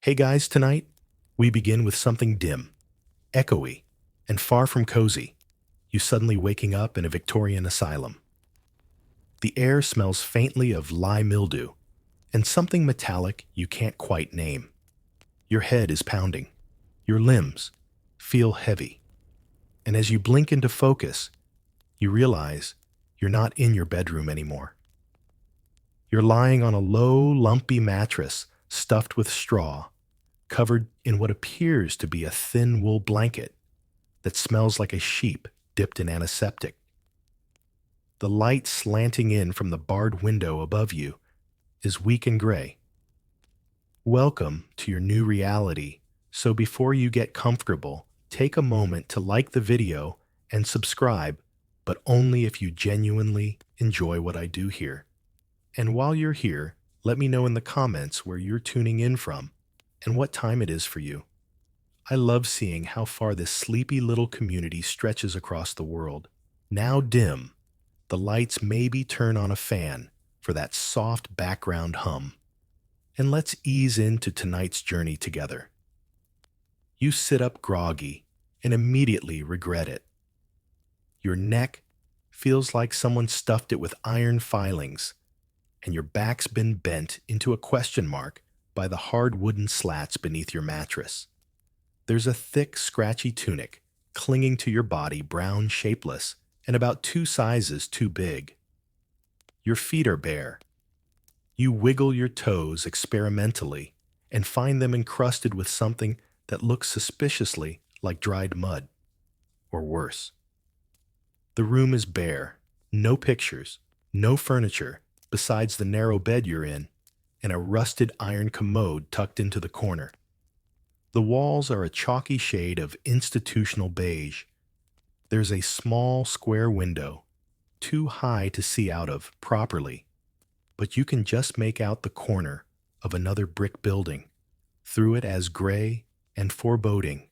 Hey guys, tonight we begin with something dim, echoey, and far from cozy. You suddenly waking up in a Victorian asylum. The air smells faintly of lye mildew and something metallic you can't quite name. Your head is pounding. Your limbs feel heavy. And as you blink into focus, you realize you're not in your bedroom anymore. You're lying on a low, lumpy mattress stuffed with straw, covered in what appears to be a thin wool blanket that smells like a sheep dipped in antiseptic. The light slanting in from the barred window above you is weak and gray. Welcome to your new reality, so before you get comfortable, take a moment to like the video and subscribe, but only if you genuinely enjoy what I do here. And while you're here, let me know in the comments where you're tuning in from and what time it is for you. I love seeing how far this sleepy little community stretches across the world. Now dim, the lights maybe turn on a fan for that soft background hum. And let's ease into tonight's journey together. You sit up groggy and immediately regret it. Your neck feels like someone stuffed it with iron filings, and your back's been bent into a question mark by the hard wooden slats beneath your mattress. There's a thick, scratchy tunic clinging to your body, brown, shapeless, and about 2 sizes too big. Your feet are bare. You wiggle your toes experimentally and find them encrusted with something that looks suspiciously like dried mud, or worse. The room is bare, no pictures, no furniture besides the narrow bed you're in, and a rusted iron commode tucked into the corner. The walls are a chalky shade of institutional beige. There's a small square window, too high to see out of properly, but you can just make out the corner of another brick building, through it as gray and foreboding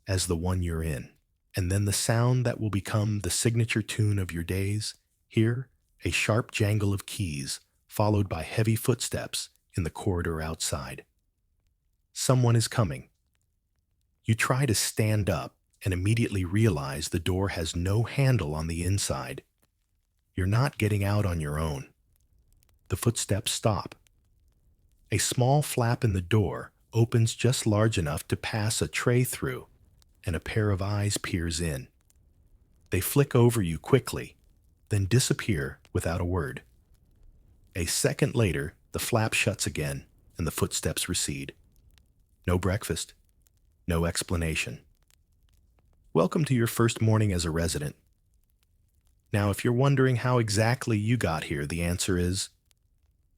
as the one you're in. And then the sound that will become the signature tune of your days, hear a sharp jangle of keys, followed by heavy footsteps in the corridor outside. Someone is coming. You try to stand up and immediately realize the door has no handle on the inside. You're not getting out on your own. The footsteps stop. A small flap in the door opens just large enough to pass a tray through, and a pair of eyes peers in. They flick over you quickly, then disappear without a word. A second later, the flap shuts again, and the footsteps recede. No breakfast. No explanation. Welcome to your first morning as a resident. Now, if you're wondering how exactly you got here, the answer is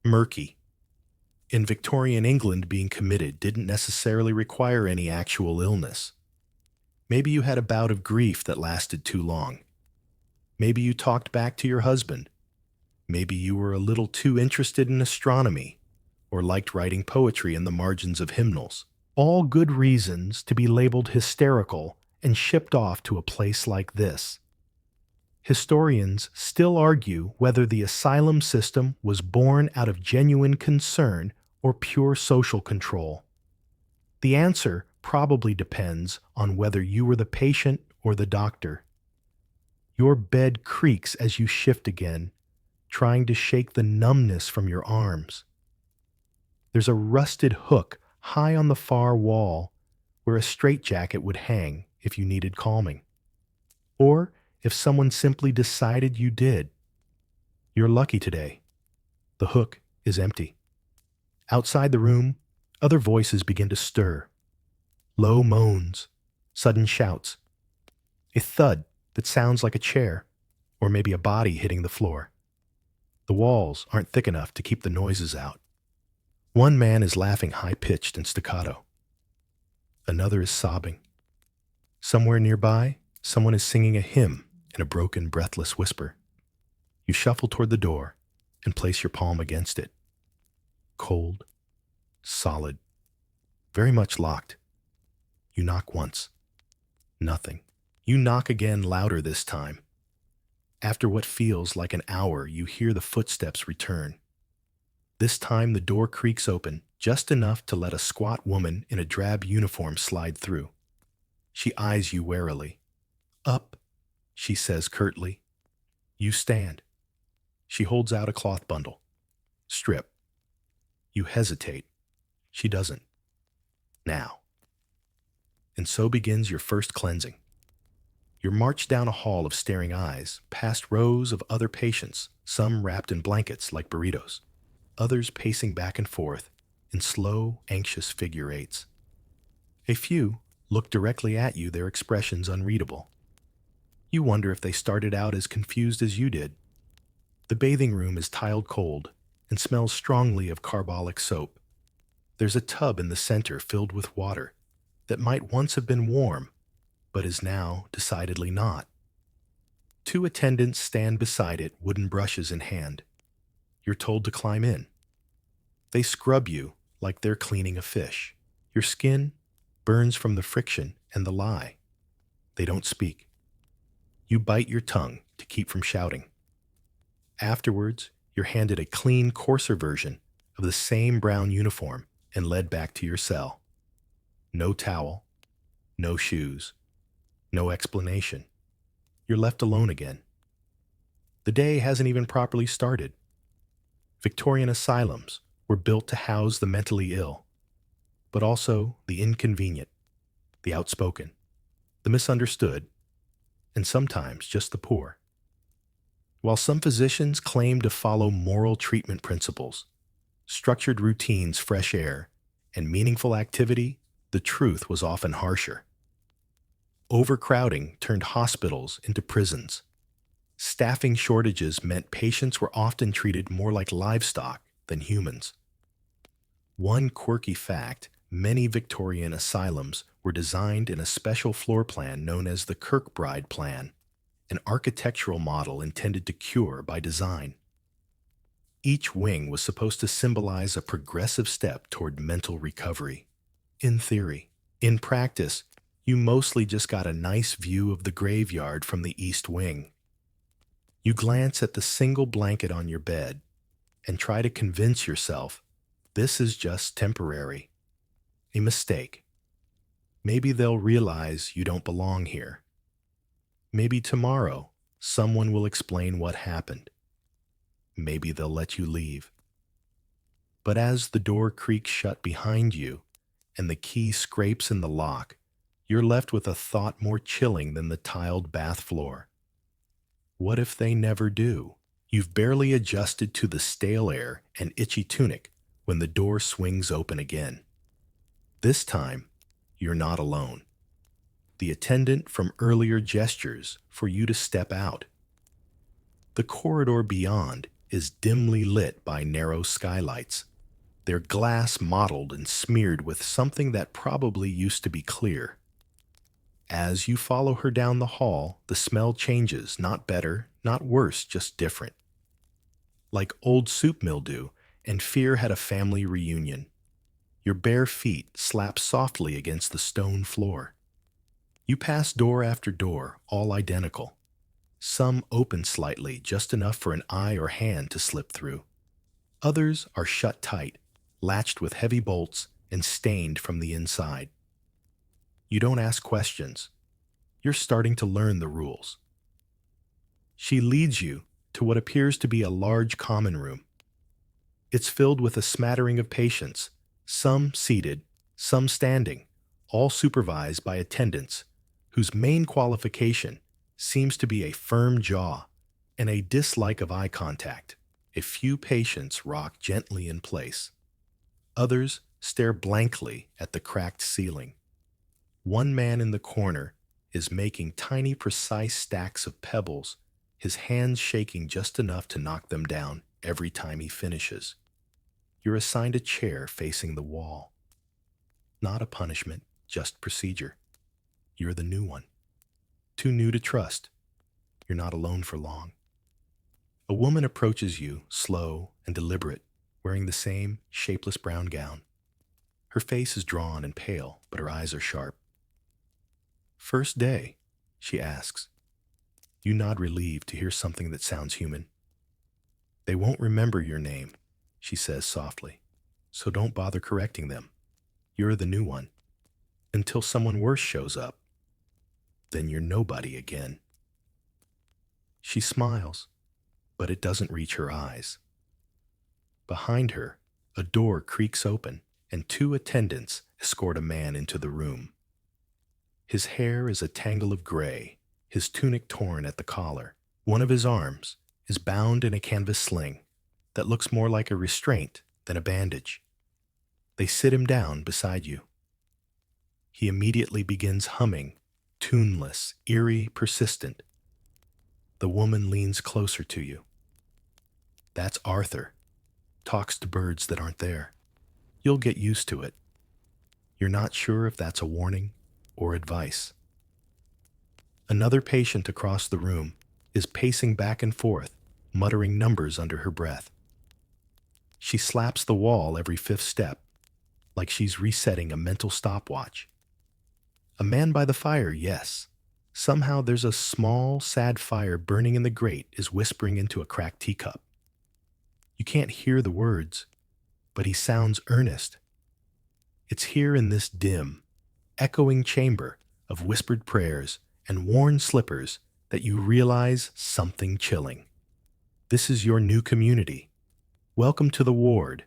murky. In Victorian England, being committed didn't necessarily require any actual illness. Maybe you had a bout of grief that lasted too long. Maybe you talked back to your husband. Maybe you were a little too interested in astronomy or liked writing poetry in the margins of hymnals. All good reasons to be labeled hysterical and shipped off to a place like this. Historians still argue whether the asylum system was born out of genuine concern or pure social control. The answer probably depends on whether you were the patient or the doctor. Your bed creaks as you shift again, trying to shake the numbness from your arms. There's a rusted hook high on the far wall where a straitjacket would hang if you needed calming. Or if someone simply decided you did. You're lucky today. The hook is empty. Outside the room, other voices begin to stir. Low moans, sudden shouts, a thud that sounds like a chair, or maybe a body hitting the floor. The walls aren't thick enough to keep the noises out. One man is laughing high-pitched and staccato. Another is sobbing. Somewhere nearby, someone is singing a hymn in a broken, breathless whisper. You shuffle toward the door and place your palm against it. Cold, solid, very much locked. You knock once. Nothing. You knock again, louder this time. After what feels like an hour, you hear the footsteps return. This time the door creaks open, just enough to let a squat woman in a drab uniform slide through. She eyes you warily. Up, she says curtly. You stand. She holds out a cloth bundle. Strip. You hesitate. She doesn't. Now. And so begins your first cleansing. You're marched down a hall of staring eyes, past rows of other patients, some wrapped in blankets like burritos, others pacing back and forth in slow, anxious figure eights. A few look directly at you, their expressions unreadable. You wonder if they started out as confused as you did. The bathing room is tiled cold and smells strongly of carbolic soap. There's a tub in the center filled with water that might once have been warm, but is now decidedly not. Two attendants stand beside it, wooden brushes in hand. You're told to climb in. They scrub you like they're cleaning a fish. Your skin burns from the friction and the lye. They don't speak. You bite your tongue to keep from shouting. Afterwards, you're handed a clean, coarser version of the same brown uniform and led back to your cell. No towel, no shoes, no explanation. You're left alone again. The day hasn't even properly started. Victorian asylums were built to house the mentally ill, but also the inconvenient, the outspoken, the misunderstood, and sometimes just the poor. While some physicians claim to follow moral treatment principles, structured routines, fresh air, and meaningful activity, the truth was often harsher. Overcrowding turned hospitals into prisons. Staffing shortages meant patients were often treated more like livestock than humans. One quirky fact: many Victorian asylums were designed in a special floor plan known as the Kirkbride Plan, an architectural model intended to cure by design. Each wing was supposed to symbolize a progressive step toward mental recovery. In theory. In practice, you mostly just got a nice view of the graveyard from the East Wing. You glance at the single blanket on your bed and try to convince yourself this is just temporary. A mistake. Maybe they'll realize you don't belong here. Maybe tomorrow someone will explain what happened. Maybe they'll let you leave. But as the door creaks shut behind you and the key scrapes in the lock, you're left with a thought more chilling than the tiled bath floor. What if they never do? You've barely adjusted to the stale air and itchy tunic when the door swings open again. This time, you're not alone. The attendant from earlier gestures for you to step out. The corridor beyond is dimly lit by narrow skylights, their glass mottled and smeared with something that probably used to be clear. As you follow her down the hall, the smell changes, not better, not worse, just different. Like old soup mildew, and fear had a family reunion. Your bare feet slap softly against the stone floor. You pass door after door, all identical. Some open slightly, just enough for an eye or hand to slip through. Others are shut tight, latched with heavy bolts and stained from the inside. You don't ask questions. You're starting to learn the rules. She leads you to what appears to be a large common room. It's filled with a smattering of patients, some seated, some standing, all supervised by attendants whose main qualification seems to be a firm jaw and a dislike of eye contact. A few patients rock gently in place. Others stare blankly at the cracked ceiling. One man in the corner is making tiny, precise stacks of pebbles, his hands shaking just enough to knock them down every time he finishes. You're assigned a chair facing the wall. Not a punishment, just procedure. You're the new one. Too new to trust. You're not alone for long. A woman approaches you, slow and deliberate, wearing the same shapeless brown gown. Her face is drawn and pale, but her eyes are sharp. "First day?" she asks. You nod relieved to hear something that sounds human. "They won't remember your name," she says softly. So don't bother correcting them. You're the new one. Until someone worse shows up. Then you're nobody again. She smiles, but it doesn't reach her eyes. Behind her, a door creaks open, and two attendants escort a man into the room. His hair is a tangle of gray, his tunic torn at the collar. One of his arms is bound in a canvas sling that looks more like a restraint than a bandage. They sit him down beside you. He immediately begins humming, tuneless, eerie, persistent. The woman leans closer to you. That's Arthur. Talks to birds that aren't there. You'll get used to it. You're not sure if that's a warning or advice. Another patient across the room is pacing back and forth, muttering numbers under her breath. She slaps the wall every fifth step, like she's resetting a mental stopwatch. A man by the fire, yes. Somehow there's a small, sad fire burning in the grate is whispering into a cracked teacup. You can't hear the words, but he sounds earnest. It's here in this dim, echoing chamber of whispered prayers and worn slippers that you realize something chilling. This is your new community. Welcome to the ward.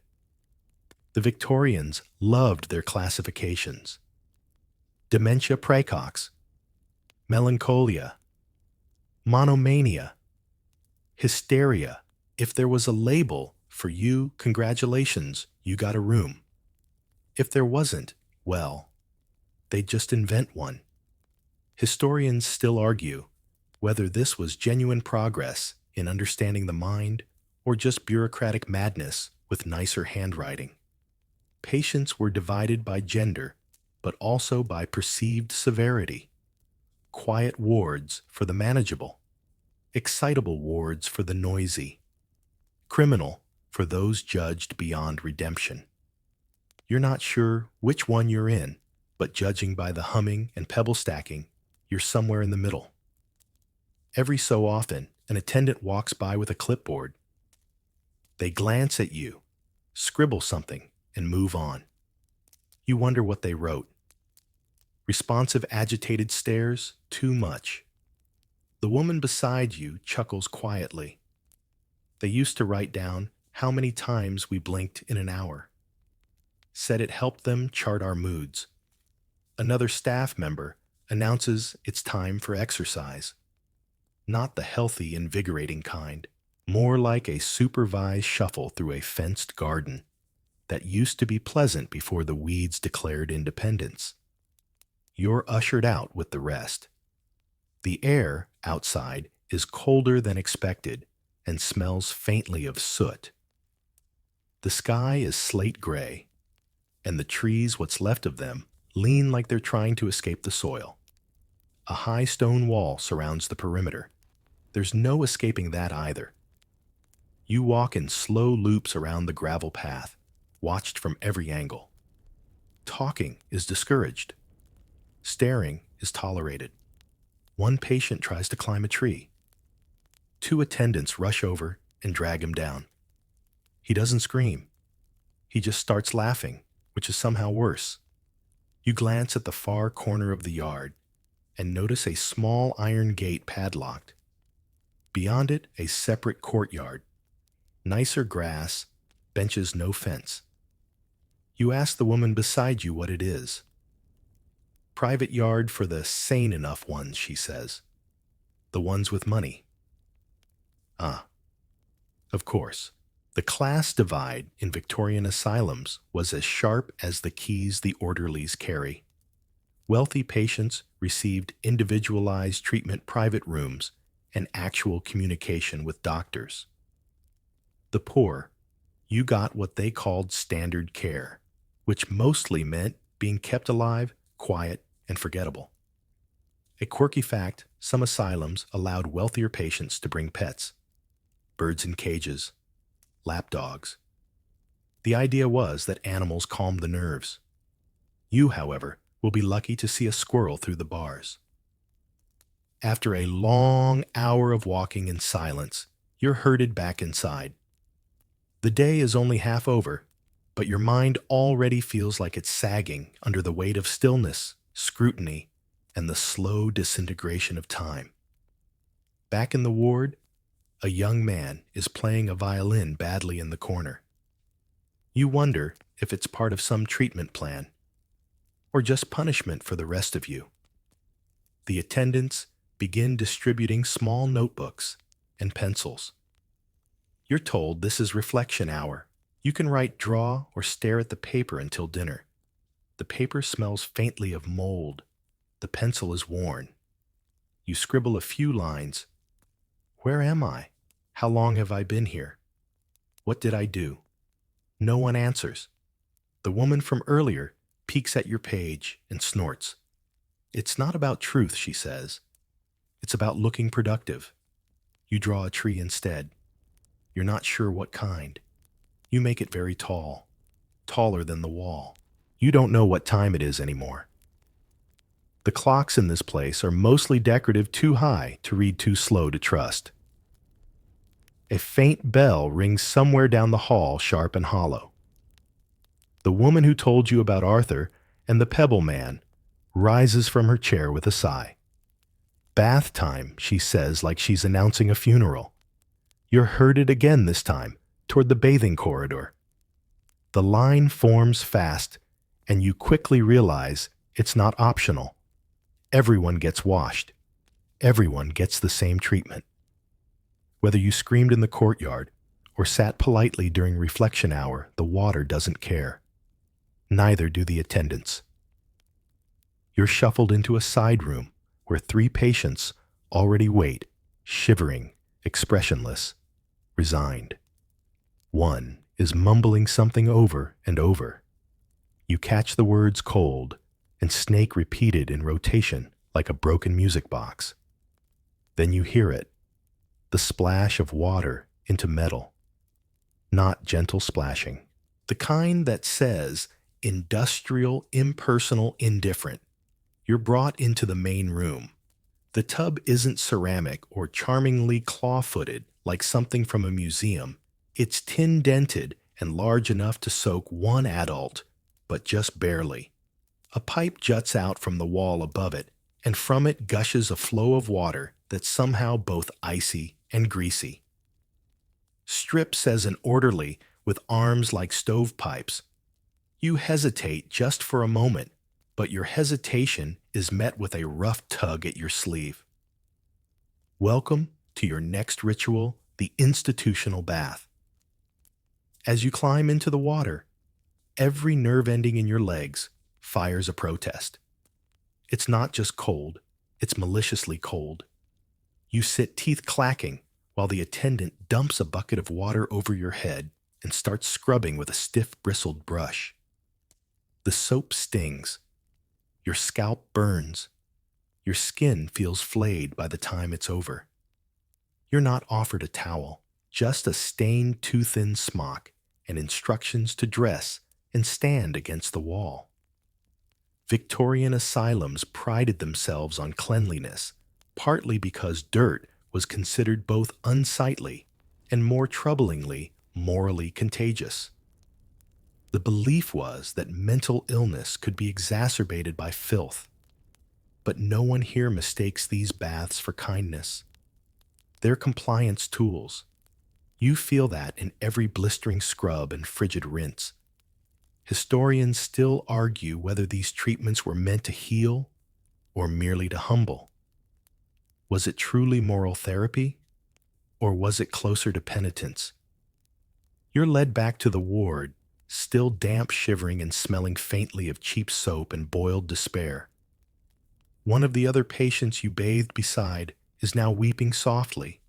The Victorians loved their classifications. Dementia praecox, melancholia, monomania, hysteria. If there was a label for you, congratulations, you got a room. If there wasn't, well, they'd just invent one. Historians still argue whether this was genuine progress in understanding the mind or just bureaucratic madness with nicer handwriting. Patients were divided by gender, but also by perceived severity. Quiet wards for the manageable, excitable wards for the noisy, criminal for those judged beyond redemption. You're not sure which one you're in, but judging by the humming and pebble stacking, you're somewhere in the middle. Every so often, an attendant walks by with a clipboard. They glance at you, scribble something, and move on. You wonder what they wrote. Responsive, agitated stares, too much. The woman beside you chuckles quietly. They used to write down how many times we blinked in an hour. Said it helped them chart our moods. Another staff member announces it's time for exercise. Not the healthy, invigorating kind, more like a supervised shuffle through a fenced garden that used to be pleasant before the weeds declared independence. You're ushered out with the rest. The air outside is colder than expected and smells faintly of soot. The sky is slate gray, and the trees, what's left of them, lean like they're trying to escape the soil. A high stone wall surrounds the perimeter. There's no escaping that either. You walk in slow loops around the gravel path, watched from every angle. Talking is discouraged. Staring is tolerated. One patient tries to climb a tree. Two attendants rush over and drag him down. He doesn't scream. He just starts laughing, which is somehow worse. You glance at the far corner of the yard and notice a small iron gate padlocked. Beyond it, a separate courtyard. Nicer grass, benches, no fence. You ask the woman beside you what it is. Private yard for the sane enough ones, she says. The ones with money. Ah, of course. The class divide in Victorian asylums was as sharp as the keys the orderlies carry. Wealthy patients received individualized treatment, private rooms, and actual communication with doctors. The poor, you got what they called standard care, which mostly meant being kept alive, quiet, and forgettable. A quirky fact, some asylums allowed wealthier patients to bring pets, birds in cages, lap dogs. The idea was that animals calmed the nerves. You, however, will be lucky to see a squirrel through the bars. After a long hour of walking in silence, you're herded back inside. The day is only half over, but your mind already feels like it's sagging under the weight of stillness, scrutiny, and the slow disintegration of time. Back in the ward, a young man is playing a violin badly in the corner. You wonder if it's part of some treatment plan, or just punishment for the rest of you. The attendants begin distributing small notebooks and pencils. You're told this is reflection hour. You can write, draw, or stare at the paper until dinner. The paper smells faintly of mold. The pencil is worn. You scribble a few lines. Where am I? How long have I been here? What did I do? No one answers. The woman from earlier peeks at your page and snorts. It's not about truth, she says. It's about looking productive. You draw a tree instead. You're not sure what kind. You make it very tall, taller than the wall. You don't know what time it is anymore. The clocks in this place are mostly decorative, too high to read, too slow to trust. A faint bell rings somewhere down the hall, sharp and hollow. The woman who told you about Arthur and the Pebble Man rises from her chair with a sigh. Bath time, she says, like she's announcing a funeral. You're herded again this time, toward the bathing corridor. The line forms fast, and you quickly realize it's not optional. Everyone gets washed. Everyone gets the same treatment. Whether you screamed in the courtyard or sat politely during reflection hour, the water doesn't care. Neither do the attendants. You're shuffled into a side room where 3 patients already wait, shivering, expressionless, resigned. One is mumbling something over and over. You catch the words cold and snake repeated in rotation like a broken music box. Then you hear it, the splash of water into metal. Not gentle splashing, the kind that says industrial, impersonal, indifferent. You're brought into the main room. The tub isn't ceramic or charmingly claw-footed like something from a museum. It's tin-dented and large enough to soak 1 adult, but just barely. A pipe juts out from the wall above it, and from it gushes a flow of water that's somehow both icy and greasy. Strip says an orderly with arms like stovepipes. You hesitate just for a moment, but your hesitation is met with a rough tug at your sleeve. Welcome to your next ritual, the institutional bath. As you climb into the water, every nerve ending in your legs fires a protest. It's not just cold, it's maliciously cold. You sit teeth clacking while the attendant dumps a bucket of water over your head and starts scrubbing with a stiff bristled brush. The soap stings. Your scalp burns. Your skin feels flayed by the time it's over. You're not offered a towel, just a stained, too-thin smock and instructions to dress and stand against the wall. Victorian asylums prided themselves on cleanliness, partly because dirt was considered both unsightly and, more troublingly, morally contagious. The belief was that mental illness could be exacerbated by filth. But no one here mistakes these baths for kindness. They're compliance tools. You feel that in every blistering scrub and frigid rinse. Historians still argue whether these treatments were meant to heal or merely to humble. Was it truly moral therapy, or was it closer to penitence? You're led back to the ward, still damp, shivering, and smelling faintly of cheap soap and boiled despair. One of the other patients you bathed beside is now weeping softly,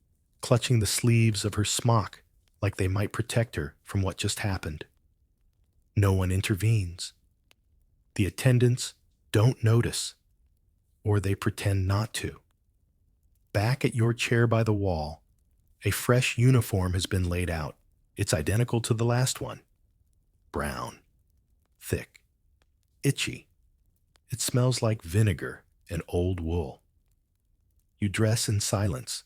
clutching the sleeves of her smock like they might protect her from what just happened. No one intervenes. The attendants don't notice, or they pretend not to. Back at your chair by the wall, a fresh uniform has been laid out. It's identical to the last one. Brown, thick, itchy. It smells like vinegar and old wool. You dress in silence.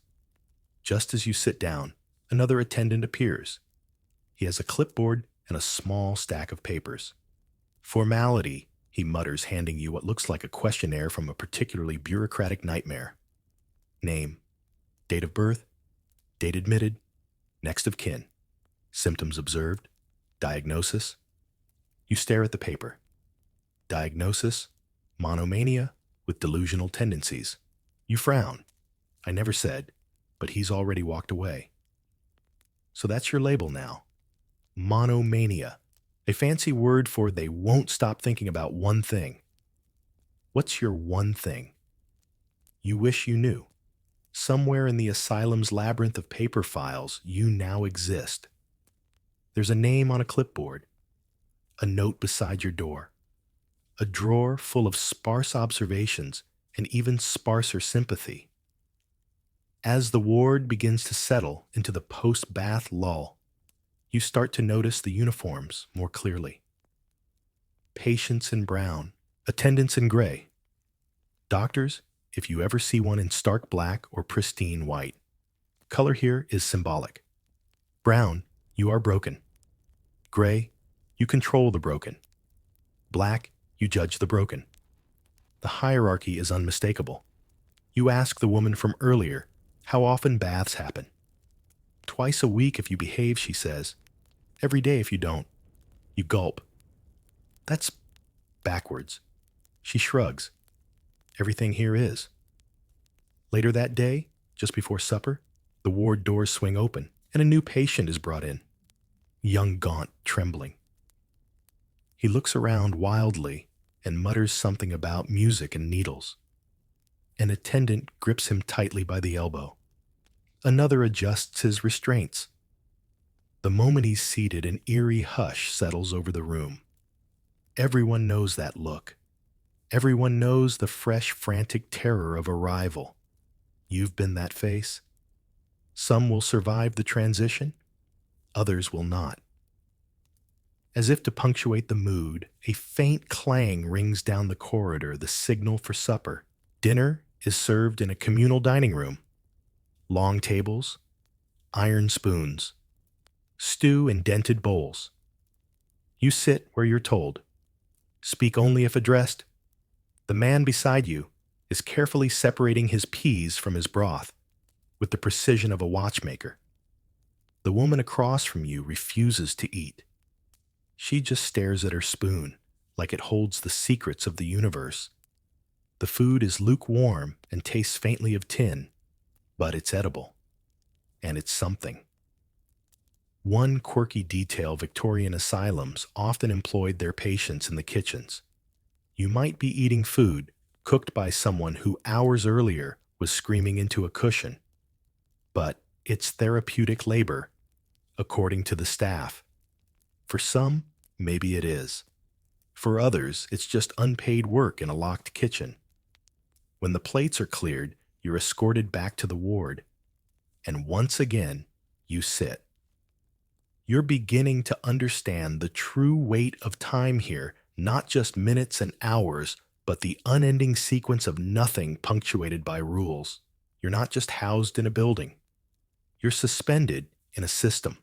Just as you sit down, another attendant appears. He has a clipboard and a small stack of papers. Formality, he mutters, handing you what looks like a questionnaire from a particularly bureaucratic nightmare. Name, date of birth, date admitted, next of kin, symptoms observed, diagnosis. You stare at the paper. Diagnosis, monomania with delusional tendencies. You frown. I never said, but he's already walked away. So that's your label now. Monomania, a fancy word for they won't stop thinking about one thing. What's your one thing? You wish you knew. Somewhere in the asylum's labyrinth of paper files, you now exist. There's a name on a clipboard, a note beside your door, a drawer full of sparse observations and even sparser sympathy. As the ward begins to settle into the post-bath lull, you start to notice the uniforms more clearly. Patients in brown, attendants in gray. Doctors, if you ever see one in stark black or pristine white. Color here is symbolic. Brown, you are broken. Gray, you control the broken. Black, you judge the broken. The hierarchy is unmistakable. You ask the woman from earlier how often baths happen. Twice a week if you behave, she says. Every day if you don't. You gulp. That's backwards. She shrugs. Everything here is. Later that day, just before supper, the ward doors swing open and a new patient is brought in. Young, gaunt, trembling. He looks around wildly and mutters something about music and needles. An attendant grips him tightly by the elbow. Another adjusts his restraints. The moment he's seated, an eerie hush settles over the room. Everyone knows that look. Everyone knows the fresh, frantic terror of arrival. You've been that face. Some will survive the transition, others will not. As if to punctuate the mood, a faint clang rings down the corridor, the signal for supper. Dinner is served in a communal dining room. Long tables, iron spoons, stew in dented bowls. You sit where you're told. Speak only if addressed. The man beside you is carefully separating his peas from his broth with the precision of a watchmaker. The woman across from you refuses to eat. She just stares at her spoon like it holds the secrets of the universe. The food is lukewarm and tastes faintly of tin, but it's edible, and it's something. One quirky detail Victorian asylums often employed their patients in the kitchens. You might be eating food cooked by someone who hours earlier was screaming into a cushion, but it's therapeutic labor, according to the staff. For some, maybe it is. For others, it's just unpaid work in a locked kitchen. When the plates are cleared, you're escorted back to the ward, and once again, you sit. You're beginning to understand the true weight of time here, not just minutes and hours, but the unending sequence of nothing punctuated by rules. You're not just housed in a building. You're suspended in a system.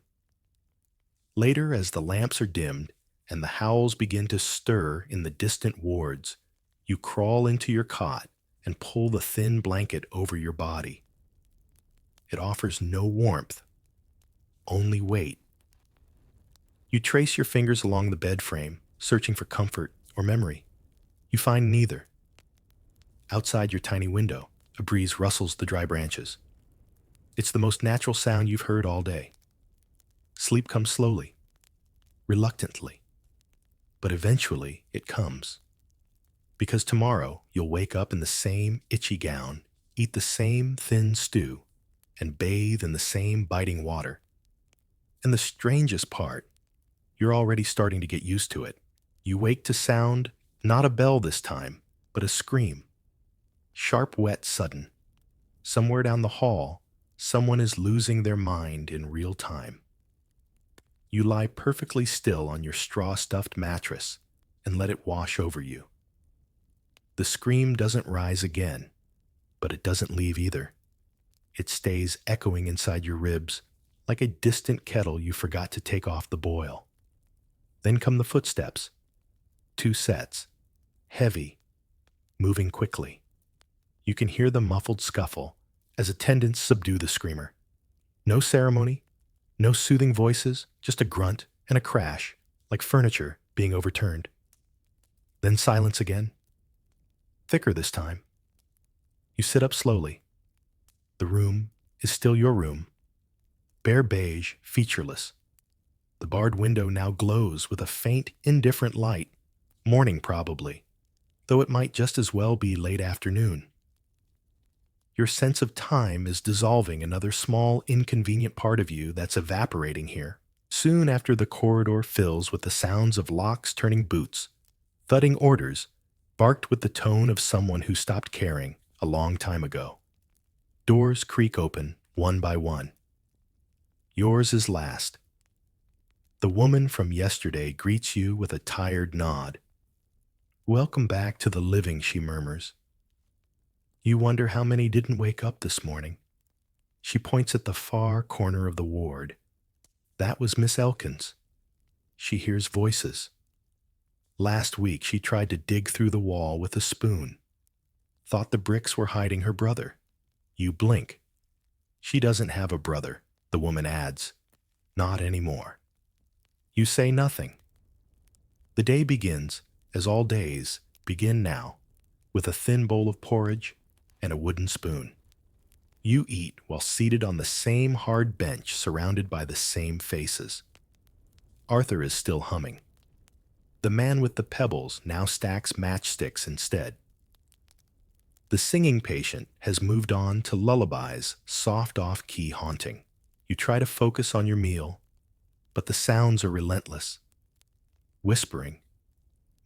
Later, as the lamps are dimmed and the howls begin to stir in the distant wards, you crawl into your cot and pull the thin blanket over your body. It offers no warmth, only weight. You trace your fingers along the bed frame, searching for comfort or memory. You find neither. Outside your tiny window, a breeze rustles the dry branches. It's the most natural sound you've heard all day. Sleep comes slowly, reluctantly, but eventually it comes. Because tomorrow you'll wake up in the same itchy gown, eat the same thin stew, and bathe in the same biting water. And the strangest part, you're already starting to get used to it. You wake to sound, not a bell this time, but a scream. Sharp, wet, sudden. Somewhere down the hall, someone is losing their mind in real time. You lie perfectly still on your straw-stuffed mattress and let it wash over you. The scream doesn't rise again, but it doesn't leave either. It stays echoing inside your ribs like a distant kettle you forgot to take off the boil. Then come the footsteps. 2 sets. Heavy, moving quickly. You can hear the muffled scuffle as attendants subdue the screamer. No ceremony, no soothing voices, just a grunt and a crash, like furniture being overturned. Then silence again. Thicker this time. You sit up slowly. The room is still your room. Bare beige, featureless. The barred window now glows with a faint, indifferent light. Morning, probably, though it might just as well be late afternoon. Your sense of time is dissolving another small, inconvenient part of you that's evaporating here. Soon after, the corridor fills with the sounds of locks turning boots, thudding orders, barked with the tone of someone who stopped caring a long time ago. Doors creak open, one by one. Yours is last. The woman from yesterday greets you with a tired nod. "Welcome back to the living," she murmurs. You wonder how many didn't wake up this morning. She points at the far corner of the ward. That was Miss Elkins. She hears voices. Last week she tried to dig through the wall with a spoon. Thought the bricks were hiding her brother. You blink. She doesn't have a brother, the woman adds. Not anymore. You say nothing. The day begins, as all days begin now, with a thin bowl of porridge and a wooden spoon. You eat while seated on the same hard bench surrounded by the same faces. Arthur is still humming. The man with the pebbles now stacks matchsticks instead. The singing patient has moved on to lullabies, soft off-key haunting. You try to focus on your meal, but the sounds are relentless. Whispering,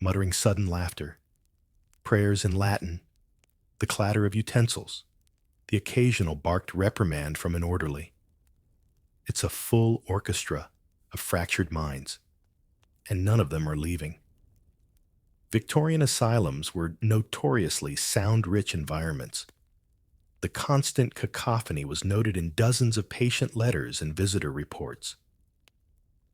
muttering sudden laughter, prayers in Latin, the clatter of utensils, the occasional barked reprimand from an orderly. It's a full orchestra of fractured minds, and none of them are leaving. Victorian asylums were notoriously sound-rich environments. The constant cacophony was noted in dozens of patient letters and visitor reports.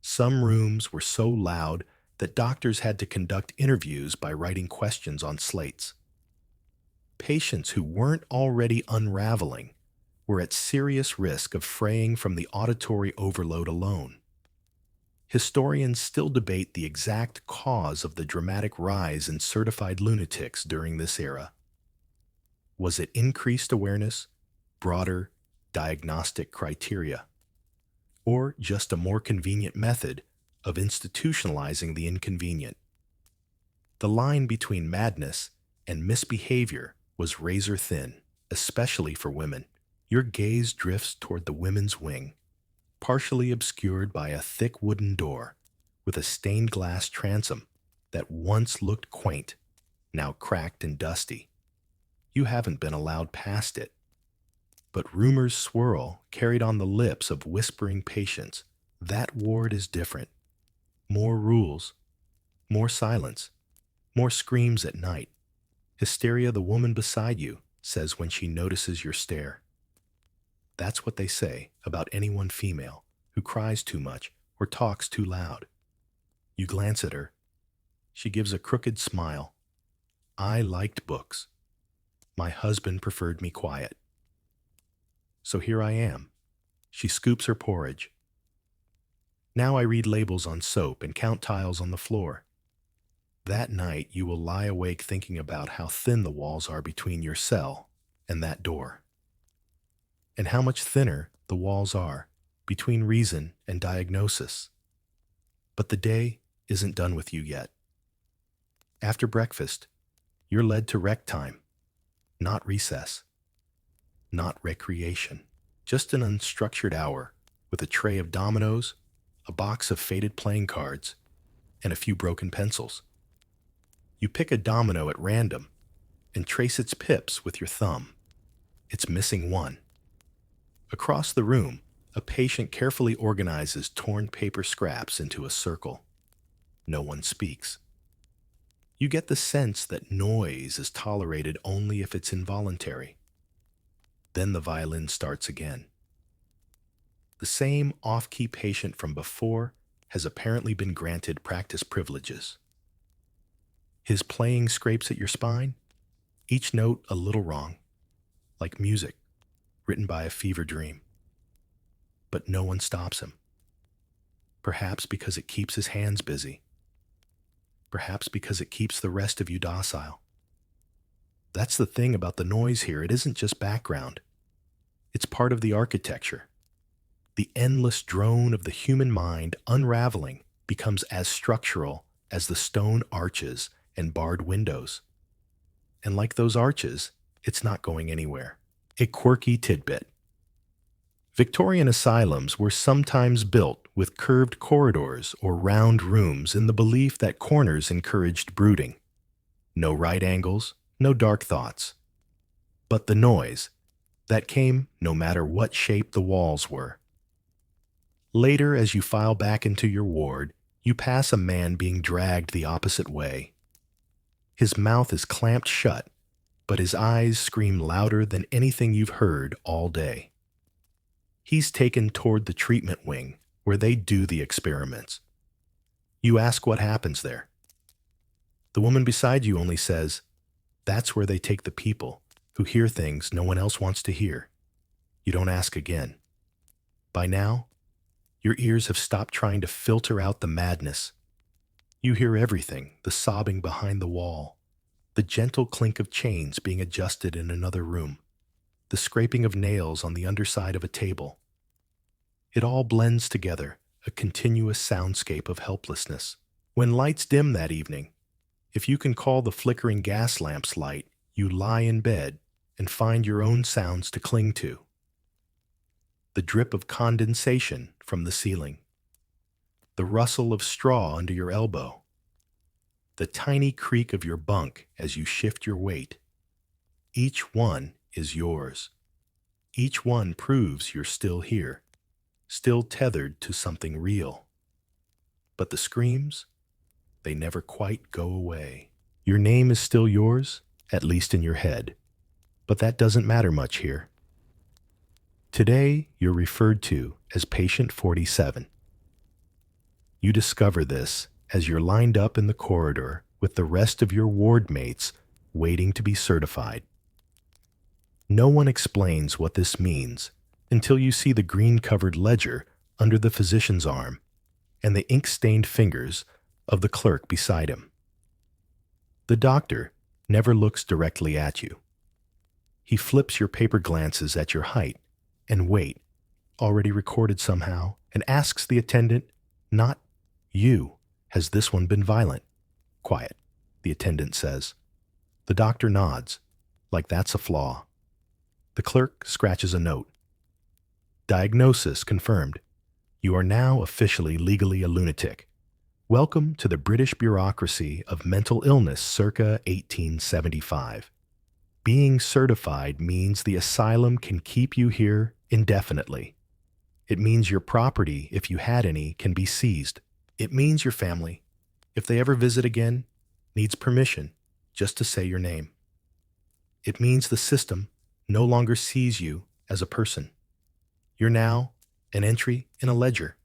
Some rooms were so loud that doctors had to conduct interviews by writing questions on slates. Patients who weren't already unraveling were at serious risk of fraying from the auditory overload alone. Historians still debate the exact cause of the dramatic rise in certified lunatics during this era. Was it increased awareness, broader diagnostic criteria, or just a more convenient method of institutionalizing the inconvenient? The line between madness and misbehavior was razor thin, especially for women. Your gaze drifts toward the women's wing, partially obscured by a thick wooden door with a stained glass transom that once looked quaint, now cracked and dusty. You haven't been allowed past it. But rumors swirl, carried on the lips of whispering patients. That ward is different. More rules, more silence, more screams at night. Hysteria, the woman beside you says when she notices your stare. That's what they say about anyone female who cries too much or talks too loud. You glance at her. She gives a crooked smile. I liked books. My husband preferred me quiet. So here I am. She scoops her porridge. Now I read labels on soap and count tiles on the floor. That night you will lie awake thinking about how thin the walls are between your cell and that door, and how much thinner the walls are between reason and diagnosis. But the day isn't done with you yet. After breakfast, you're led to rec time, not recess, not recreation, just an unstructured hour with a tray of dominoes, a box of faded playing cards, and a few broken pencils. You pick a domino at random and trace its pips with your thumb. It's missing one. Across the room, a patient carefully organizes torn paper scraps into a circle. No one speaks. You get the sense that noise is tolerated only if it's involuntary. Then the violin starts again. The same off-key patient from before has apparently been granted practice privileges. His playing scrapes at your spine, each note a little wrong, like music written by a fever dream. But no one stops him. Perhaps because it keeps his hands busy. Perhaps because it keeps the rest of you docile. That's the thing about the noise here. It isn't just background. It's part of the architecture. The endless drone of the human mind unraveling becomes as structural as the stone arches and barred windows. And like those arches, it's not going anywhere. A quirky tidbit. Victorian asylums were sometimes built with curved corridors or round rooms in the belief that corners encouraged brooding. No right angles, no dark thoughts. But the noise, that came no matter what shape the walls were. Later, as you file back into your ward, you pass a man being dragged the opposite way. His mouth is clamped shut, but his eyes scream louder than anything you've heard all day. He's taken toward the treatment wing, where they do the experiments. You ask what happens there. The woman beside you only says, "That's where they take the people who hear things no one else wants to hear." You don't ask again. By now, your ears have stopped trying to filter out the madness. You hear everything, the sobbing behind the wall, the gentle clink of chains being adjusted in another room, the scraping of nails on the underside of a table. It all blends together, a continuous soundscape of helplessness. When lights dim that evening, if you can call the flickering gas lamp's light, you lie in bed and find your own sounds to cling to. The drip of condensation from the ceiling, the rustle of straw under your elbow, the tiny creak of your bunk as you shift your weight. Each one is yours. Each one proves you're still here, still tethered to something real. But the screams, they never quite go away. Your name is still yours, at least in your head, but that doesn't matter much here. Today, you're referred to as Patient 47. You discover this as you're lined up in the corridor with the rest of your ward mates waiting to be certified. No one explains what this means until you see the green-covered ledger under the physician's arm and the ink-stained fingers of the clerk beside him. The doctor never looks directly at you. He flips your paper glances at your height and weight, already recorded somehow, and asks the attendant, "Not you. Has this one been violent?" "Quiet," the attendant says. The doctor nods, like that's a flaw. The clerk scratches a note. Diagnosis confirmed. You are now officially legally a lunatic. Welcome to the British bureaucracy of mental illness circa 1875. Being certified means the asylum can keep you here indefinitely. It means your property, if you had any, can be seized. It means your family, if they ever visit again, needs permission just to say your name. It means the system no longer sees you as a person. You're now an entry in a ledger,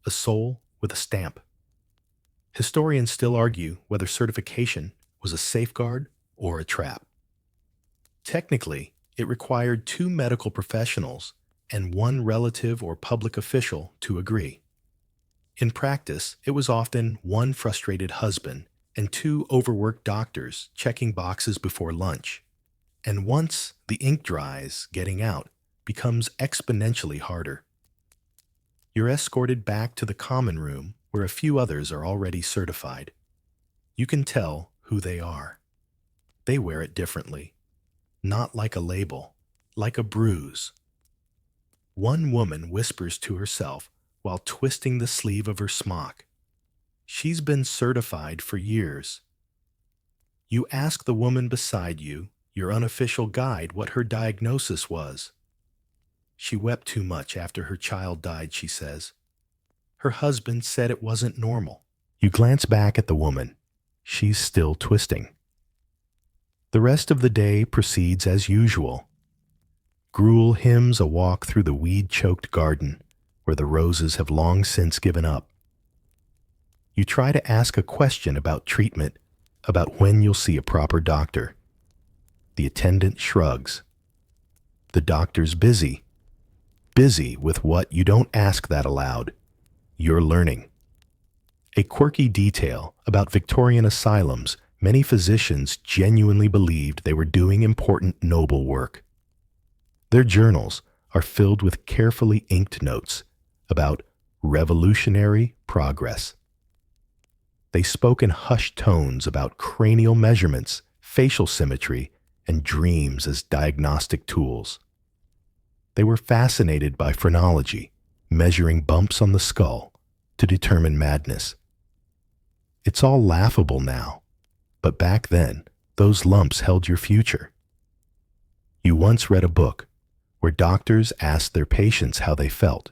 a soul with a stamp. Historians still argue whether certification was a safeguard or a trap. Technically, it required 2 medical professionals and 1 relative or public official to agree. In practice, it was often 1 frustrated husband and 2 overworked doctors checking boxes before lunch. And once the ink dries, getting out becomes exponentially harder. You're escorted back to the common room where a few others are already certified. You can tell who they are. They wear it differently, not like a label, like a bruise. One woman whispers to herself while twisting the sleeve of her smock. She's been certified for years. You ask the woman beside you, your unofficial guide, what her diagnosis was. She wept too much after her child died, she says. Her husband said it wasn't normal. You glance back at the woman. She's still twisting. The rest of the day proceeds as usual. Gruel hymns a walk through the weed-choked garden, where the roses have long since given up. You try to ask a question about treatment, about when you'll see a proper doctor. The attendant shrugs. The doctor's busy. Busy with what? You don't ask that aloud. You're learning. A quirky detail about Victorian asylums: many physicians genuinely believed they were doing important, noble work. Their journals are filled with carefully inked notes about revolutionary progress. They spoke in hushed tones about cranial measurements, facial symmetry, and dreams as diagnostic tools. They were fascinated by phrenology, measuring bumps on the skull to determine madness. It's all laughable now, but back then, those lumps held your future. You once read a book where doctors asked their patients how they felt.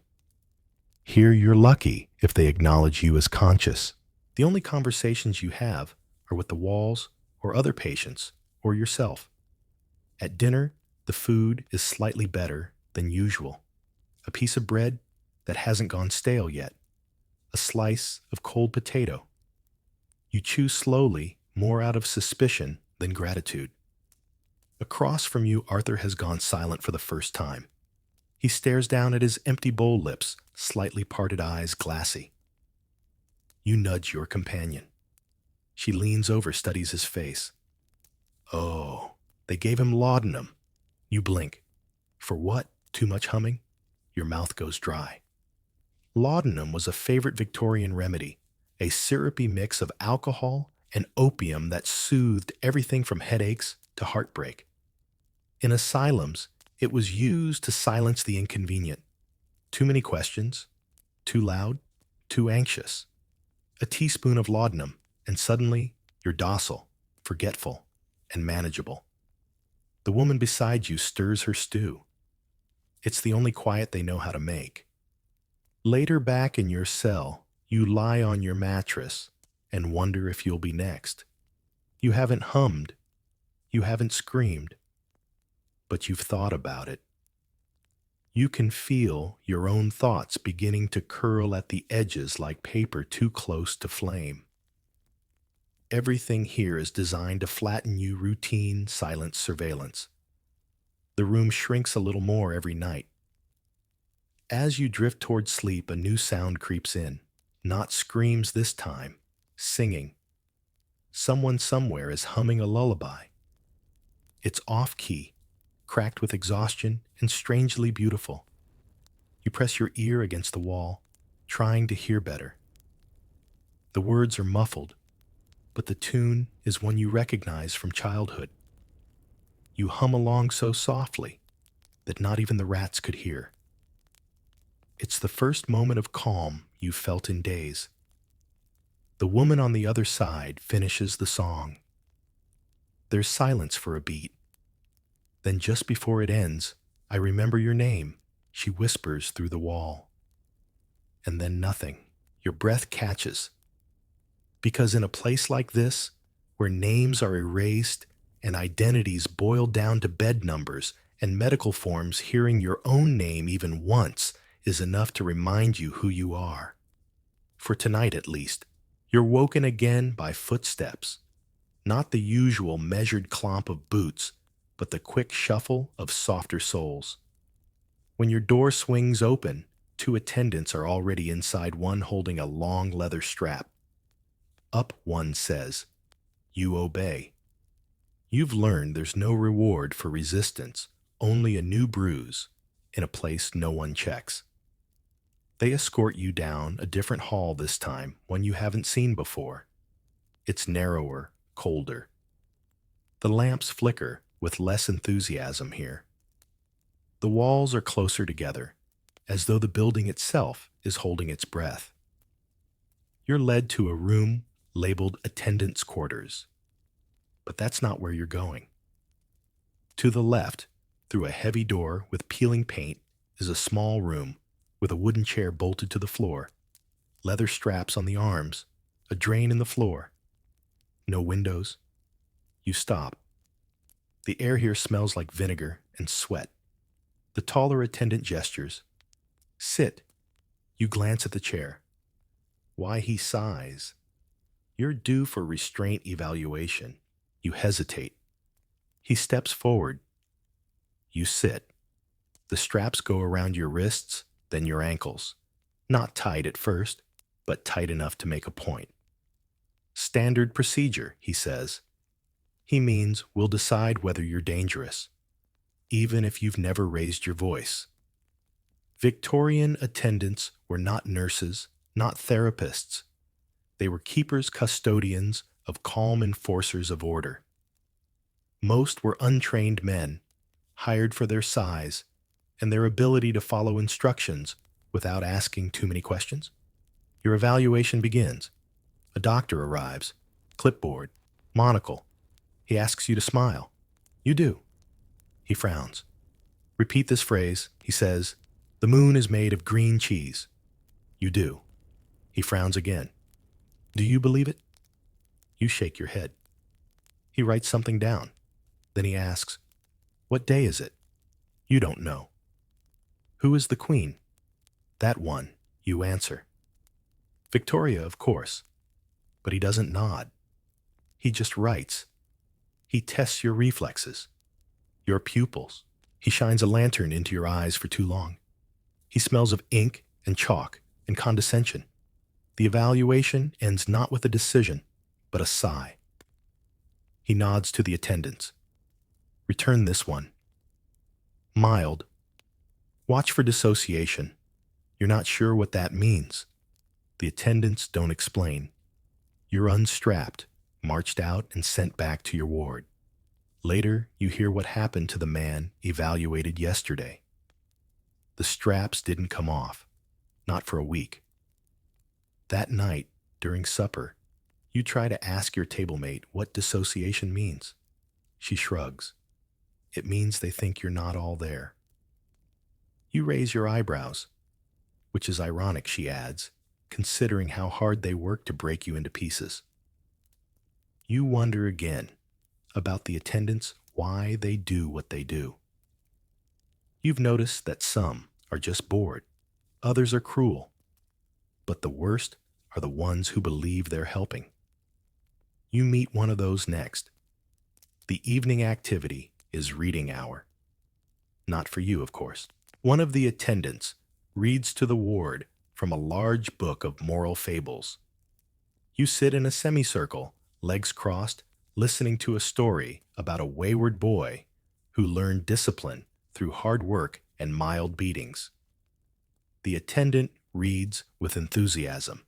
Here you're lucky if they acknowledge you as conscious. The only conversations you have are with the walls or other patients or yourself. At dinner, the food is slightly better than usual. A piece of bread that hasn't gone stale yet. A slice of cold potato. You chew slowly, more out of suspicion than gratitude. Across from you, Arthur has gone silent for the first time. He stares down at his empty bowl lips, slightly parted eyes glassy. You nudge your companion. She leans over, studies his face. Oh, they gave him laudanum. You blink. For what? Too much humming? Your mouth goes dry. Laudanum was a favorite Victorian remedy, a syrupy mix of alcohol and opium that soothed everything from headaches to heartbreak. In asylums, it was used to silence the inconvenient. Too many questions, too loud, too anxious. A teaspoon of laudanum, and suddenly you're docile, forgetful, and manageable. The woman beside you stirs her stew. It's the only quiet they know how to make. Later, back in your cell, you lie on your mattress and wonder if you'll be next. You haven't hummed, you haven't screamed, but you've thought about it. You can feel your own thoughts beginning to curl at the edges like paper too close to flame. Everything here is designed to flatten you: routine, silent surveillance. The room shrinks a little more every night. As you drift toward sleep, a new sound creeps in. Not screams this time, singing. Someone somewhere is humming a lullaby. It's off-key, cracked with exhaustion, and strangely beautiful. You press your ear against the wall, trying to hear better. The words are muffled, but the tune is one you recognize from childhood. You hum along so softly that not even the rats could hear. It's the first moment of calm you've felt in days. The woman on the other side finishes the song. There's silence for a beat. Then just before it ends, "I remember your name," she whispers through the wall. And then nothing. Your breath catches. Because in a place like this, where names are erased and identities boiled down to bed numbers and medical forms, hearing your own name even once is enough to remind you who you are. For tonight at least, you're woken again by footsteps. Not the usual measured clomp of boots, but the quick shuffle of softer soles. When your door swings open, two attendants are already inside, one holding a long leather strap. Up, one says. You obey. You've learned there's no reward for resistance, only a new bruise, in a place no one checks. They escort you down a different hall this time, one you haven't seen before. It's narrower, colder. The lamps flicker with less enthusiasm here. The walls are closer together, as though the building itself is holding its breath. You're led to a room labeled attendants' quarters. But that's not where you're going. To the left, through a heavy door with peeling paint, is a small room with a wooden chair bolted to the floor, leather straps on the arms, a drain in the floor. No windows. You stop. The air here smells like vinegar and sweat. The taller attendant gestures. Sit. You glance at the chair. Why he sighs. You're due for restraint evaluation. You hesitate. He steps forward. You sit. The straps go around your wrists, then your ankles. Not tight at first, but tight enough to make a point. Standard procedure, he says. He means we'll decide whether you're dangerous, even if you've never raised your voice. Victorian attendants were not nurses, not therapists. They were keepers, custodians of calm enforcers of order. Most were untrained men, hired for their size and their ability to follow instructions without asking too many questions. Your evaluation begins. A doctor arrives, clipboard, monocle. He asks you to smile. You do. He frowns. Repeat this phrase. He says, "The moon is made of green cheese." You do. He frowns again. Do you believe it? You shake your head. He writes something down. Then he asks, "What day is it?" You don't know. Who is the queen? That one, you answer. Victoria, of course. But he doesn't nod. He just writes. He tests your reflexes, your pupils. He shines a lantern into your eyes for too long. He smells of ink and chalk and condescension. The evaluation ends not with a decision, but a sigh. He nods to the attendants. Return this one. Mild. Watch for dissociation. You're not sure what that means. The attendants don't explain. You're unstrapped, marched out, and sent back to your ward. Later, you hear what happened to the man evaluated yesterday. The straps didn't come off, not for a week. That night, during supper, you try to ask your tablemate what dissociation means. She shrugs. It means they think you're not all there. You raise your eyebrows, which is ironic, she adds, considering how hard they work to break you into pieces. You wonder again about the attendants, why they do what they do. You've noticed that some are just bored, others are cruel, but the worst are the ones who believe they're helping. You meet one of those next. The evening activity is reading hour. Not for you, of course. One of the attendants reads to the ward from a large book of moral fables. You sit in a semicircle, legs crossed, listening to a story about a wayward boy who learned discipline through hard work and mild beatings. The attendant reads with enthusiasm.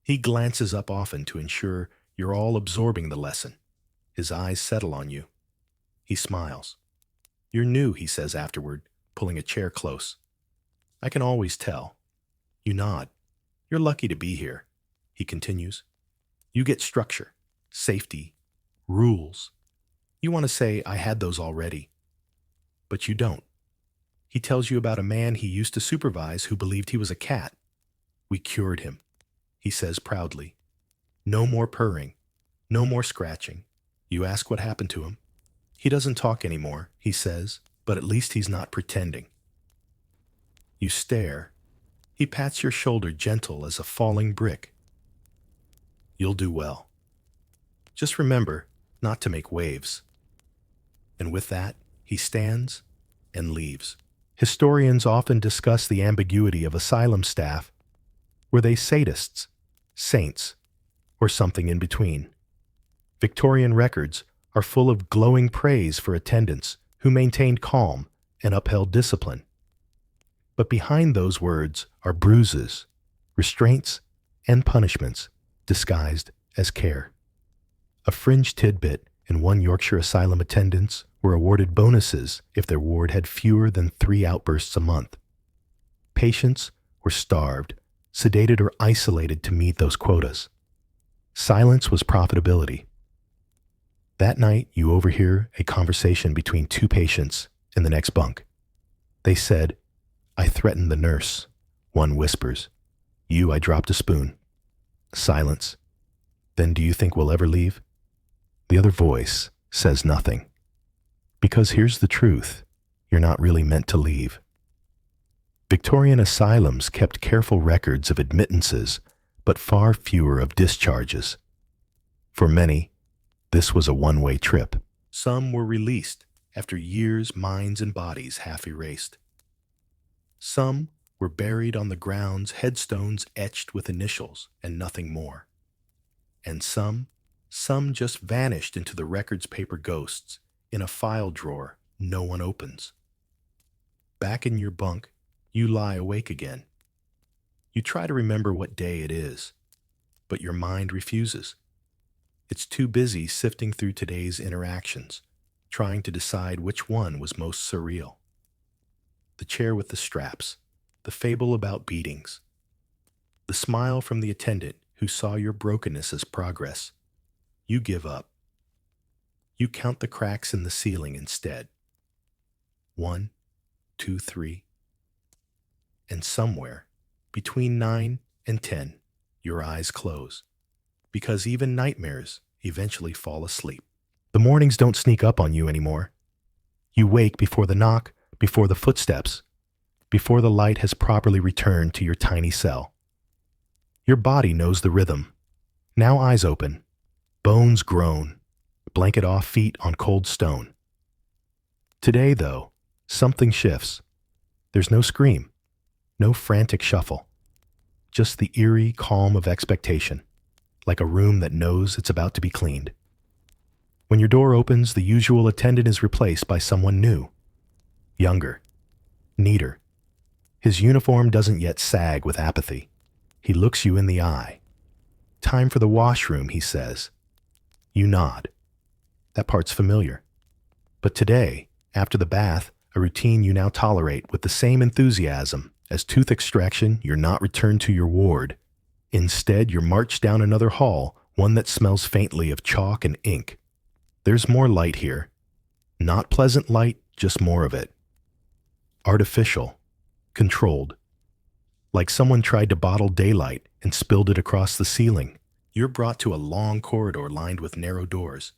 He glances up often to ensure you're all absorbing the lesson. His eyes settle on you. He smiles. You're new, he says afterward, pulling a chair close. I can always tell. You nod. You're lucky to be here, he continues. You get structure, safety, rules. You want to say, I had those already. But you don't. He tells you about a man he used to supervise who believed he was a cat. We cured him, he says proudly. No more purring, no more scratching. You ask what happened to him. He doesn't talk anymore, he says, but at least he's not pretending. You stare. He pats your shoulder gentle as a falling brick. You'll do well. Just remember not to make waves. And with that, he stands and leaves. Historians often discuss the ambiguity of asylum staff. Were they sadists, saints, or something in between? Victorian records are full of glowing praise for attendants who maintained calm and upheld discipline. But behind those words are bruises, restraints, and punishments disguised as care. A fringe tidbit in one Yorkshire asylum attendants were awarded bonuses if their ward had fewer than 3 outbursts a month. Patients were starved, sedated, or isolated to meet those quotas. Silence was profitability. That night, you overhear a conversation between 2 patients in the next bunk. They said, I threatened the nurse. One whispers, I dropped a spoon. Silence. Then do you think we'll ever leave? The other voice says nothing. Because here's the truth, you're not really meant to leave. Victorian asylums kept careful records of admittances, but far fewer of discharges. For many, this was a one-way trip. Some were released after years, minds and bodies half erased. Some were buried on the grounds, headstones etched with initials and nothing more. And some just vanished into the record's paper ghosts in a file drawer no one opens. Back in your bunk, you lie awake again. You try to remember what day it is, but your mind refuses. It's too busy sifting through today's interactions, trying to decide which one was most surreal. The chair with the straps, the fable about beatings, the smile from the attendant who saw your brokenness as progress. You give up. You count the cracks in the ceiling instead. 1, 2, 3. And somewhere, between 9 and 10, your eyes close. Because even nightmares eventually fall asleep. The mornings don't sneak up on you anymore. You wake before the knock, before the footsteps, before the light has properly returned to your tiny cell. Your body knows the rhythm. Now eyes open, bones groan, blanket off feet on cold stone. Today, though, something shifts. There's no scream, no frantic shuffle, just the eerie calm of expectation, like a room that knows it's about to be cleaned. When your door opens, the usual attendant is replaced by someone new, younger, neater. His uniform doesn't yet sag with apathy. He looks you in the eye. "Time for the washroom," he says. You nod. That part's familiar. But today, after the bath, a routine you now tolerate with the same enthusiasm as tooth extraction, you're not returned to your ward. Instead, you're marched down another hall, one that smells faintly of chalk and ink. There's more light here. Not pleasant light, just more of it. Artificial. Controlled. Like someone tried to bottle daylight and spilled it across the ceiling. You're brought to a long corridor lined with narrow doors,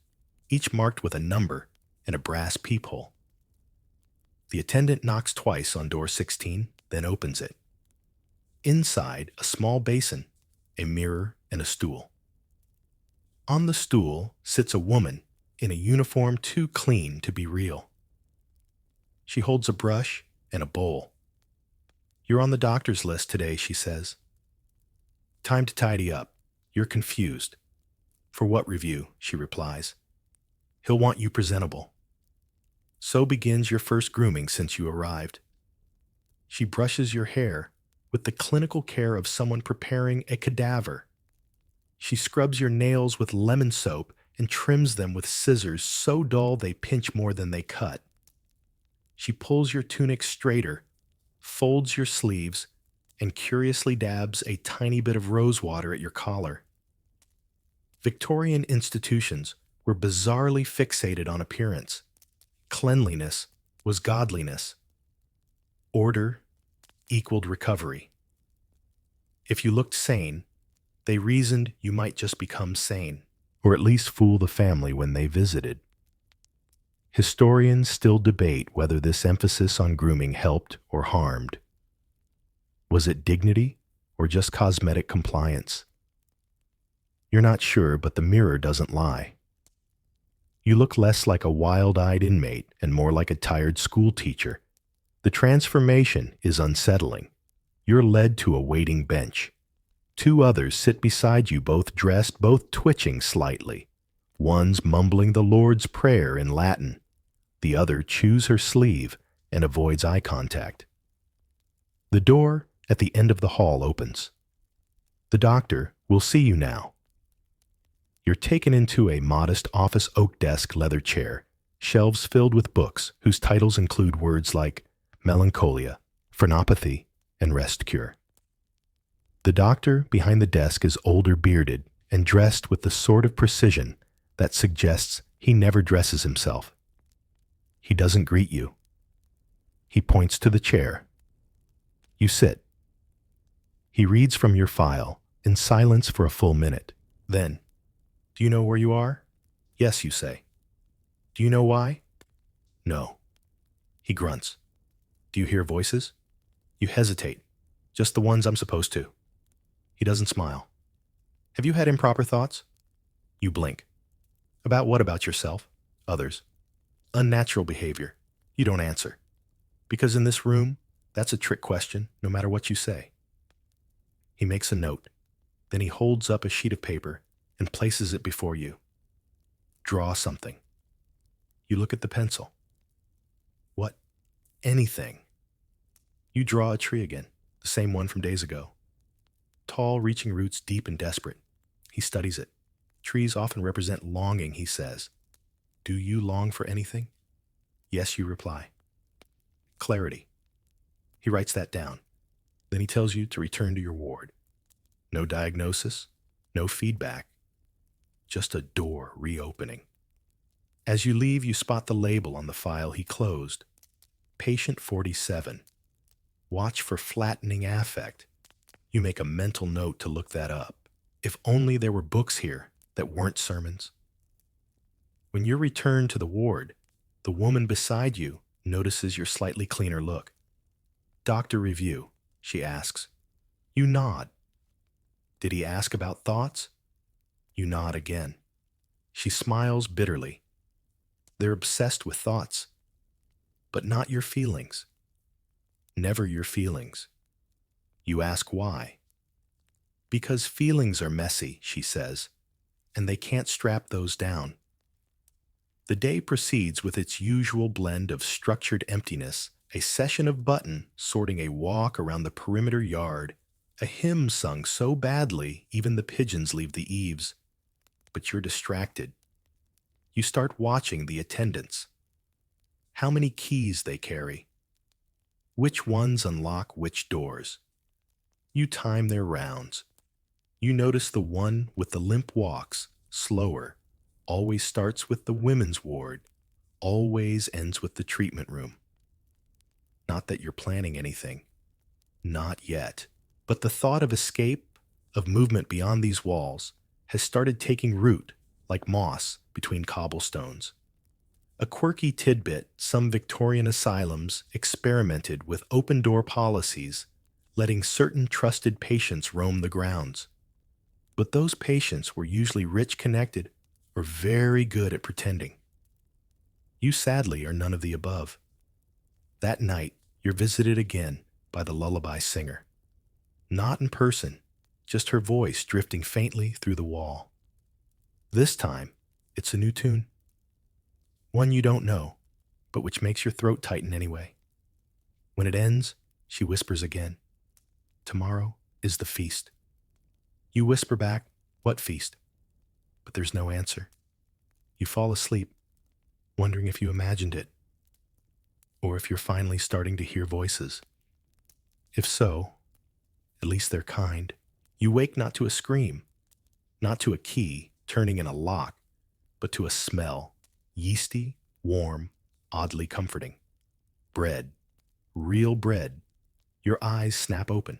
each marked with a number and a brass peephole. The attendant knocks twice on door 16, then opens it. Inside, a small basin, a mirror, and a stool. On the stool sits a woman in a uniform too clean to be real. She holds a brush and a bowl. "You're on the doctor's list today," she says. "Time to tidy up. You're confused." "For what review?" she replies. "He'll want you presentable." So begins your first grooming since you arrived. She brushes your hair with the clinical care of someone preparing a cadaver. She scrubs your nails with lemon soap and trims them with scissors so dull they pinch more than they cut. She pulls your tunic straighter, folds your sleeves, and curiously dabs a tiny bit of rose water at your collar. Victorian institutions were bizarrely fixated on appearance. Cleanliness was godliness. Order equaled recovery. If you looked sane, they reasoned you might just become sane, or at least fool the family when they visited. Historians still debate whether this emphasis on grooming helped or harmed. Was it dignity or just cosmetic compliance? You're not sure, but the mirror doesn't lie. You look less like a wild-eyed inmate and more like a tired school teacher. The transformation is unsettling. You're led to a waiting bench. 2 others sit beside you, both dressed, both twitching slightly. One's mumbling the Lord's Prayer in Latin. The other chews her sleeve and avoids eye contact. The door at the end of the hall opens. The doctor will see you now. You're taken into a modest office oak desk leather chair, shelves filled with books whose titles include words like melancholia, phrenopathy, and rest cure. The doctor behind the desk is older, bearded, and dressed with the sort of precision that suggests he never dresses himself. He doesn't greet you. He points to the chair. You sit. He reads from your file in silence for a full minute. Then, "Do you know where you are?" "Yes," you say. "Do you know why?" "No." He grunts. "Do you hear voices?" You hesitate. Just the ones I'm supposed to. He doesn't smile. Have you had improper thoughts? You blink. About what about yourself? Others. Unnatural behavior. You don't answer. Because in this room, that's a trick question, no matter what you say. He makes a note. Then he holds up a sheet of paper and places it before you. Draw something. You look at the pencil. What? Anything. You draw a tree again, the same one from days ago. Tall, reaching roots deep and desperate. He studies it. Trees often represent longing, he says. Do you long for anything? Yes, you reply. Clarity. He writes that down. Then he tells you to return to your ward. No diagnosis, no feedback, just a door reopening. As you leave, you spot the label on the file he closed. Patient 47. Watch for flattening affect. You make a mental note to look that up. If only there were books here that weren't sermons. When you return to the ward, the woman beside you notices your slightly cleaner look. Doctor review, she asks. You nod. Did he ask about thoughts? You nod again. She smiles bitterly. They're obsessed with thoughts, but not your feelings. Never your feelings. You ask why. Because feelings are messy, she says, and they can't strap those down. The day proceeds with its usual blend of structured emptiness, a session of button sorting a walk around the perimeter yard, a hymn sung so badly even the pigeons leave the eaves. But you're distracted. You start watching the attendants. How many keys they carry. Which ones unlock which doors. You time their rounds. You notice the one with the limp walks, slower, always starts with the women's ward, always ends with the treatment room. Not that you're planning anything. Not yet. But the thought of escape, of movement beyond these walls, has started taking root, like moss, between cobblestones. A quirky tidbit, some Victorian asylums experimented with open-door policies, letting certain trusted patients roam the grounds. But those patients were usually rich connected or very good at pretending. You sadly are none of the above. That night, you're visited again by the lullaby singer. Not in person, just her voice drifting faintly through the wall. This time, it's a new tune. One you don't know, but which makes your throat tighten anyway. When it ends, she whispers again. Tomorrow is the feast. You whisper back, what feast? But there's no answer. You fall asleep, wondering if you imagined it, or if you're finally starting to hear voices. If so, at least they're kind. You wake not to a scream, not to a key turning in a lock, but to a smell, yeasty, warm, oddly comforting. Bread, real bread. Your eyes snap open.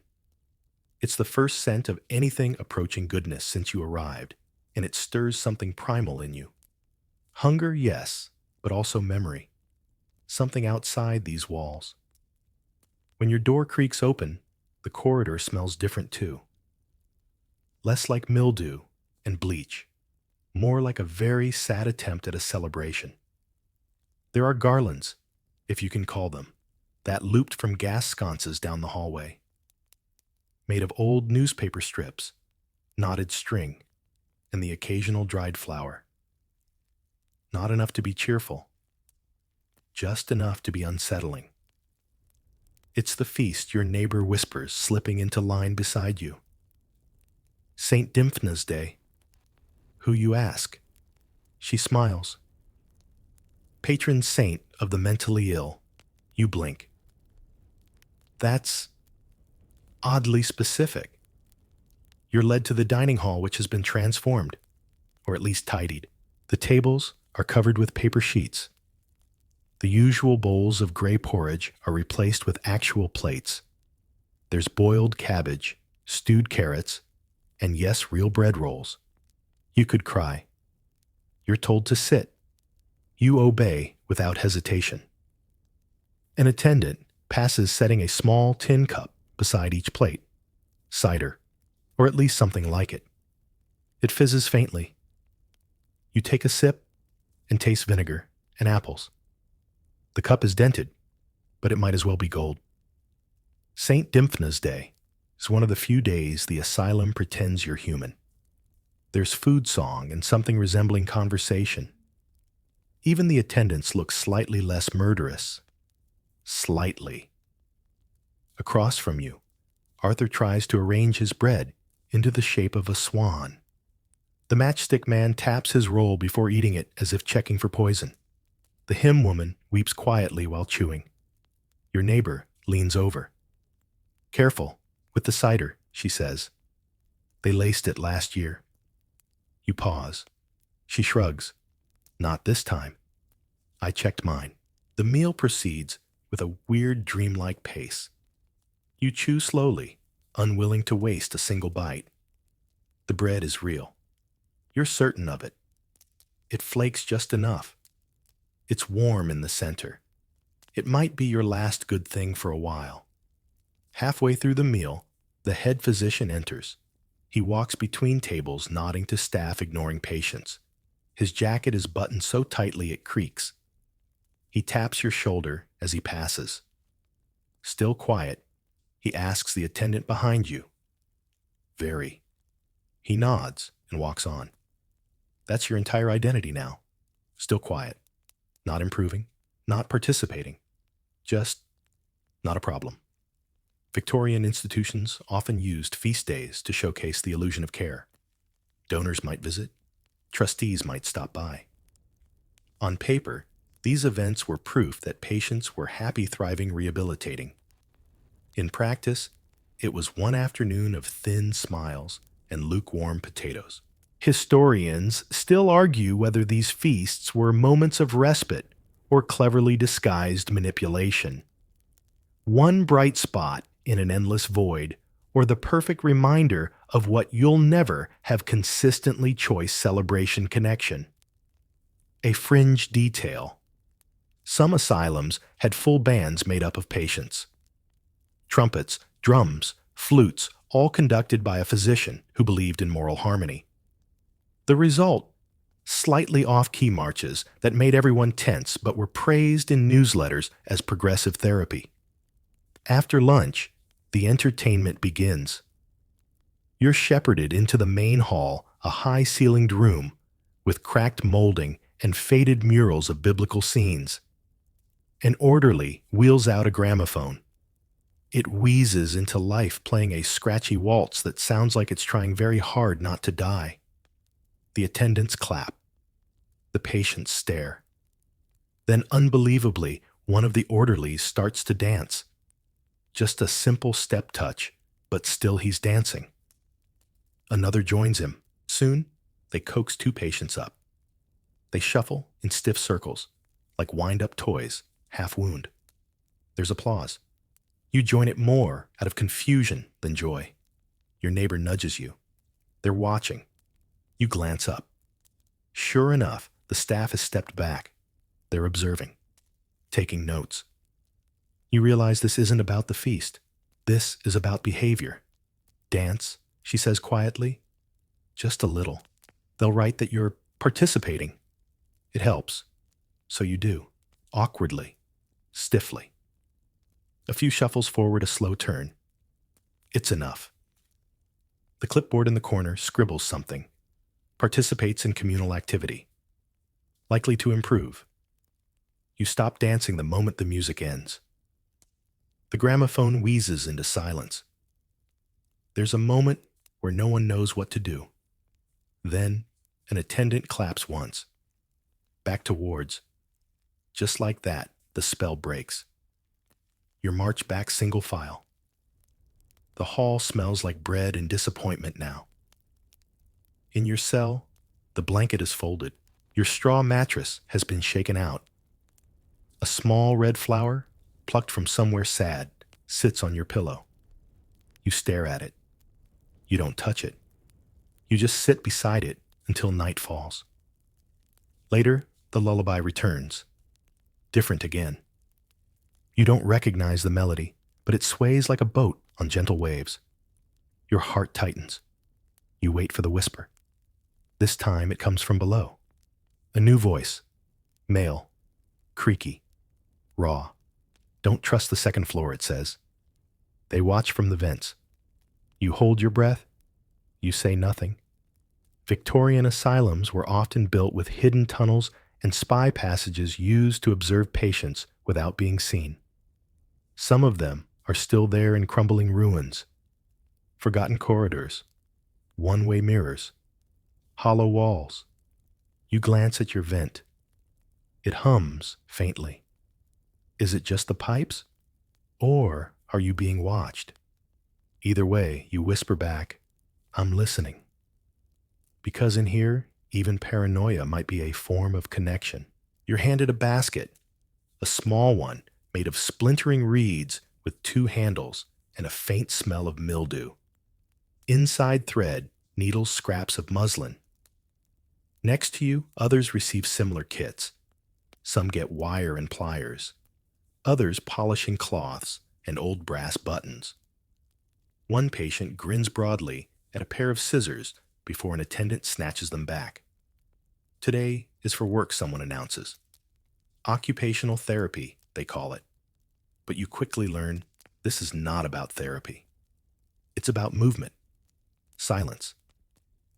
It's the first scent of anything approaching goodness since you arrived, and it stirs something primal in you. Hunger, yes, but also memory. Something outside these walls. When your door creaks open, the corridor smells different too. Less like mildew and bleach, more like a very sad attempt at a celebration. There are garlands, if you can call them, that looped from gas sconces down the hallway. Made of old newspaper strips, knotted string, and the occasional dried flower. Not enough to be cheerful, just enough to be unsettling. It's the feast your neighbor whispers, slipping into line beside you. St. Dymphna's Day. Who you ask. She smiles. Patron saint of the mentally ill. You blink. That's oddly specific. You're led to the dining hall, which has been transformed, or at least tidied. The tables are covered with paper sheets. The usual bowls of gray porridge are replaced with actual plates. There's boiled cabbage, stewed carrots, and yes, real bread rolls. You could cry. You're told to sit. You obey without hesitation. An attendant, passes setting a small tin cup beside each plate. Cider, or at least something like it. It fizzes faintly. You take a sip and taste vinegar and apples. The cup is dented, but it might as well be gold. St. Dymphna's Day is one of the few days the asylum pretends you're human. There's food song and something resembling conversation. Even the attendants look slightly less murderous. Slightly. Across from you, Arthur tries to arrange his bread into the shape of a swan. The matchstick man taps his roll before eating it as if checking for poison. The hymn woman weeps quietly while chewing. Your neighbor leans over. Careful, with the cider, she says. They laced it last year. You pause. She shrugs. Not this time. I checked mine. The meal proceeds with a weird dreamlike pace. You chew slowly, unwilling to waste a single bite. The bread is real. You're certain of it. It flakes just enough. It's warm in the center. It might be your last good thing for a while. Halfway through the meal, the head physician enters. He walks between tables, nodding to staff, ignoring patients. His jacket is buttoned so tightly it creaks. He taps your shoulder as he passes. Still quiet, he asks the attendant behind you. Very. He nods and walks on. That's your entire identity now. Still quiet. Not improving. Not participating. Just not a problem. Victorian institutions often used feast days to showcase the illusion of care. Donors might visit. Trustees might stop by. On paper, these events were proof that patients were happy, thriving, rehabilitating. In practice, it was one afternoon of thin smiles and lukewarm potatoes. Historians still argue whether these feasts were moments of respite or cleverly disguised manipulation. One bright spot in an endless void, or the perfect reminder of what you'll never have consistently choice celebration connection. A fringe detail. Some asylums had full bands made up of patients. Trumpets, drums, flutes, all conducted by a physician who believed in moral harmony. The result? Slightly off-key marches that made everyone tense but were praised in newsletters as progressive therapy. After lunch, the entertainment begins. You're shepherded into the main hall, a high-ceilinged room with cracked molding and faded murals of biblical scenes. An orderly wheels out a gramophone. It wheezes into life, playing a scratchy waltz that sounds like it's trying very hard not to die. The attendants clap. The patients stare. Then, unbelievably, one of the orderlies starts to dance. Just a simple step touch, but still he's dancing. Another joins him. Soon, they coax two patients up. They shuffle in stiff circles, like wind-up toys, half-wound. There's applause. You join it more out of confusion than joy. Your neighbor nudges you. They're watching. You glance up. Sure enough, the staff has stepped back. They're observing, taking notes. You realize this isn't about the feast. This is about behavior. Dance, she says quietly. Just a little. They'll write that you're participating. It helps. So you do. Awkwardly. Stiffly. A few shuffles forward, a slow turn. It's enough. The clipboard in the corner scribbles something. Participates in communal activity. Likely to improve. You stop dancing the moment the music ends. The gramophone wheezes into silence. There's a moment where no one knows what to do. Then, an attendant claps once. Back to wards. Just like that, the spell breaks. You're marched back single file. The hall smells like bread and disappointment now. In your cell, the blanket is folded. Your straw mattress has been shaken out. A small red flower, plucked from somewhere sad, sits on your pillow. You stare at it. You don't touch it. You just sit beside it until night falls. Later, the lullaby returns. Different again. You don't recognize the melody, but it sways like a boat on gentle waves. Your heart tightens. You wait for the whisper. This time it comes from below. A new voice. Male. Creaky. Raw. Don't trust the second floor, it says. They watch from the vents. You hold your breath. You say nothing. Victorian asylums were often built with hidden tunnels and spy passages used to observe patients without being seen. Some of them are still there in crumbling ruins. Forgotten corridors. One-way mirrors. Hollow walls. You glance at your vent. It hums faintly. Is it just the pipes? Or are you being watched? Either way, you whisper back, I'm listening. Because in here, even paranoia might be a form of connection. You're handed a basket, a small one made of splintering reeds with 2 handles and a faint smell of mildew. Inside thread, needles, scraps of muslin. Next to you, others receive similar kits. Some get wire and pliers. Others polishing cloths and old brass buttons. One patient grins broadly at a pair of scissors before an attendant snatches them back. Today is for work, someone announces. Occupational therapy, they call it. But you quickly learn this is not about therapy. It's about movement, silence,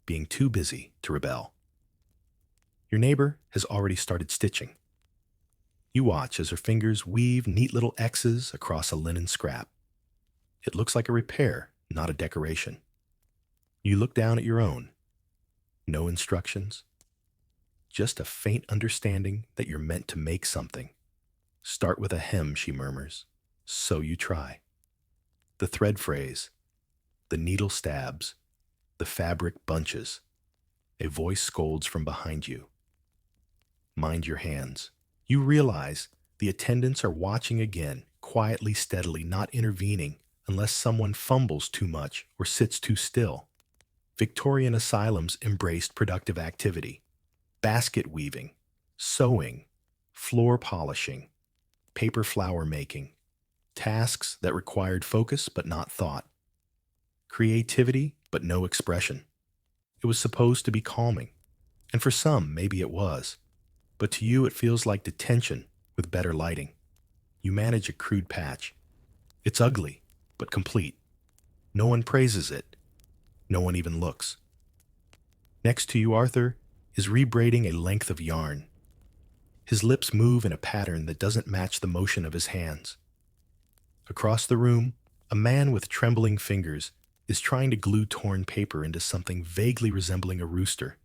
being too busy to rebel. Your neighbor has already started stitching. You watch as her fingers weave neat little X's across a linen scrap. It looks like a repair, not a decoration. You look down at your own. No instructions. Just a faint understanding that you're meant to make something. Start with a hem, she murmurs. So you try. The thread frays. The needle stabs. The fabric bunches. A voice scolds from behind you. Mind your hands. You realize the attendants are watching again, quietly, steadily, not intervening unless someone fumbles too much or sits too still. Victorian asylums embraced productive activity. Basket weaving, sewing, floor polishing, paper flower making. Tasks that required focus but not thought. Creativity but no expression. It was supposed to be calming. And for some, maybe it was. But to you, it feels like detention with better lighting. You manage a crude patch. It's ugly, but complete. No one praises it. No one even looks. Next to you, Arthur is rebraiding a length of yarn. His lips move in a pattern that doesn't match the motion of his hands. Across the room, a man with trembling fingers is trying to glue torn paper into something vaguely resembling a rooster.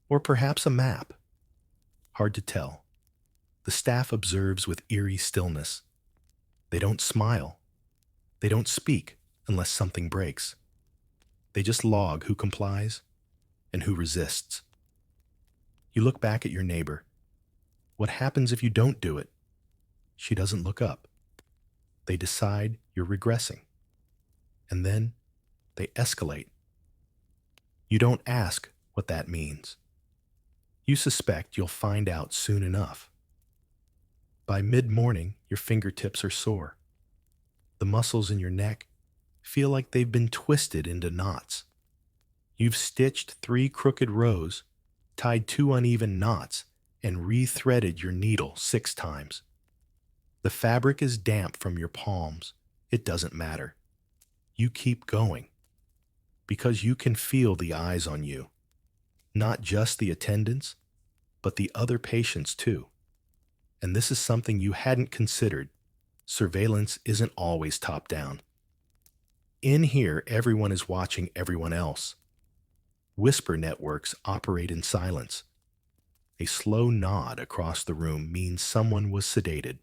Or perhaps a map. Hard to tell. The staff observes with eerie stillness. They don't smile. They don't speak unless something breaks. They just log who complies and who resists. You look back at your neighbor. What happens if you don't do it? She doesn't look up. They decide you're regressing. And then they escalate. You don't ask what that means. You suspect you'll find out soon enough. By mid-morning, your fingertips are sore. The muscles in your neck feel like they've been twisted into knots. You've stitched 3 crooked rows, tied 2 uneven knots, and rethreaded your needle 6 times. The fabric is damp from your palms. It doesn't matter. You keep going. Because you can feel the eyes on you. Not just the attendants, but the other patients too. And this is something you hadn't considered. Surveillance isn't always top-down. In here, everyone is watching everyone else. Whisper networks operate in silence. A slow nod across the room means someone was sedated.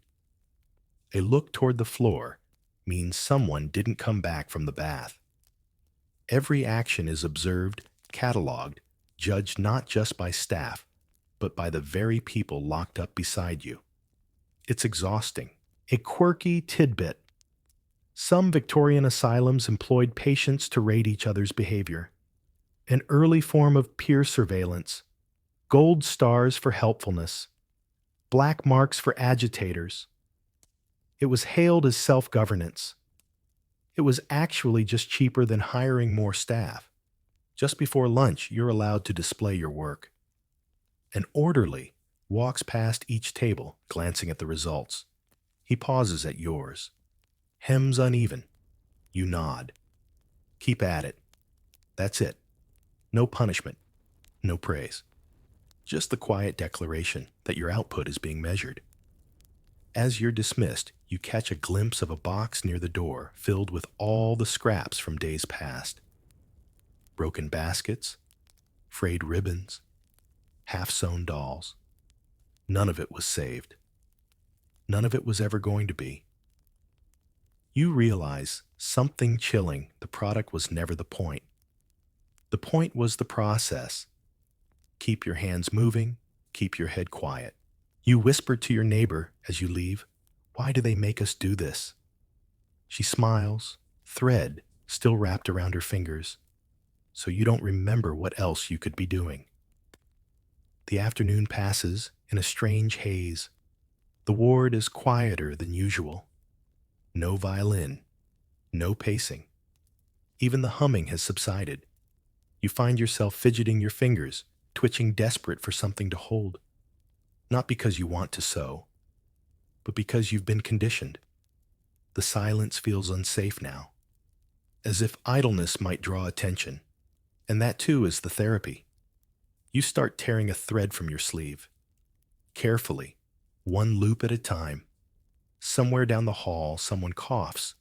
A look toward the floor means someone didn't come back from the bath. Every action is observed, cataloged, judged not just by staff, but by the very people locked up beside you. It's exhausting. A quirky tidbit. Some Victorian asylums employed patients to rate each other's behavior. An early form of peer surveillance. Gold stars for helpfulness. Black marks for agitators. It was hailed as self-governance. It was actually just cheaper than hiring more staff. Just before lunch, you're allowed to display your work. An orderly walks past each table, glancing at the results. He pauses at yours. Hems uneven. You nod. Keep at it. That's it. No punishment. No praise. Just the quiet declaration that your output is being measured. As you're dismissed, you catch a glimpse of a box near the door filled with all the scraps from days past. Broken baskets, frayed ribbons, half-sewn dolls. None of it was saved. None of it was ever going to be. You realize something chilling. The product was never the point. The point was the process. Keep your hands moving, keep your head quiet. You whisper to your neighbor as you leave, "Why do they make us do this?" She smiles, thread still wrapped around her fingers, so you don't remember what else you could be doing. The afternoon passes in a strange haze. The ward is quieter than usual. No violin, no pacing. Even the humming has subsided. You find yourself fidgeting your fingers, twitching desperate for something to hold. Not because you want to sew, but because you've been conditioned. The silence feels unsafe now, as if idleness might draw attention. And that too is the therapy. You start tearing a thread from your sleeve. Carefully, one loop at a time. Somewhere down the hall, someone coughs,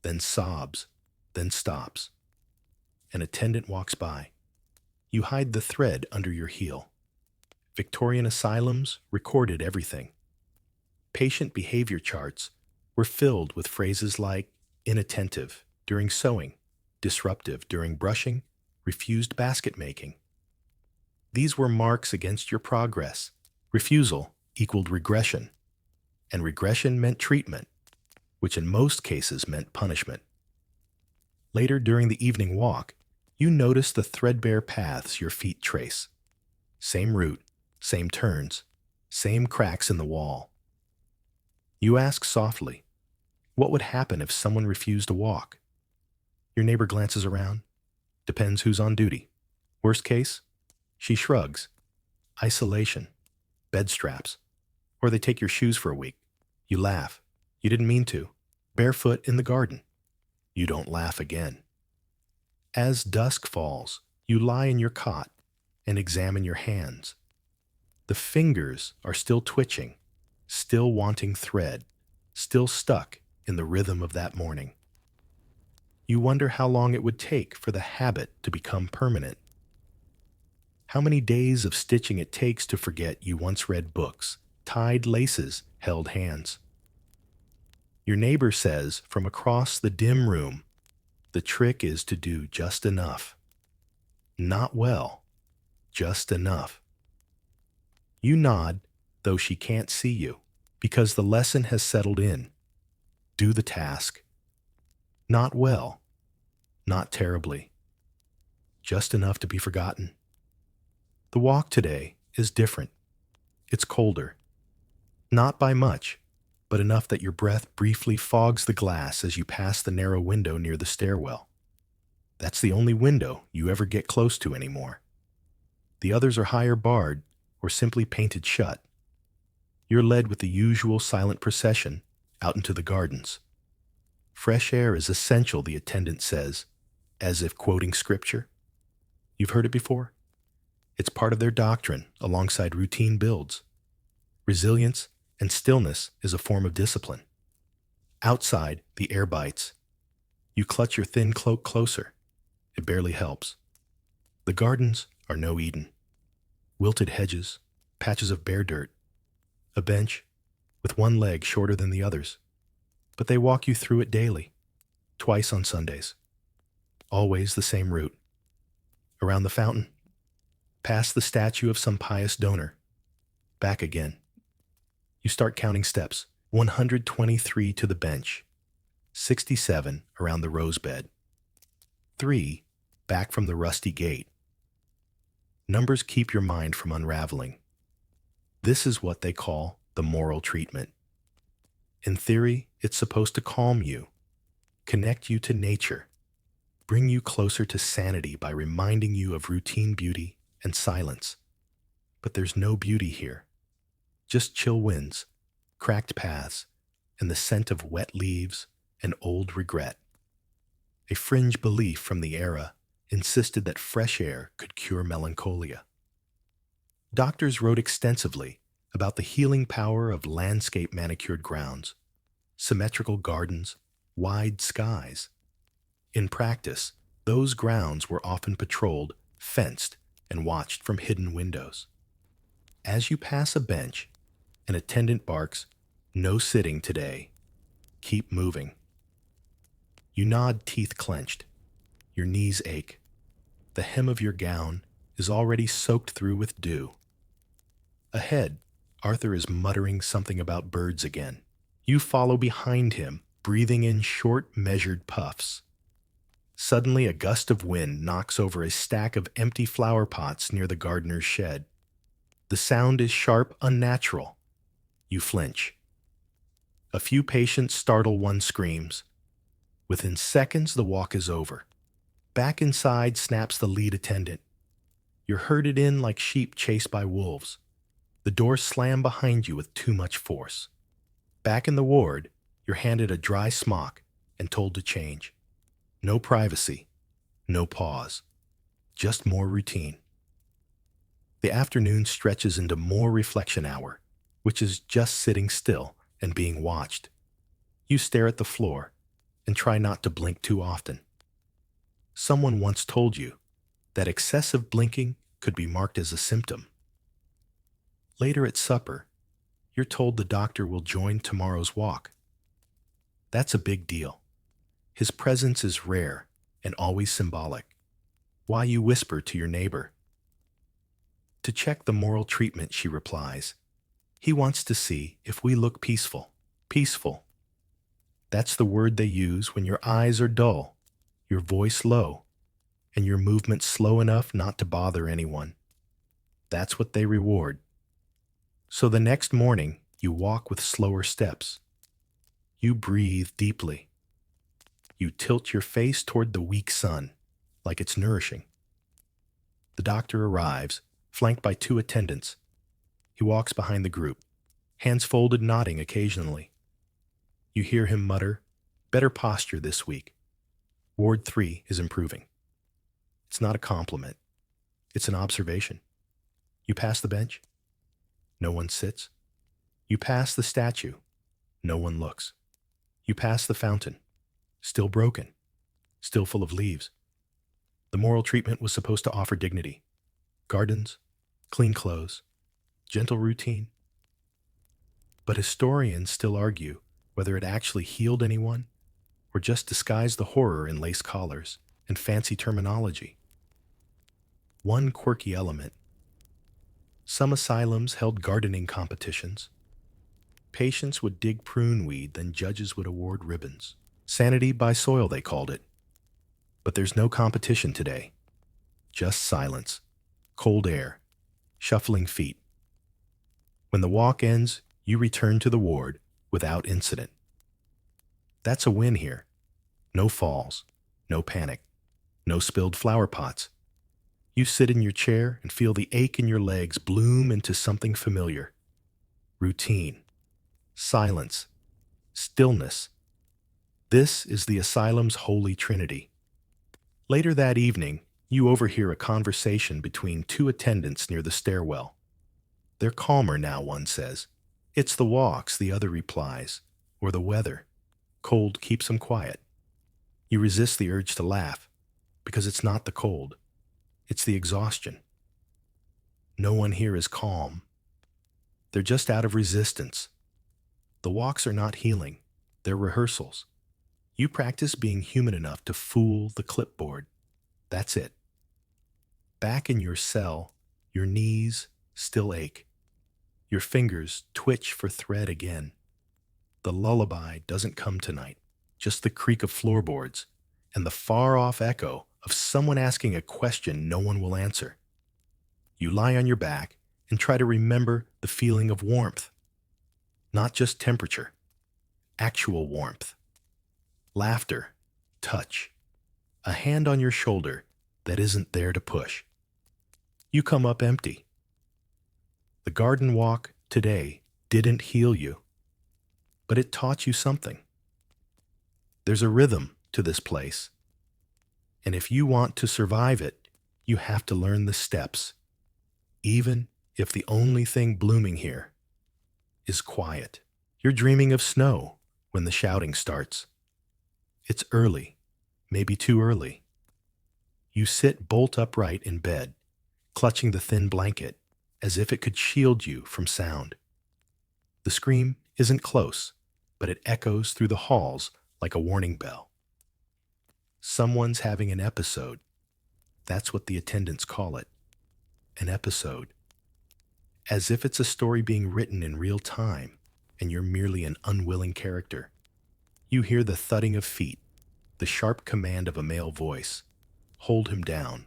then sobs, then stops. An attendant walks by. You hide the thread under your heel. Victorian Asylums recorded everything. Patient behavior charts were filled with phrases like inattentive during sewing, disruptive during brushing, refused basket making. These were marks against your progress. Refusal equaled regression, and regression meant treatment, which in most cases meant punishment. Later during the evening walk, you notice the threadbare paths your feet trace. Same route, same turns, same cracks in the wall. You ask softly, what would happen if someone refused to walk? Your neighbor glances around. Depends who's on duty. Worst case, she shrugs. Isolation, bed straps, or they take your shoes for a week. You laugh. You didn't mean to. Barefoot in the garden. You don't laugh again. As dusk falls, you lie in your cot and examine your hands. The fingers are still twitching, still wanting thread, still stuck in the rhythm of that morning. You wonder how long it would take for the habit to become permanent. How many days of stitching it takes to forget you once read books, tied laces, held hands. Your neighbor says from across the dim room, the trick is to do just enough. Not well, just enough. You nod, though she can't see you, because the lesson has settled in. Do the task. Not well, not terribly. Just enough to be forgotten. The walk today is different. It's colder. Not by much, but enough that your breath briefly fogs the glass as you pass the narrow window near the stairwell. That's the only window you ever get close to anymore. The others are higher barred or simply painted shut. You're led with the usual silent procession out into the gardens. Fresh air is essential, the attendant says, as if quoting scripture. You've heard it before? It's part of their doctrine alongside routine builds. Resilience and stillness is a form of discipline. Outside, the air bites. You clutch your thin cloak closer. It barely helps. The gardens are no Eden. Wilted hedges, patches of bare dirt, a bench with one leg shorter than the others. But they walk you through it daily, twice on Sundays. Always the same route. Around the fountain, past the statue of some pious donor, back again. You start counting steps, 123 to the bench, 67 around the rose bed, 3 back from the rusty gate. Numbers keep your mind from unraveling. This is what they call the moral treatment. In theory, it's supposed to calm you, connect you to nature, bring you closer to sanity by reminding you of routine beauty and silence. But there's no beauty here, just chill winds, cracked paths, and the scent of wet leaves and old regret. A fringe belief from the era insisted that fresh air could cure melancholia. Doctors wrote extensively about the healing power of landscape manicured grounds, symmetrical gardens, wide skies. In practice, those grounds were often patrolled, fenced, and watched from hidden windows. As you pass a bench, an attendant barks, "No sitting today. Keep moving." You nod, teeth clenched. Your knees ache. The hem of your gown is already soaked through with dew. Ahead, Arthur is muttering something about birds again. You follow behind him, breathing in short, measured puffs. Suddenly, a gust of wind knocks over a stack of empty flower pots near the gardener's shed. The sound is sharp, unnatural. You flinch. A few patients startle, one screams. Within seconds, the walk is over. Back inside snaps the lead attendant. You're herded in like sheep chased by wolves. The doors slam behind you with too much force. Back in the ward, you're handed a dry smock and told to change. No privacy, no pause, just more routine. The afternoon stretches into more reflection hour, which is just sitting still and being watched. You stare at the floor and try not to blink too often. Someone once told you that excessive blinking could be marked as a symptom. Later at supper, you're told the doctor will join tomorrow's walk. That's a big deal. His presence is rare and always symbolic. Why, you whisper to your neighbor. To check the moral treatment, she replies. He wants to see if we look peaceful. Peaceful. That's the word they use when your eyes are dull, your voice low, and your movement slow enough not to bother anyone. That's what they reward. So the next morning, you walk with slower steps. You breathe deeply. You tilt your face toward the weak sun, like it's nourishing. The doctor arrives, flanked by two attendants. He walks behind the group, hands folded, nodding occasionally. You hear him mutter, "Better posture this week. Ward 3 is improving." It's not a compliment. It's an observation. You pass the bench. No one sits. You pass the statue. No one looks. You pass the fountain. Still broken. Still full of leaves. The moral treatment was supposed to offer dignity. Gardens, clean clothes, gentle routine. But historians still argue whether it actually healed anyone or just disguised the horror in lace collars and fancy terminology. One quirky element. Some asylums held gardening competitions. Patients would dig prune weed, then judges would award ribbons. Sanity by soil, they called it. But there's no competition today. Just silence, cold air, shuffling feet. When the walk ends, you return to the ward without incident. That's a win here. No falls, no panic, no spilled flower pots. You sit in your chair and feel the ache in your legs bloom into something familiar. Routine, silence, stillness. This is the asylum's holy trinity. Later that evening, you overhear a conversation between two attendants near the stairwell. They're calmer now, one says. It's the walks, the other replies, or the weather. Cold keeps them quiet. You resist the urge to laugh, because it's not the cold. It's the exhaustion. No one here is calm. They're just out of resistance. The walks are not healing. They're rehearsals. You practice being human enough to fool the clipboard. That's it. Back in your cell, your knees still ache. Your fingers twitch for thread again. The lullaby doesn't come tonight, just the creak of floorboards and the far-off echo of someone asking a question no one will answer. You lie on your back and try to remember the feeling of warmth, not just temperature. actual warmth, laughter, touch, a hand on your shoulder that isn't there to push. You come up empty. The garden walk today didn't heal you, but it taught you something. There's a rhythm to this place, and if you want to survive it, you have to learn the steps, even if the only thing blooming here is quiet. You're dreaming of snow when the shouting starts. It's early, maybe too early. You sit bolt upright in bed, clutching the thin blanket as if it could shield you from sound. The scream isn't close, but it echoes through the halls like a warning bell. Someone's having an episode. That's what the attendants call it. An episode. As if it's a story being written in real time, and you're merely an unwilling character. You hear the thudding of feet, the sharp command of a male voice. Hold him down.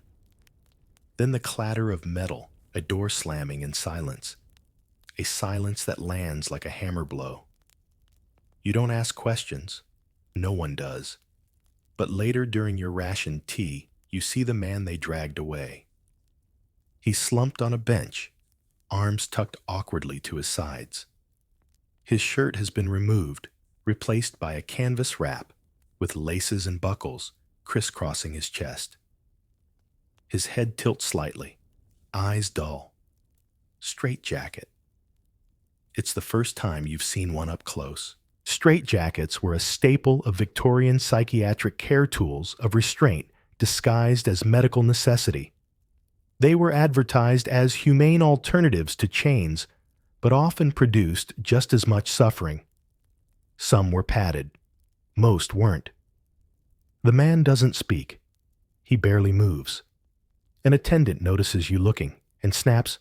Then the clatter of metal, a door slamming in silence. A silence that lands like a hammer blow. You don't ask questions. No one does. But later during your rationed tea, you see the man they dragged away. He's slumped on a bench, arms tucked awkwardly to his sides. His shirt has been removed, replaced by a canvas wrap with laces and buckles crisscrossing his chest. His head tilts slightly, eyes dull. Straitjacket. It's the first time you've seen one up close. Straitjackets were a staple of Victorian psychiatric care tools of restraint disguised as medical necessity. They were advertised as humane alternatives to chains, but often produced just as much suffering. Some were padded. Most weren't. The man doesn't speak. He barely moves. An attendant notices you looking and snaps,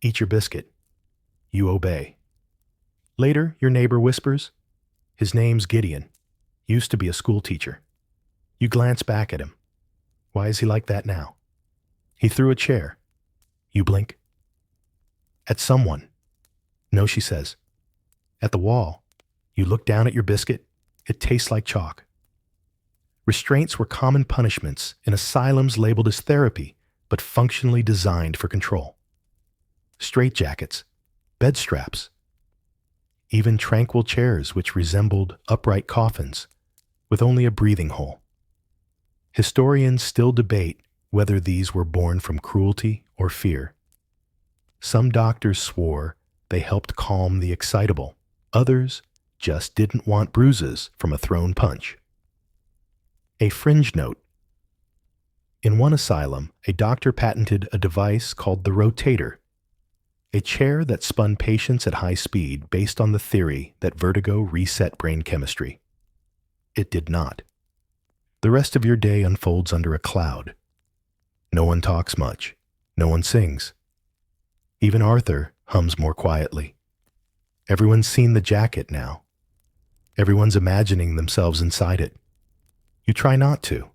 "Eat your biscuit." You obey. Later, your neighbor whispers, "His name's Gideon. Used to be a school teacher." You glance back at him. Why is he like that now? He threw a chair. You blink. At someone. No, she says. At the wall. You look down at your biscuit. It tastes like chalk. Restraints were common punishments in asylums labeled as therapy, but functionally designed for control. Straitjackets, bed straps, even tranquil chairs which resembled upright coffins, with only a breathing hole. Historians still debate whether these were born from cruelty or fear. Some doctors swore they helped calm the excitable. Others just didn't want bruises from a thrown punch. A fringe note. In one asylum, a doctor patented a device called the rotator, a chair that spun patients at high speed based on the theory that vertigo reset brain chemistry. It did not. The rest of your day unfolds under a cloud. No one talks much. No one sings. Even Arthur hums more quietly. Everyone's seen the jacket now. Everyone's imagining themselves inside it. You try not to,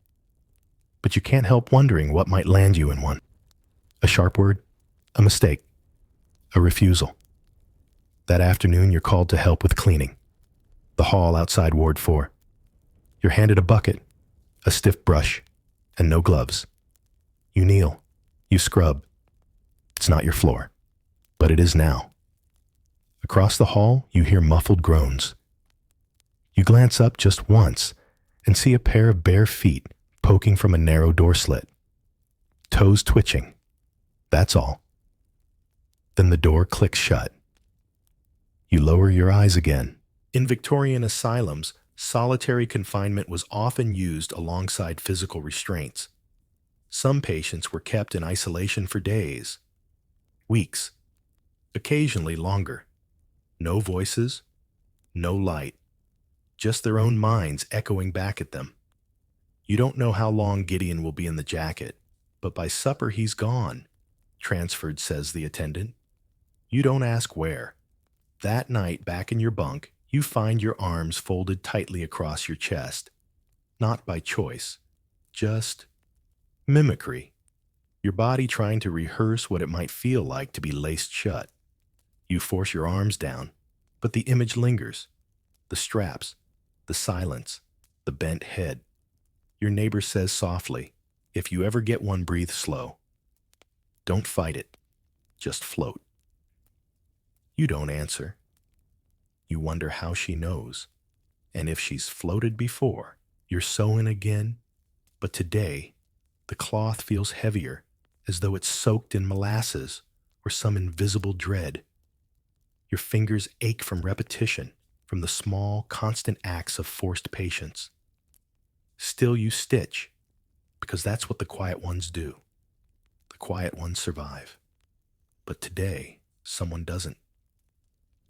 but you can't help wondering what might land you in one. A sharp word, a mistake, a refusal. That afternoon, you're called to help with cleaning. The hall outside Ward 4. You're handed a bucket, a stiff brush, and no gloves. You kneel. You scrub. It's not your floor, but it is now. Across the hall, you hear muffled groans. You glance up just once and see a pair of bare feet poking from a narrow door slit. Toes twitching. That's all. Then the door clicks shut. You lower your eyes again. In Victorian asylums, solitary confinement was often used alongside physical restraints. Some patients were kept in isolation for days, weeks, occasionally longer. No voices, no light, just their own minds echoing back at them. You don't know how long Gideon will be in the jacket, but by supper he's gone, transferred, says the attendant. You don't ask where. That night, back in your bunk, you find your arms folded tightly across your chest. Not by choice, just mimicry. Your body trying to rehearse what it might feel like to be laced shut. You force your arms down, but the image lingers. The straps, the silence, the bent head. Your neighbor says softly, "If you ever get one, breathe slow. Don't fight it. Just float." You don't answer. You wonder how she knows. And if she's floated before, you're sewing again. But today, the cloth feels heavier, as though it's soaked in molasses or some invisible dread. Your fingers ache from repetition, from the small, constant acts of forced patience. Still you stitch, because that's what the quiet ones do. The quiet ones survive. But today, someone doesn't.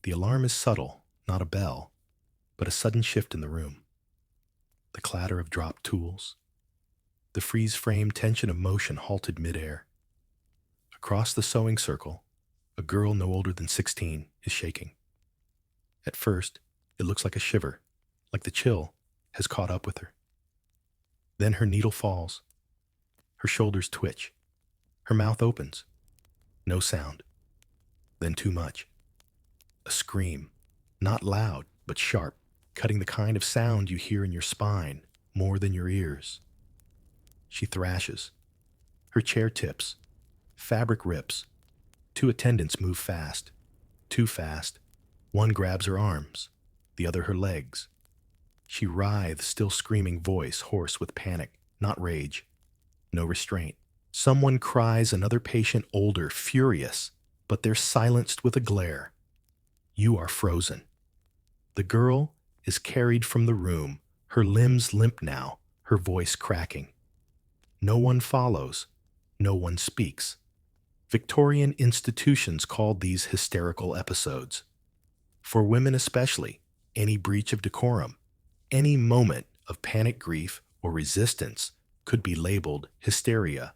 The alarm is subtle, not a bell, but a sudden shift in the room. The clatter of dropped tools. The freeze-frame tension of motion halted midair. Across the sewing circle, a girl no older than 16 is shaking. At first, it looks like a shiver, like the chill has caught up with her. Then her needle falls. Her shoulders twitch. Her mouth opens. No sound. Then too much. A scream, not loud, but sharp, cutting the kind of sound you hear in your spine more than your ears. She thrashes. Her chair tips. Fabric rips. 2 attendants move fast. Too fast. One grabs her arms, the other her legs. She writhes, still screaming, voice hoarse with panic, not rage. No restraint. Someone cries, another patient, older, furious, but they're silenced with a glare. You are frozen. The girl is carried from the room, her limbs limp now, her voice cracking. No one follows. No one speaks. Victorian institutions called these hysterical episodes. For women especially, any breach of decorum, any moment of panic, grief, or resistance could be labeled hysteria,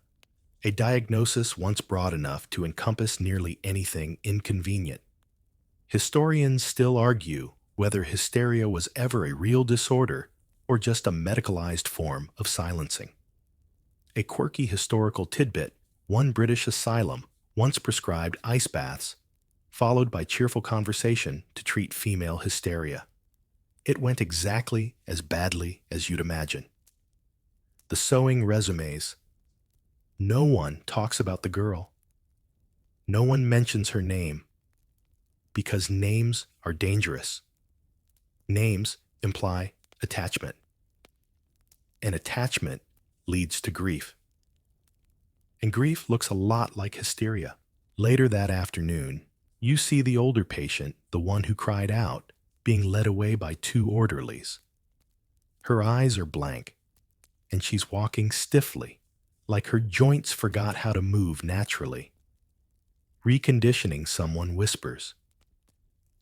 a diagnosis once broad enough to encompass nearly anything inconvenient. Historians still argue whether hysteria was ever a real disorder or just a medicalized form of silencing. A quirky historical tidbit: one British asylum once prescribed ice baths, followed by cheerful conversation to treat female hysteria. It went exactly as badly as you'd imagine. The sewing resumes. No one talks about the girl. No one mentions her name, because names are dangerous. Names imply attachment, and attachment leads to grief. And grief looks a lot like hysteria. Later that afternoon, you see the older patient, the one who cried out, being led away by 2 orderlies. Her eyes are blank, and she's walking stiffly, like her joints forgot how to move naturally. Reconditioning, someone whispers.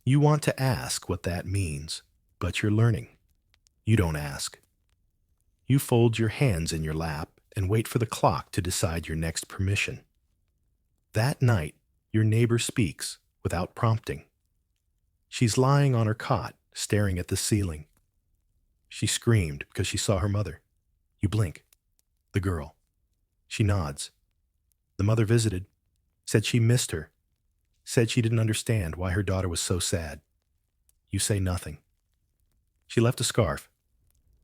You want to ask what that means, but you're learning. You don't ask. You fold your hands in your lap and wait for the clock to decide your next permission. That night, your neighbor speaks without prompting. She's lying on her cot, staring at the ceiling. She screamed because she saw her mother. You blink. The girl. She nods. The mother visited, said she missed her, said she didn't understand why her daughter was so sad. You say nothing. She left a scarf,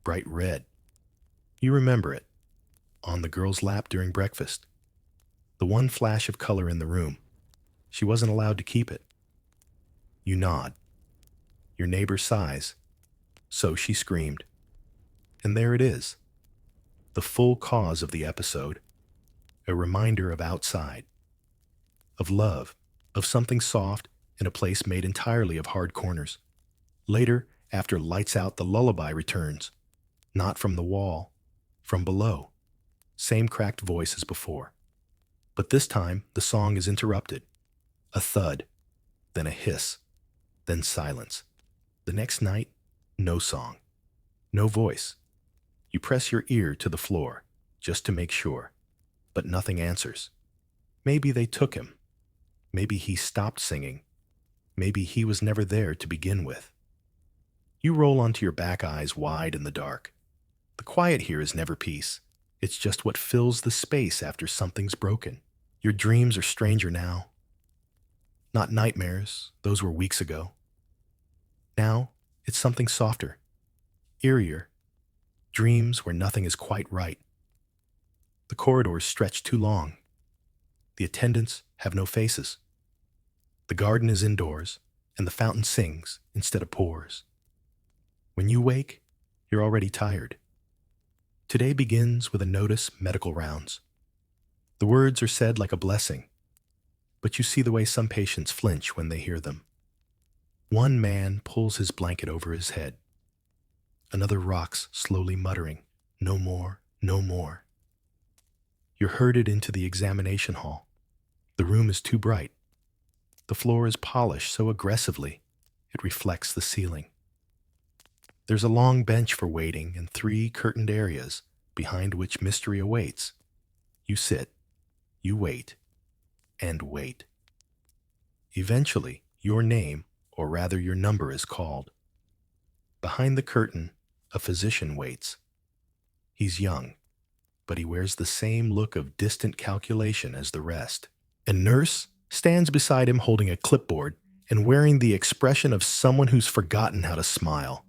bright red. You remember it, on the girl's lap during breakfast. The one flash of color in the room. She wasn't allowed to keep it. You nod. Your neighbor sighs. So she screamed. And there it is. The full cause of the episode. A reminder of outside. Of love. Of something soft in a place made entirely of hard corners. Later, after lights out, the lullaby returns. Not from the wall. From below. Same cracked voice as before. But this time, the song is interrupted. A thud. Then a hiss. Then silence. The next night, no song. No voice. You press your ear to the floor, just to make sure. But nothing answers. Maybe they took him. Maybe he stopped singing. Maybe he was never there to begin with. You roll onto your back, eyes wide in the dark. The quiet here is never peace. It's just what fills the space after something's broken. Your dreams are stranger now. Not nightmares, those were weeks ago. Now, It's something softer, eerier, dreams where nothing is quite right. The corridors stretch too long. The attendants have no faces. The garden is indoors, and the fountain sings instead of pours. When you wake, you're already tired. Today begins with a notice medical rounds. The words are said like a blessing, but you see the way some patients flinch when they hear them. One man pulls his blanket over his head. Another rocks, slowly muttering, "No more, no more." You're herded into the examination hall. The room is too bright. The floor is polished so aggressively, it reflects the ceiling. There's a long bench for waiting and 3 curtained areas behind which mystery awaits. You sit, you wait, and wait. Eventually, your name, or rather your number, is called. Behind the curtain, a physician waits. He's young, but he wears the same look of distant calculation as the rest. A nurse stands beside him holding a clipboard and wearing the expression of someone who's forgotten how to smile.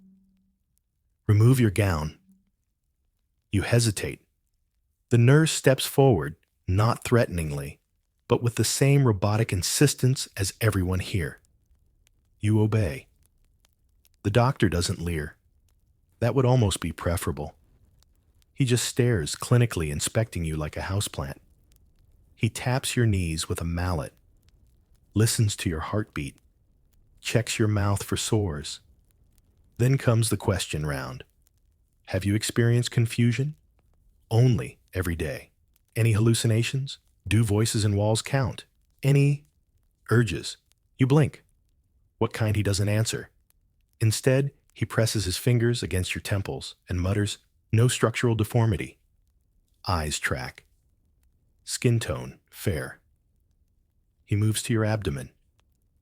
Remove your gown. You hesitate. The nurse steps forward, not threateningly, but with the same robotic insistence as everyone here. You obey. The doctor doesn't leer. That would almost be preferable. He just stares, clinically inspecting you like a houseplant. He taps your knees with a mallet, listens to your heartbeat, checks your mouth for sores. Then comes the question round. Have you experienced confusion? Only every day. Any hallucinations? Do voices in walls count? Any urges? You blink. What kind? He doesn't answer. Instead, he presses his fingers against your temples and mutters, "No structural deformity." Eyes track. Skin tone, fair. He moves to your abdomen,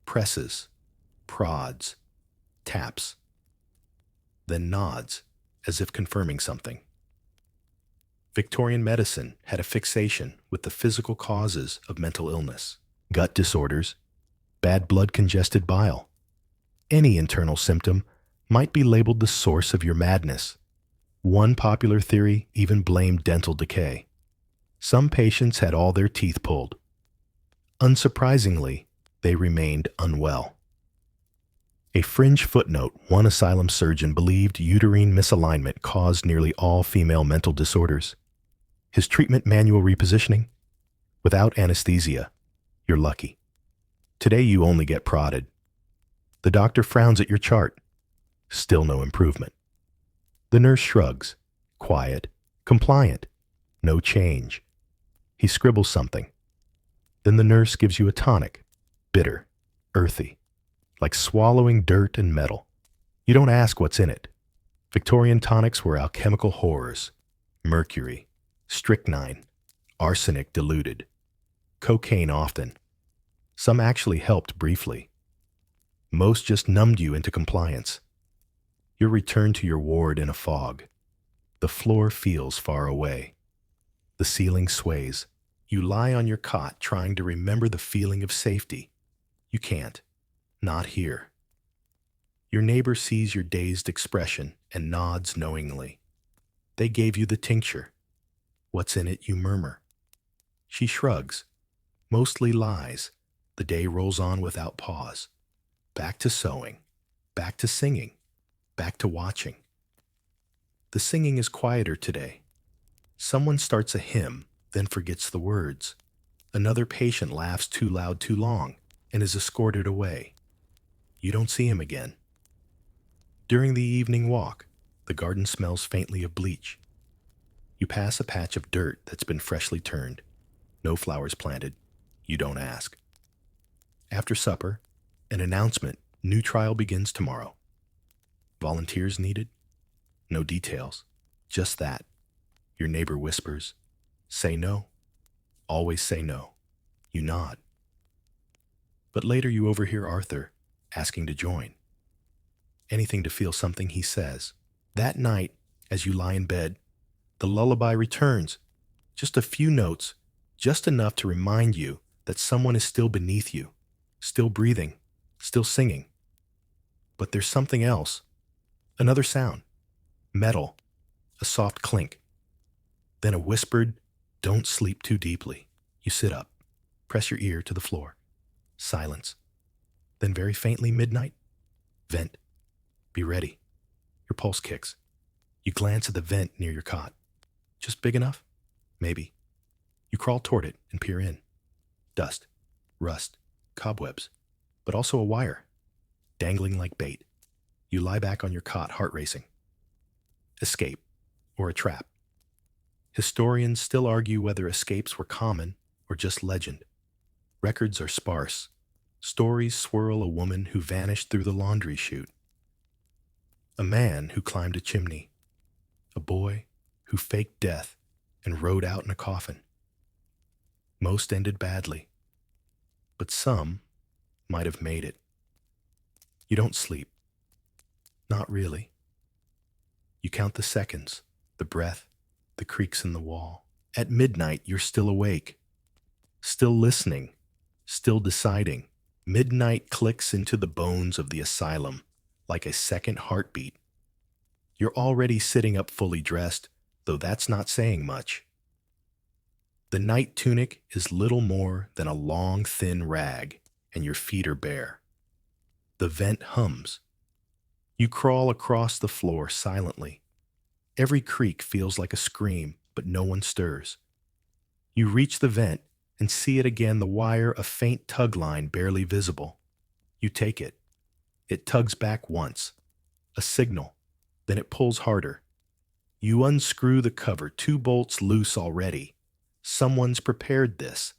presses, prods, taps, then nods, as if confirming something. Victorian medicine had a fixation with the physical causes of mental illness. Gut disorders, bad blood congested bile. Any internal symptom might be labeled the source of your madness. One popular theory even blamed dental decay. Some patients had all their teeth pulled. Unsurprisingly, they remained unwell. A fringe footnote, one asylum surgeon believed uterine misalignment caused nearly all female mental disorders. His treatment: manual repositioning. Without anesthesia, you're lucky. Today you only get prodded. The doctor frowns at your chart. Still no improvement. The nurse shrugs. Quiet, compliant, no change. He scribbles something. Then the nurse gives you a tonic, bitter, earthy, like swallowing dirt and metal. You don't ask what's in it. Victorian tonics were alchemical horrors. Mercury, strychnine, arsenic diluted, cocaine often. Some actually helped briefly. Most just numbed you into compliance. You're returned to your ward in a fog. The floor feels far away. The ceiling sways. You lie on your cot trying to remember the feeling of safety. You can't. Not here. Your neighbor sees your dazed expression and nods knowingly. They gave you the tincture. What's in it, you murmur. She shrugs. Mostly lies. The day rolls on without pause. Back to sewing. Back to singing. Back to watching. The singing is quieter today. Someone starts a hymn, then forgets the words. Another patient laughs too loud too long and is escorted away. You don't see him again. During the evening walk, the garden smells faintly of bleach. You pass a patch of dirt that's been freshly turned. No flowers planted. You don't ask. After supper, an announcement: new trial begins tomorrow. Volunteers needed? No details. Just that. Your neighbor whispers, "Say no." Always say no. You nod. But later you overhear Arthur asking to join. Anything to feel something he says. That night, as you lie in bed, the lullaby returns. Just a few notes, just enough to remind you that someone is still beneath you, still breathing, still singing. But there's something else. Another sound. Metal. A soft clink. Then a whispered, "Don't sleep too deeply." You sit up. Press your ear to the floor. Silence. Then very faintly, midnight. Vent. Be ready. Your pulse kicks. You glance at the vent near your cot. Just big enough? Maybe. You crawl toward it and peer in. Dust. Rust. Cobwebs. But also a wire. Dangling like bait. You lie back on your cot, heart racing. Escape. Or a trap. Historians still argue whether escapes were common or just legend. Records are sparse. Stories swirl a woman who vanished through the laundry chute. A man who climbed a chimney. A boy who faked death and rode out in a coffin. Most ended badly, but some might have made it. You don't sleep. Not really. You count the seconds, the breath, the creaks in the wall. At midnight, you're still awake, still listening, still deciding. Midnight clicks into the bones of the asylum like a second heartbeat. You're already sitting up fully dressed, though that's not saying much. The night tunic is little more than a long, thin rag, and your feet are bare. The vent hums. You crawl across the floor silently. Every creak feels like a scream, but no one stirs. You reach the vent and see it again, the wire, a faint tug line barely visible. You take it. It tugs back once. A signal. Then it pulls harder. You unscrew the cover, 2 bolts loose already. Someone's prepared this.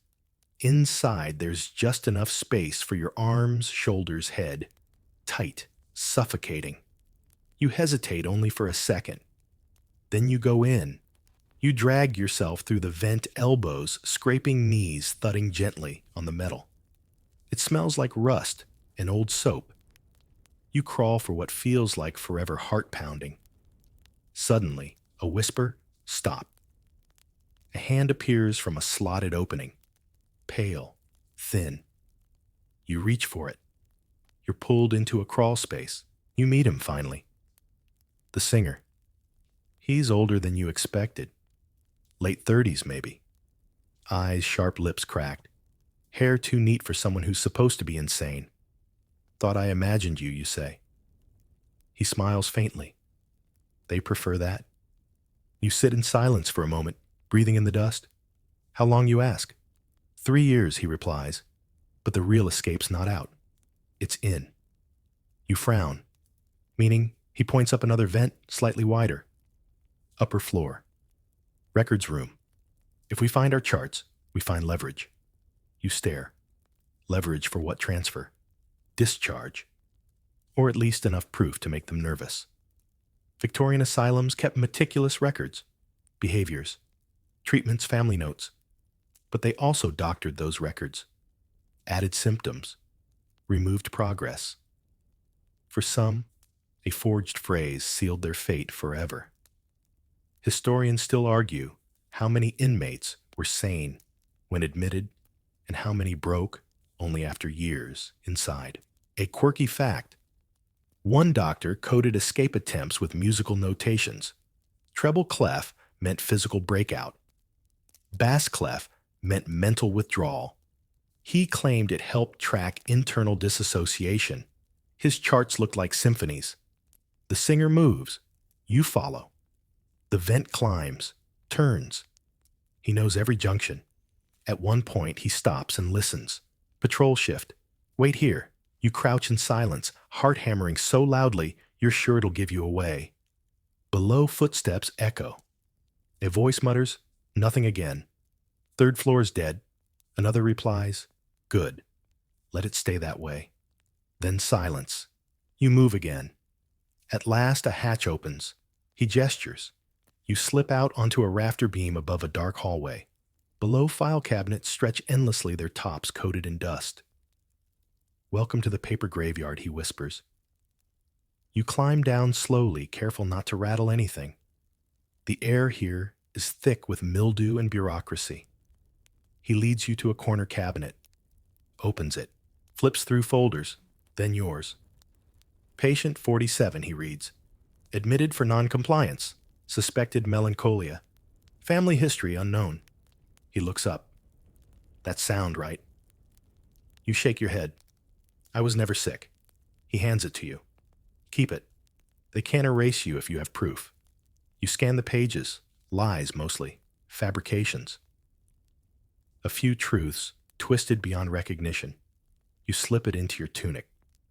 Inside, there's just enough space for your arms, shoulders, head. Tight, suffocating. You hesitate only for a second. Then you go in. You drag yourself through the vent, elbows, scraping knees, thudding gently on the metal. It smells like rust and old soap. You crawl for what feels like forever, heart pounding. Suddenly, a whisper, "Stop." A hand appears from a slotted opening. Pale, thin. You reach for it. You're pulled into a crawl space. You meet him finally. The singer. He's older than you expected. Late 30s, maybe. Eyes, sharp lips cracked. Hair too neat for someone who's supposed to be insane. "Thought I imagined you," you say. He smiles faintly. "They prefer that." You sit in silence for a moment, breathing in the dust. "How long, you ask?" 3 years, he replies. But the real escape's not out. It's in. You frown. Meaning, he points up another vent, slightly wider. Upper floor. Records room. If we find our charts, we find leverage. You stare. Leverage for what transfer? Discharge. Or at least enough proof to make them nervous. Victorian asylums kept meticulous records. Behaviors. Treatments, family notes. But they also doctored those records. Added symptoms. Removed progress. For some, a forged phrase sealed their fate forever. Historians still argue how many inmates were sane when admitted and how many broke only after years inside. A quirky fact. One doctor coded escape attempts with musical notations. Treble clef meant physical breakout. Bass clef meant mental withdrawal. He claimed it helped track internal disassociation. His charts looked like symphonies. The singer moves. You follow. The vent climbs, turns. He knows every junction. At one point, he stops and listens. Patrol shift. Wait here. You crouch in silence, heart hammering so loudly you're sure it'll give you away. Below, footsteps echo. A voice mutters, "Nothing again." 3rd floor's dead. Another replies, "Good. Let it stay that way." Then silence. You move again. At last, a hatch opens. He gestures. You slip out onto a rafter beam above a dark hallway. Below, file cabinets stretch endlessly, their tops coated in dust. "Welcome to the paper graveyard," he whispers. You climb down slowly, careful not to rattle anything. The air here is thick with mildew and bureaucracy. He leads you to a corner cabinet, opens it, flips through folders, then yours. "Patient 47," he reads. Admitted for noncompliance. Suspected melancholia. Family history unknown. He looks up. That sound, right? You shake your head. I was never sick. He hands it to you. Keep it. They can't erase you if you have proof. You scan the pages. Lies, mostly. Fabrications. A few truths, twisted beyond recognition. You slip it into your tunic.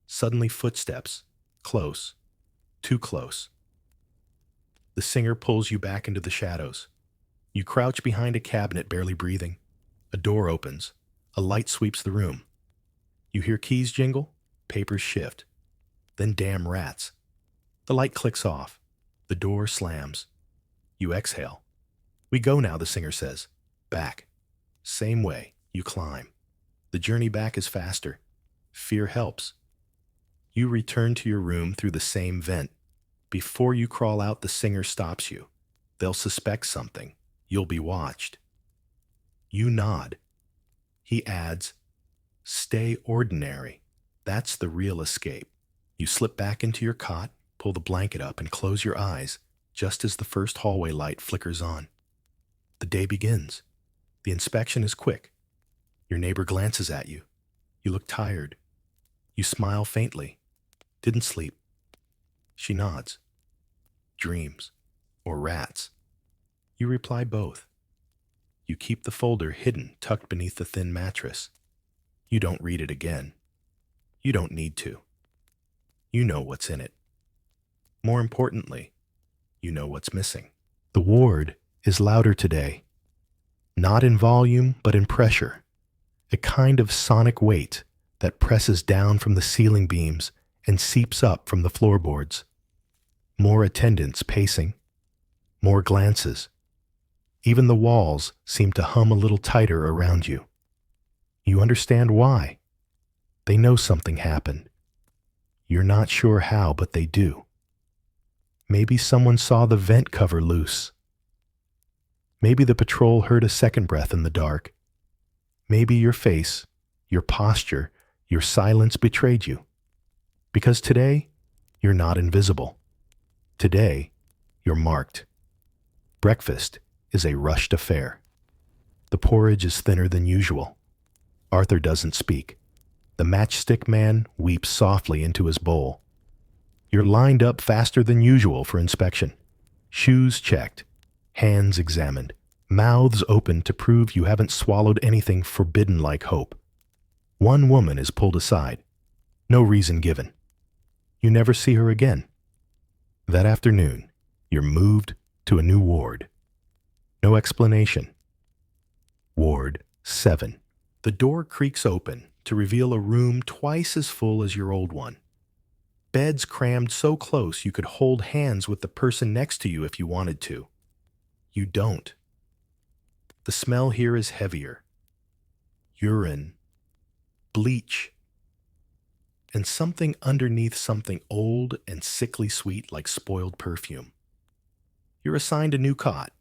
Suddenly footsteps. Close. Too close. The singer pulls you back into the shadows. You crouch behind a cabinet, barely breathing. A door opens. A light sweeps the room. You hear keys jingle, papers shift. Then damn rats. The light clicks off. The door slams. You exhale. We go now, the singer says. Back. Same way. You climb. The journey back is faster. Fear helps. You return to your room through the same vent. Before you crawl out, the singer stops you. They'll suspect something. You'll be watched. You nod. He adds, stay ordinary. That's the real escape. You slip back into your cot, pull the blanket up, and close your eyes just as the first hallway light flickers on. The day begins. The inspection is quick. Your neighbor glances at you. You look tired. You smile faintly. Didn't sleep. She nods. Dreams. Or rats. You reply both. You keep the folder hidden, tucked beneath the thin mattress. You don't read it again. You don't need to. You know what's in it. More importantly, you know what's missing. The ward is louder today. Not in volume, but in pressure. A kind of sonic weight that presses down from the ceiling beams and seeps up from the floorboards. More attendants pacing. More glances. Even the walls seem to hum a little tighter around you. You understand why. They know something happened. You're not sure how, but they do. Maybe someone saw the vent cover loose. Maybe the patrol heard a second breath in the dark. Maybe your face, your posture, your silence betrayed you. Because today, you're not invisible. Today, you're marked. Breakfast is a rushed affair. The porridge is thinner than usual. Arthur doesn't speak. The matchstick man weeps softly into his bowl. You're lined up faster than usual for inspection. Shoes checked. Hands examined. Mouths open to prove you haven't swallowed anything forbidden like hope. One woman is pulled aside. No reason given. You never see her again. That afternoon, you're moved to a new ward. No explanation. Ward 7. The door creaks open to reveal a room twice as full as your old one. Beds crammed so close you could hold hands with the person next to you if you wanted to. You don't. The smell here is heavier. Urine. Bleach. And something underneath something old and sickly sweet like spoiled perfume. You're assigned a new cot,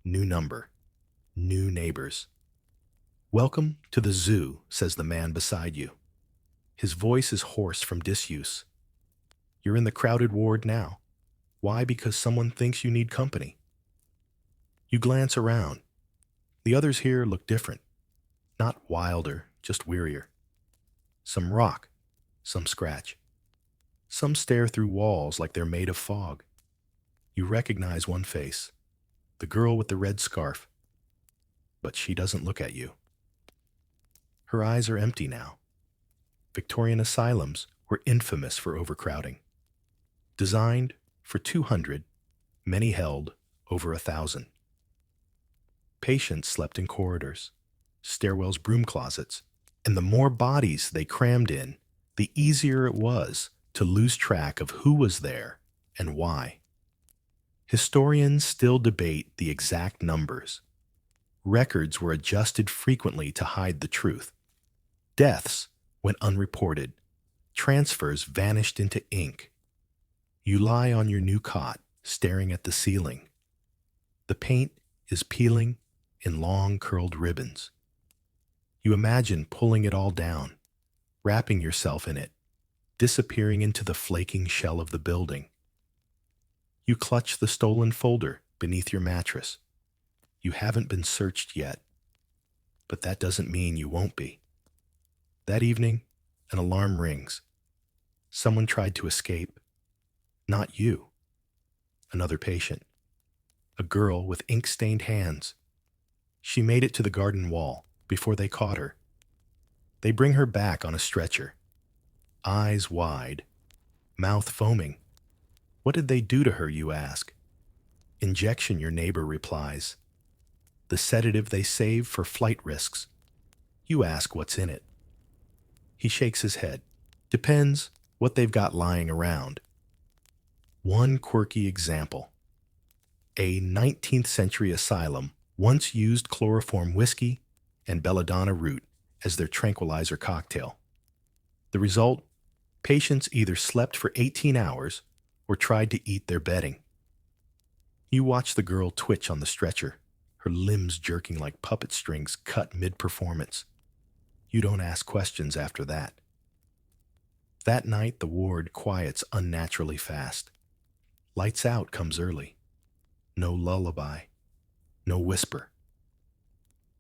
new number, new neighbors. Welcome to the zoo, says the man beside you. His voice is hoarse from disuse. You're in the crowded ward now. Why? Because someone thinks you need company. You glance around. The others here look different. Not wilder, just wearier. Some rock, some scratch. Some stare through walls like they're made of fog. You recognize one face, the girl with the red scarf. But she doesn't look at you. Her eyes are empty now. Victorian asylums were infamous for overcrowding. Designed for 200, many held over 1,000. Patients slept in corridors, stairwells, broom closets, and the more bodies they crammed in, the easier it was to lose track of who was there and why. Historians still debate the exact numbers. Records were adjusted frequently to hide the truth. Deaths went unreported. Transfers vanished into ink. You lie on your new cot, staring at the ceiling. The paint is peeling in long curled ribbons. You imagine pulling it all down, wrapping yourself in it, disappearing into the flaking shell of the building. You clutch the stolen folder beneath your mattress. You haven't been searched yet, but that doesn't mean you won't be. That evening, an alarm rings. Someone tried to escape. Not you. Another patient. A girl with ink-stained hands. She made it to the garden wall before they caught her. They bring her back on a stretcher. Eyes wide, mouth foaming. What did they do to her, you ask? Injection, your neighbor replies. The sedative they save for flight risks. You ask what's in it. He shakes his head. Depends what they've got lying around. One quirky example. A 19th century asylum once used chloroform whiskey and belladonna root as their tranquilizer cocktail. The result? Patients either slept for 18 hours or tried to eat their bedding. You watch the girl twitch on the stretcher, her limbs jerking like puppet strings cut mid-performance. You don't ask questions after that. That night, the ward quiets unnaturally fast. Lights out comes early. No lullaby. No whisper.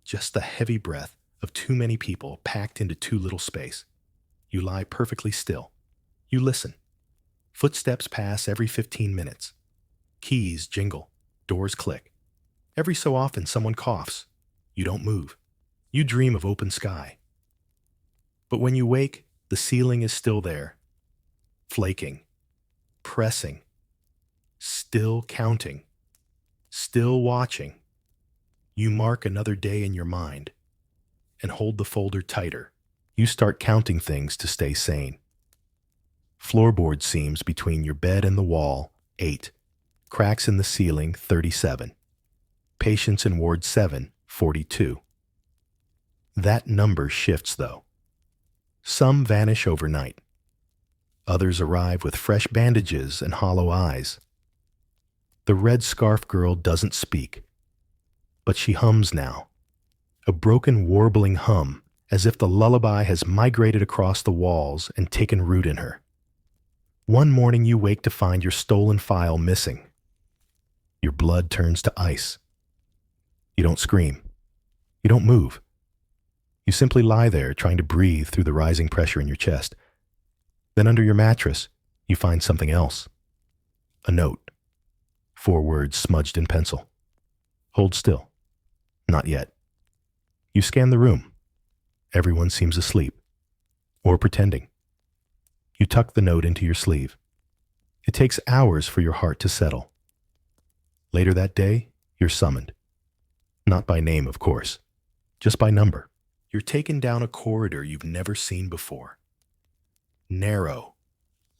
Just the heavy breath of too many people packed into too little space. You lie perfectly still. You listen. Footsteps pass every 15 minutes. Keys jingle. Doors click. Every so often, someone coughs. You don't move. You dream of open sky. But when you wake, the ceiling is still there. Flaking. Pressing. Still counting. Still watching. You mark another day in your mind and hold the folder tighter. You start counting things to stay sane. Floorboard seams between your bed and the wall, 8. Cracks in the ceiling, 37. Patients in Ward 7, 42. That number shifts, though. Some vanish overnight. Others arrive with fresh bandages and hollow eyes. The red scarf girl doesn't speak, but she hums now. A broken, warbling hum, as if the lullaby has migrated across the walls and taken root in her. One morning you wake to find your stolen file missing. Your blood turns to ice. You don't scream. You don't move. You simply lie there trying to breathe through the rising pressure in your chest. Then under your mattress, you find something else. A note. 4 words smudged in pencil. Hold still. Not yet. You scan the room. Everyone seems asleep. Or pretending. You tuck the note into your sleeve. It takes hours for your heart to settle. Later that day, you're summoned. Not by name, of course. Just by number. You're taken down a corridor you've never seen before. Narrow.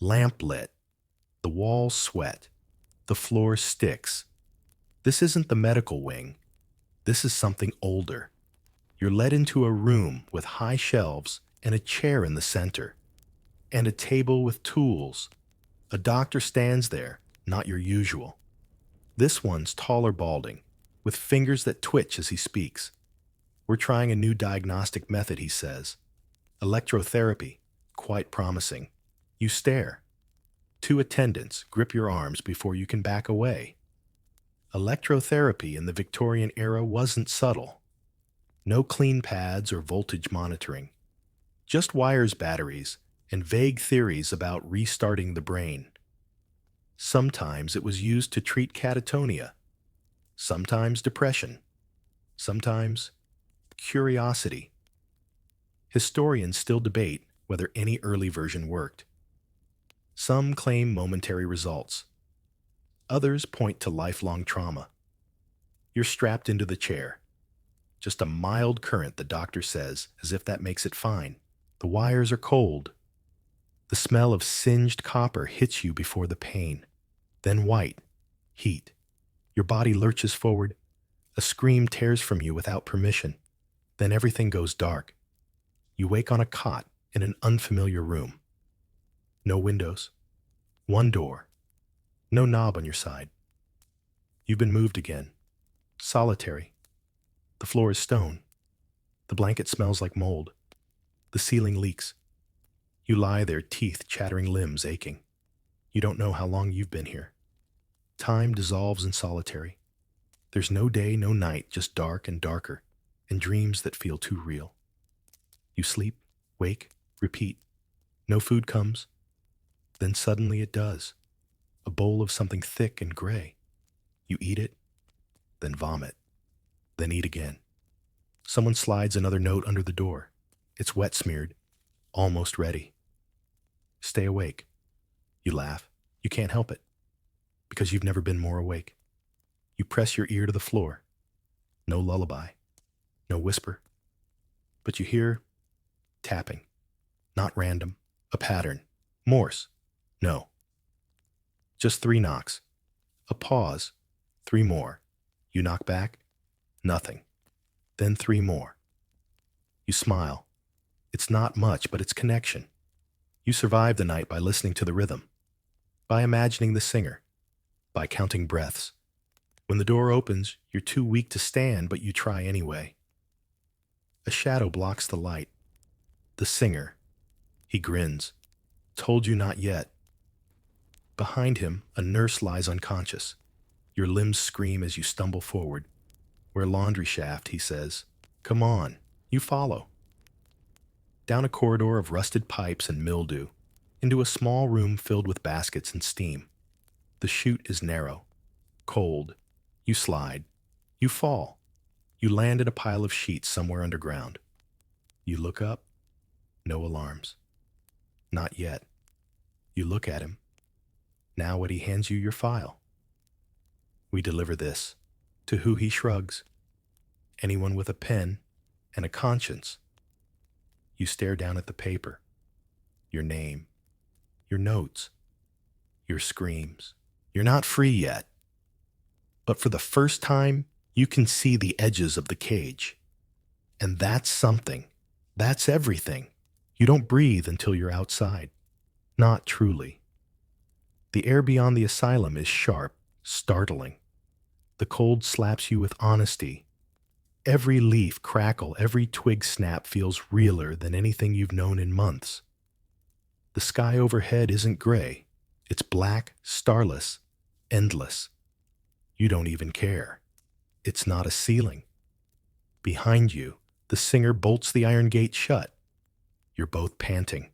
Lamplit. The walls sweat. The floor sticks. This isn't the medical wing. This is something older. You're led into a room with high shelves and a chair in the center. And a table with tools. A doctor stands there, not your usual. This one's taller balding, with fingers that twitch as he speaks. We're trying a new diagnostic method, he says. Electrotherapy, quite promising. You stare. 2 attendants grip your arms before you can back away. Electrotherapy in the Victorian era wasn't subtle. No clean pads or voltage monitoring. Just wires, batteries, and vague theories about restarting the brain. Sometimes it was used to treat catatonia. Sometimes depression. Sometimes curiosity. Historians still debate whether any early version worked. Some claim momentary results. Others point to lifelong trauma. You're strapped into the chair. Just a mild current, the doctor says, as if that makes it fine. The wires are cold. The smell of singed copper hits you before the pain. Then white, heat. Your body lurches forward. A scream tears from you without permission. Then everything goes dark. You wake on a cot in an unfamiliar room. No windows. One door. No knob on your side. You've been moved again. Solitary. The floor is stone. The blanket smells like mold. The ceiling leaks. You lie there, teeth chattering, limbs aching. You don't know how long you've been here. Time dissolves in solitary. There's no day, no night, just dark and darker, and dreams that feel too real. You sleep, wake, repeat. No food comes. Then suddenly it does. A bowl of something thick and gray. You eat it, then vomit, then eat again. Someone slides another note under the door. It's wet smeared, almost ready. Stay awake. You laugh. You can't help it, because you've never been more awake. You press your ear to the floor. No lullaby, no whisper. But you hear tapping. Not random, a pattern. Morse. No. Just 3 knocks. A pause. 3 more. You knock back. Nothing. Then 3 more. You smile. It's not much, but it's connection. You survive the night by listening to the rhythm, by imagining the singer, by counting breaths. When the door opens, you're too weak to stand, but you try anyway. A shadow blocks the light. The singer. He grins. Told you not yet. Behind him, a nurse lies unconscious. Your limbs scream as you stumble forward. We're laundry shaft, he says. Come on. You follow. Down a corridor of rusted pipes and mildew, into a small room filled with baskets and steam. The chute is narrow, cold. You slide. You fall. You land in a pile of sheets somewhere underground. You look up. No alarms. Not yet. You look at him. Now he hands you your file. We deliver this, to who he shrugs. Anyone with a pen and a conscience. You stare down at the paper. Your name. Your notes. Your screams. You're not free yet. But for the first time, you can see the edges of the cage. And that's something. That's everything. You don't breathe until you're outside. Not truly. The air beyond the asylum is sharp, startling. The cold slaps you with honesty. Every leaf crackle, every twig snap feels realer than anything you've known in months. The sky overhead isn't gray. It's black, starless, endless. You don't even care. It's not a ceiling. Behind you, the singer bolts the iron gate shut. You're both panting.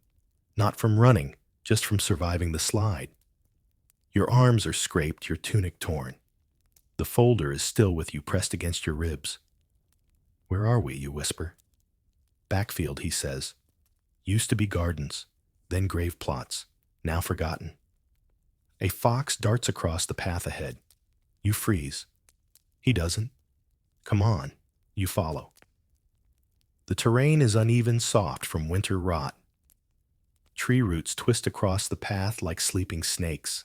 Not from running, just from surviving the slide. Your arms are scraped, your tunic torn. The folder is still with you pressed against your ribs. Where are we, you whisper. Backfield, he says. Used to be gardens, then grave plots, now forgotten. A fox darts across the path ahead. You freeze. He doesn't. Come on, you follow. The terrain is uneven, soft from winter rot. Tree roots twist across the path like sleeping snakes.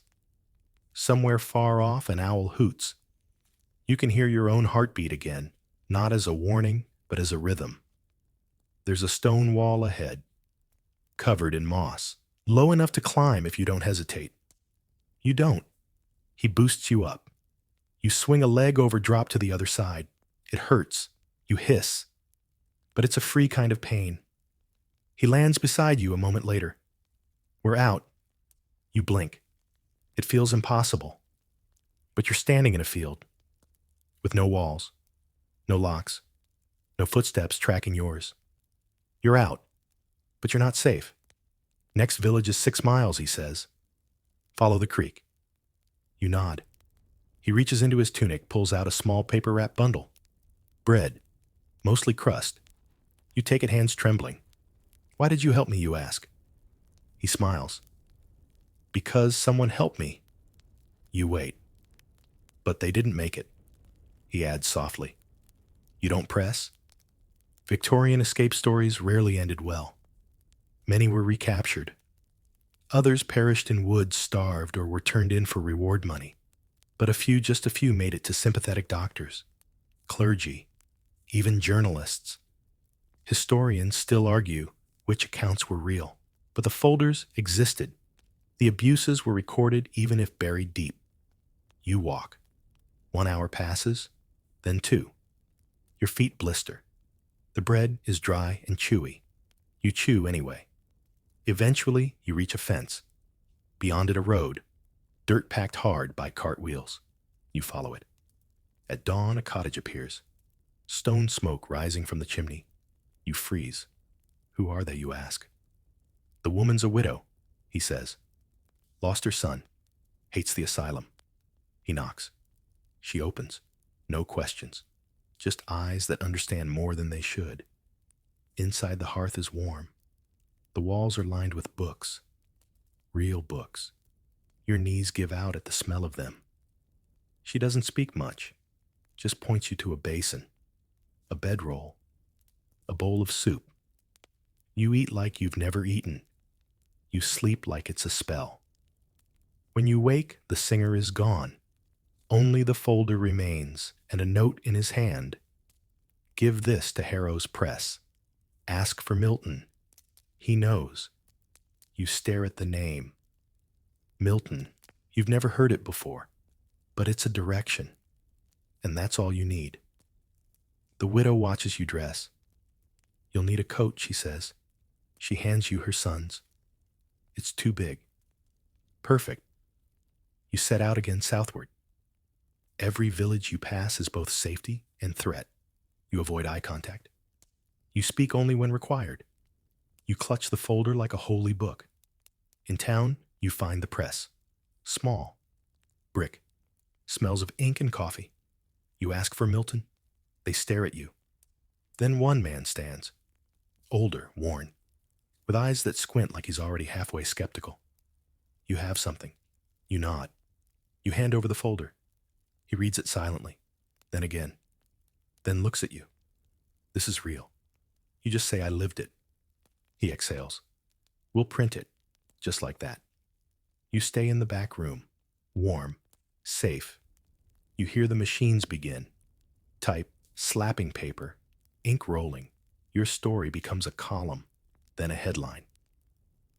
Somewhere far off, an owl hoots. You can hear your own heartbeat again, not as a warning, but as a rhythm. There's a stone wall ahead, covered in moss, low enough to climb if you don't hesitate. You don't. He boosts you up. You swing a leg over, drop to the other side. It hurts. You hiss. But it's a free kind of pain. He lands beside you a moment later. We're out. You blink. It feels impossible. But you're standing in a field, with no walls, no locks, no footsteps tracking yours. You're out, but you're not safe. Next village is 6 miles, he says. Follow the creek. You nod. He reaches into his tunic, pulls out a small paper-wrapped bundle. Bread, mostly crust. You take it, hands trembling. Why did you help me, you ask? He smiles. Because someone helped me. You wait. But they didn't make it, he adds softly. You don't press? Victorian escape stories rarely ended well. Many were recaptured. Others perished in woods, starved, or were turned in for reward money. But just a few made it to sympathetic doctors, clergy, even journalists. Historians still argue which accounts were real, but the folders existed. The abuses were recorded even if buried deep. You walk. 1 hour passes, then 2. Your feet blister. The bread is dry and chewy. You chew anyway. Eventually, you reach a fence. Beyond it, a road. dirt packed hard by cartwheels. You follow it. At dawn, a cottage appears, stone smoke rising from the chimney. You freeze. Who are they, you ask? The woman's a widow, he says. Lost her son. Hates the asylum. He knocks. She opens. No questions. Just eyes that understand more than they should. Inside, the hearth is warm. The walls are lined with books. Real books. Your knees give out at the smell of them. She doesn't speak much. Just points you to a basin, a bedroll, a bowl of soup. You eat like you've never eaten. You sleep like it's a spell. When you wake, the singer is gone. Only the folder remains, and a note in his hand. Give this to Harrow's press. Ask for Milton. He knows. You stare at the name. Milton. You've never heard it before, but it's a direction, and that's all you need. The widow watches you dress. You'll need a coat, she says. She hands you her son's. It's too big. Perfect. You set out again southward. Every village you pass is both safety and threat. You avoid eye contact. You speak only when required. You clutch the folder like a holy book. In town, you find the press. Small. Brick. Smells of ink and coffee. You ask for Milton. They stare at you. Then one man stands. Older, worn, with eyes that squint like he's already halfway skeptical. You have something. You nod. You hand over the folder. He reads it silently, then again, then looks at you. This is real. You just say, I lived it. He exhales. We'll print it, just like that. You stay in the back room, warm, safe. You hear the machines begin. Type, slapping paper, ink rolling. Your story becomes a column, then a headline.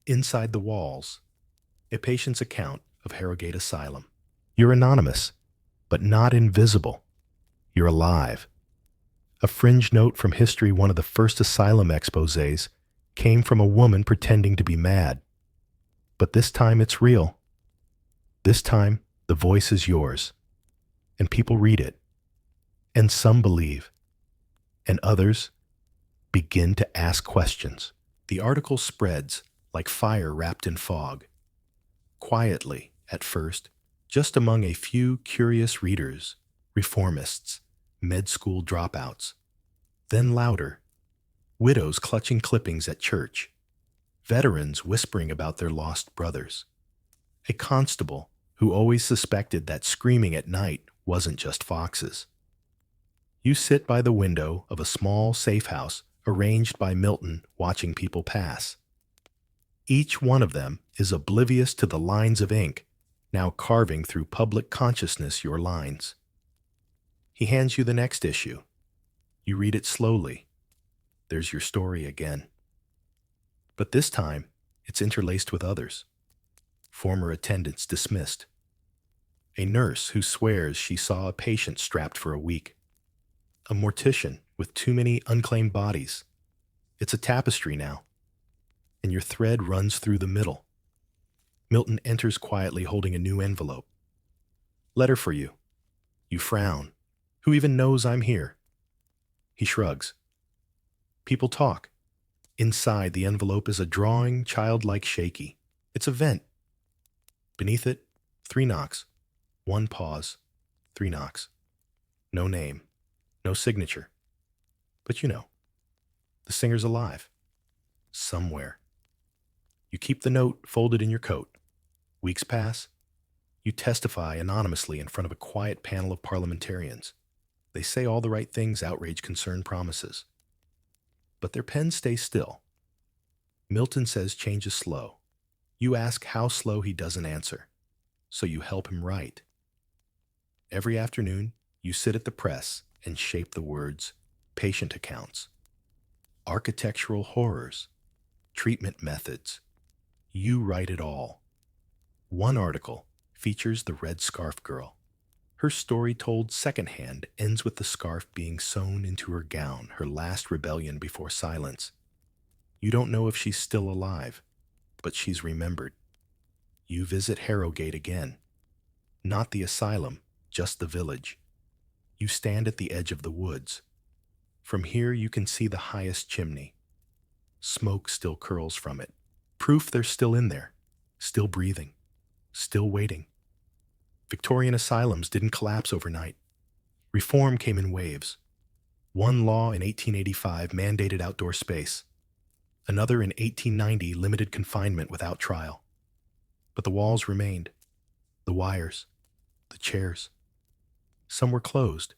Inside the walls, a patient's account of Harrogate Asylum. You're anonymous, but not invisible. You're alive. A fringe note from history, one of the first asylum exposés, came from a woman pretending to be mad. But this time it's real. This time, the voice is yours. And people read it. And some believe. And others begin to ask questions. The article spreads like fire wrapped in fog. Quietly, at first, just among a few curious readers, reformists, med school dropouts. Then louder. Widows clutching clippings at church. Veterans whispering about their lost brothers. A constable who always suspected that screaming at night wasn't just foxes. You sit by the window of a small safe house arranged by Milton, watching people pass. Each one of them is oblivious to the lines of ink, now carving through public consciousness your lines. He hands you the next issue. You read it slowly. There's your story again. But this time, it's interlaced with others. Former attendants dismissed. A nurse who swears she saw a patient strapped for a week. A mortician with too many unclaimed bodies. It's a tapestry now. And your thread runs through the middle. Milton enters quietly holding a new envelope. Letter for you. You frown. Who even knows I'm here? He shrugs. People talk. Inside the envelope is a drawing, childlike shaky. It's a vent. Beneath it, 3 knocks. 1 pause. 3 knocks. No name. No signature. But you know, the singer's alive. Somewhere. You keep the note folded in your coat. Weeks pass. You testify anonymously in front of a quiet panel of parliamentarians. They say all the right things outrage concerned promises. But their pens stay still. Milton says change is slow. You ask how slow, he doesn't answer. So you help him write. Every afternoon, you sit at the press and shape the words, patient accounts, architectural horrors, treatment methods. You write it all. One article features the red scarf girl. Her story, told secondhand, ends with the scarf being sewn into her gown, her last rebellion before silence. You don't know if she's still alive, but she's remembered. You visit Harrogate again. Not the asylum, just the village. You stand at the edge of the woods. From here you can see the highest chimney. Smoke still curls from it. Proof they're still in there, still breathing, still waiting. Victorian asylums didn't collapse overnight. Reform came in waves. One law in 1885 mandated outdoor space. Another in 1890 limited confinement without trial. But the walls remained. The wires. The chairs. Some were closed.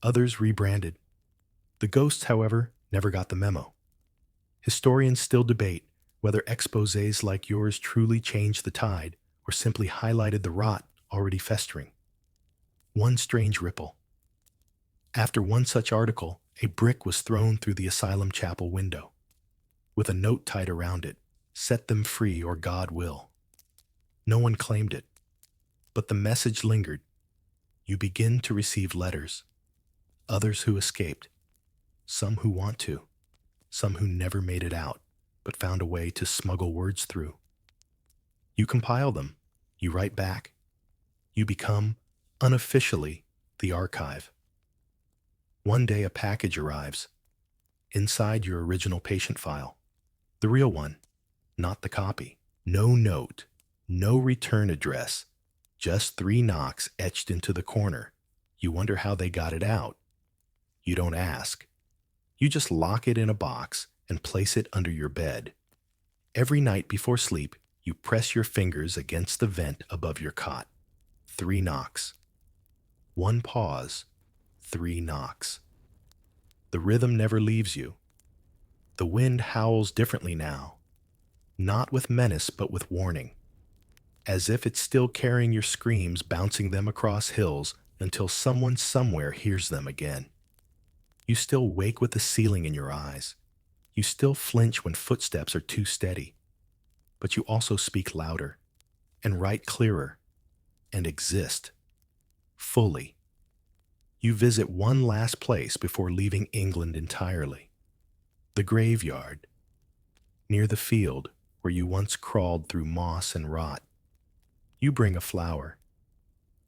Others rebranded. The ghosts, however, never got the memo. Historians still debate whether exposés like yours truly changed the tide or simply highlighted the rot already festering. One strange ripple. After one such article, a brick was thrown through the asylum chapel window, with a note tied around it, "Set them free or God will." No one claimed it, but the message lingered. You begin to receive letters. Others who escaped. Some who want to. Some who never made it out, but found a way to smuggle words through. You compile them. You write back. You become, unofficially, the archive. One day a package arrives. Inside your original patient file. The real one, not the copy. No note, no return address, just 3 knocks etched into the corner. You wonder how they got it out. You don't ask. You just lock it in a box and place it under your bed. Every night before sleep, you press your fingers against the vent above your cot. 3 knocks. One pause. 3 knocks. The rhythm never leaves you. The wind howls differently now, not with menace but with warning, as if it's still carrying your screams, bouncing them across hills until someone somewhere hears them again. You still wake with the ceiling in your eyes. You still flinch when footsteps are too steady, but you also speak louder and write clearer and exist fully. You visit one last place before leaving England entirely. The graveyard, near the field where you once crawled through moss and rot. You bring a flower.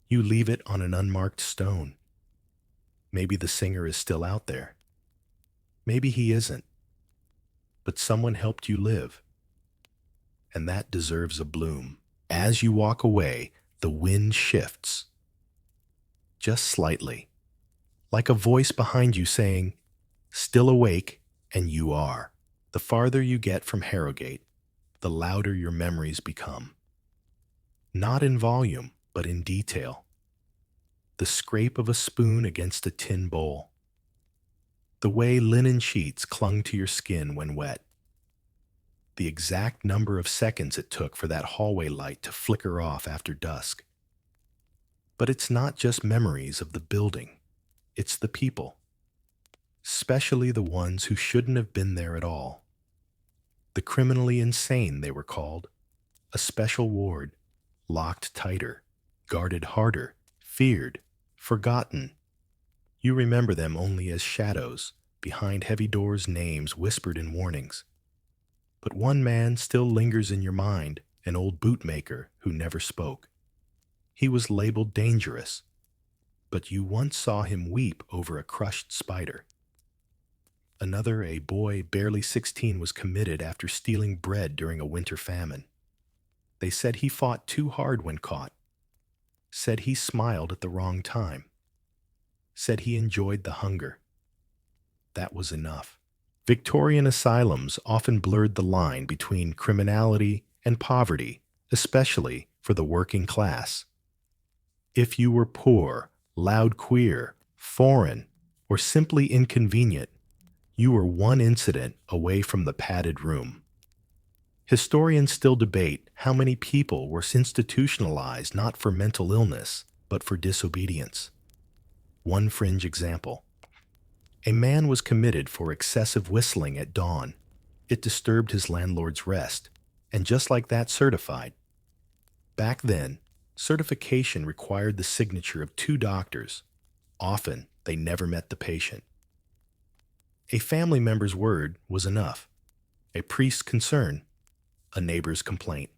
You leave it on an unmarked stone. Maybe the singer is still out there. Maybe he isn't. But someone helped you live. And that deserves a bloom. As you walk away, the wind shifts. Just slightly. Like a voice behind you saying, "Still awake," and you are. The farther you get from Harrogate, the louder your memories become. Not in volume, but in detail. The scrape of a spoon against a tin bowl. The way linen sheets clung to your skin when wet. The exact number of seconds it took for that hallway light to flicker off after dusk. But it's not just memories of the building. It's the people. Especially the ones who shouldn't have been there at all. The criminally insane, they were called. A special ward, locked tighter, guarded harder, feared, forgotten. You remember them only as shadows, behind heavy doors, names whispered in warnings. But one man still lingers in your mind, an old bootmaker who never spoke. He was labeled dangerous, but you once saw him weep over a crushed spider. Another, a boy barely 16, was committed after stealing bread during a winter famine. They said he fought too hard when caught. Said he smiled at the wrong time. Said he enjoyed the hunger. That was enough. Victorian asylums often blurred the line between criminality and poverty, especially for the working class. If you were poor, loud queer, foreign, or simply inconvenient, you were one incident away from the padded room. Historians still debate how many people were institutionalized not for mental illness, but for disobedience. One fringe example. A man was committed for excessive whistling at dawn. It disturbed his landlord's rest, and just like that, certified. Back then, certification required the signature of 2 doctors. Often, they never met the patient. A family member's word was enough. A priest's concern, a neighbor's complaint.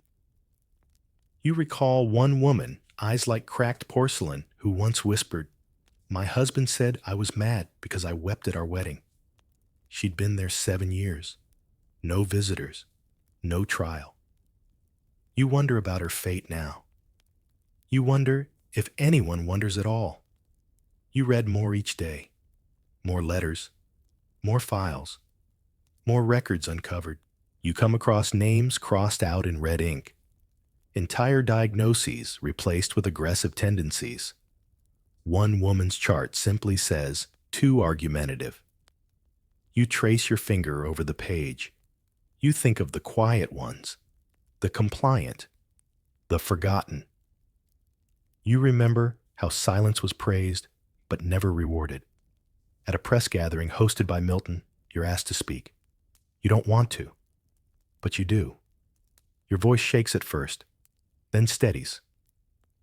You recall one woman eyes like cracked porcelain, who once whispered, "My husband said I was mad because I wept at our wedding." She'd been there 7 years. No visitors. No trial. You wonder about her fate now. You wonder if anyone wonders at all. You read more each day. More letters. More files. More records uncovered. You come across names crossed out in red ink. Entire diagnoses replaced with aggressive tendencies. One woman's chart simply says, too argumentative. You trace your finger over the page. You think of the quiet ones, the compliant, the forgotten. You remember how silence was praised, but never rewarded. At a press gathering hosted by Milton, you're asked to speak. You don't want to, but you do. Your voice shakes at first, then steadies.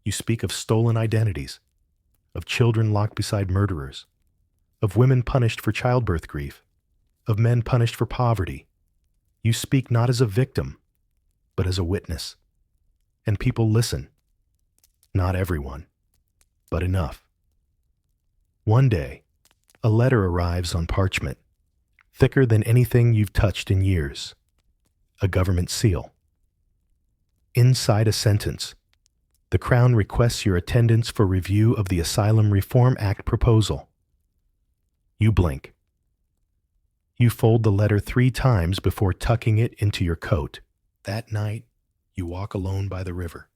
You speak of stolen identities, of children locked beside murderers, of women punished for childbirth grief, of men punished for poverty. You speak not as a victim, but as a witness. And people listen. Not everyone, but enough. One day, a letter arrives on parchment, thicker than anything you've touched in years. A government seal. Inside a sentence, the Crown requests your attendance for review of the Asylum Reform Act proposal. You blink. You fold the letter 3 times before tucking it into your coat. That night, you walk alone by the river.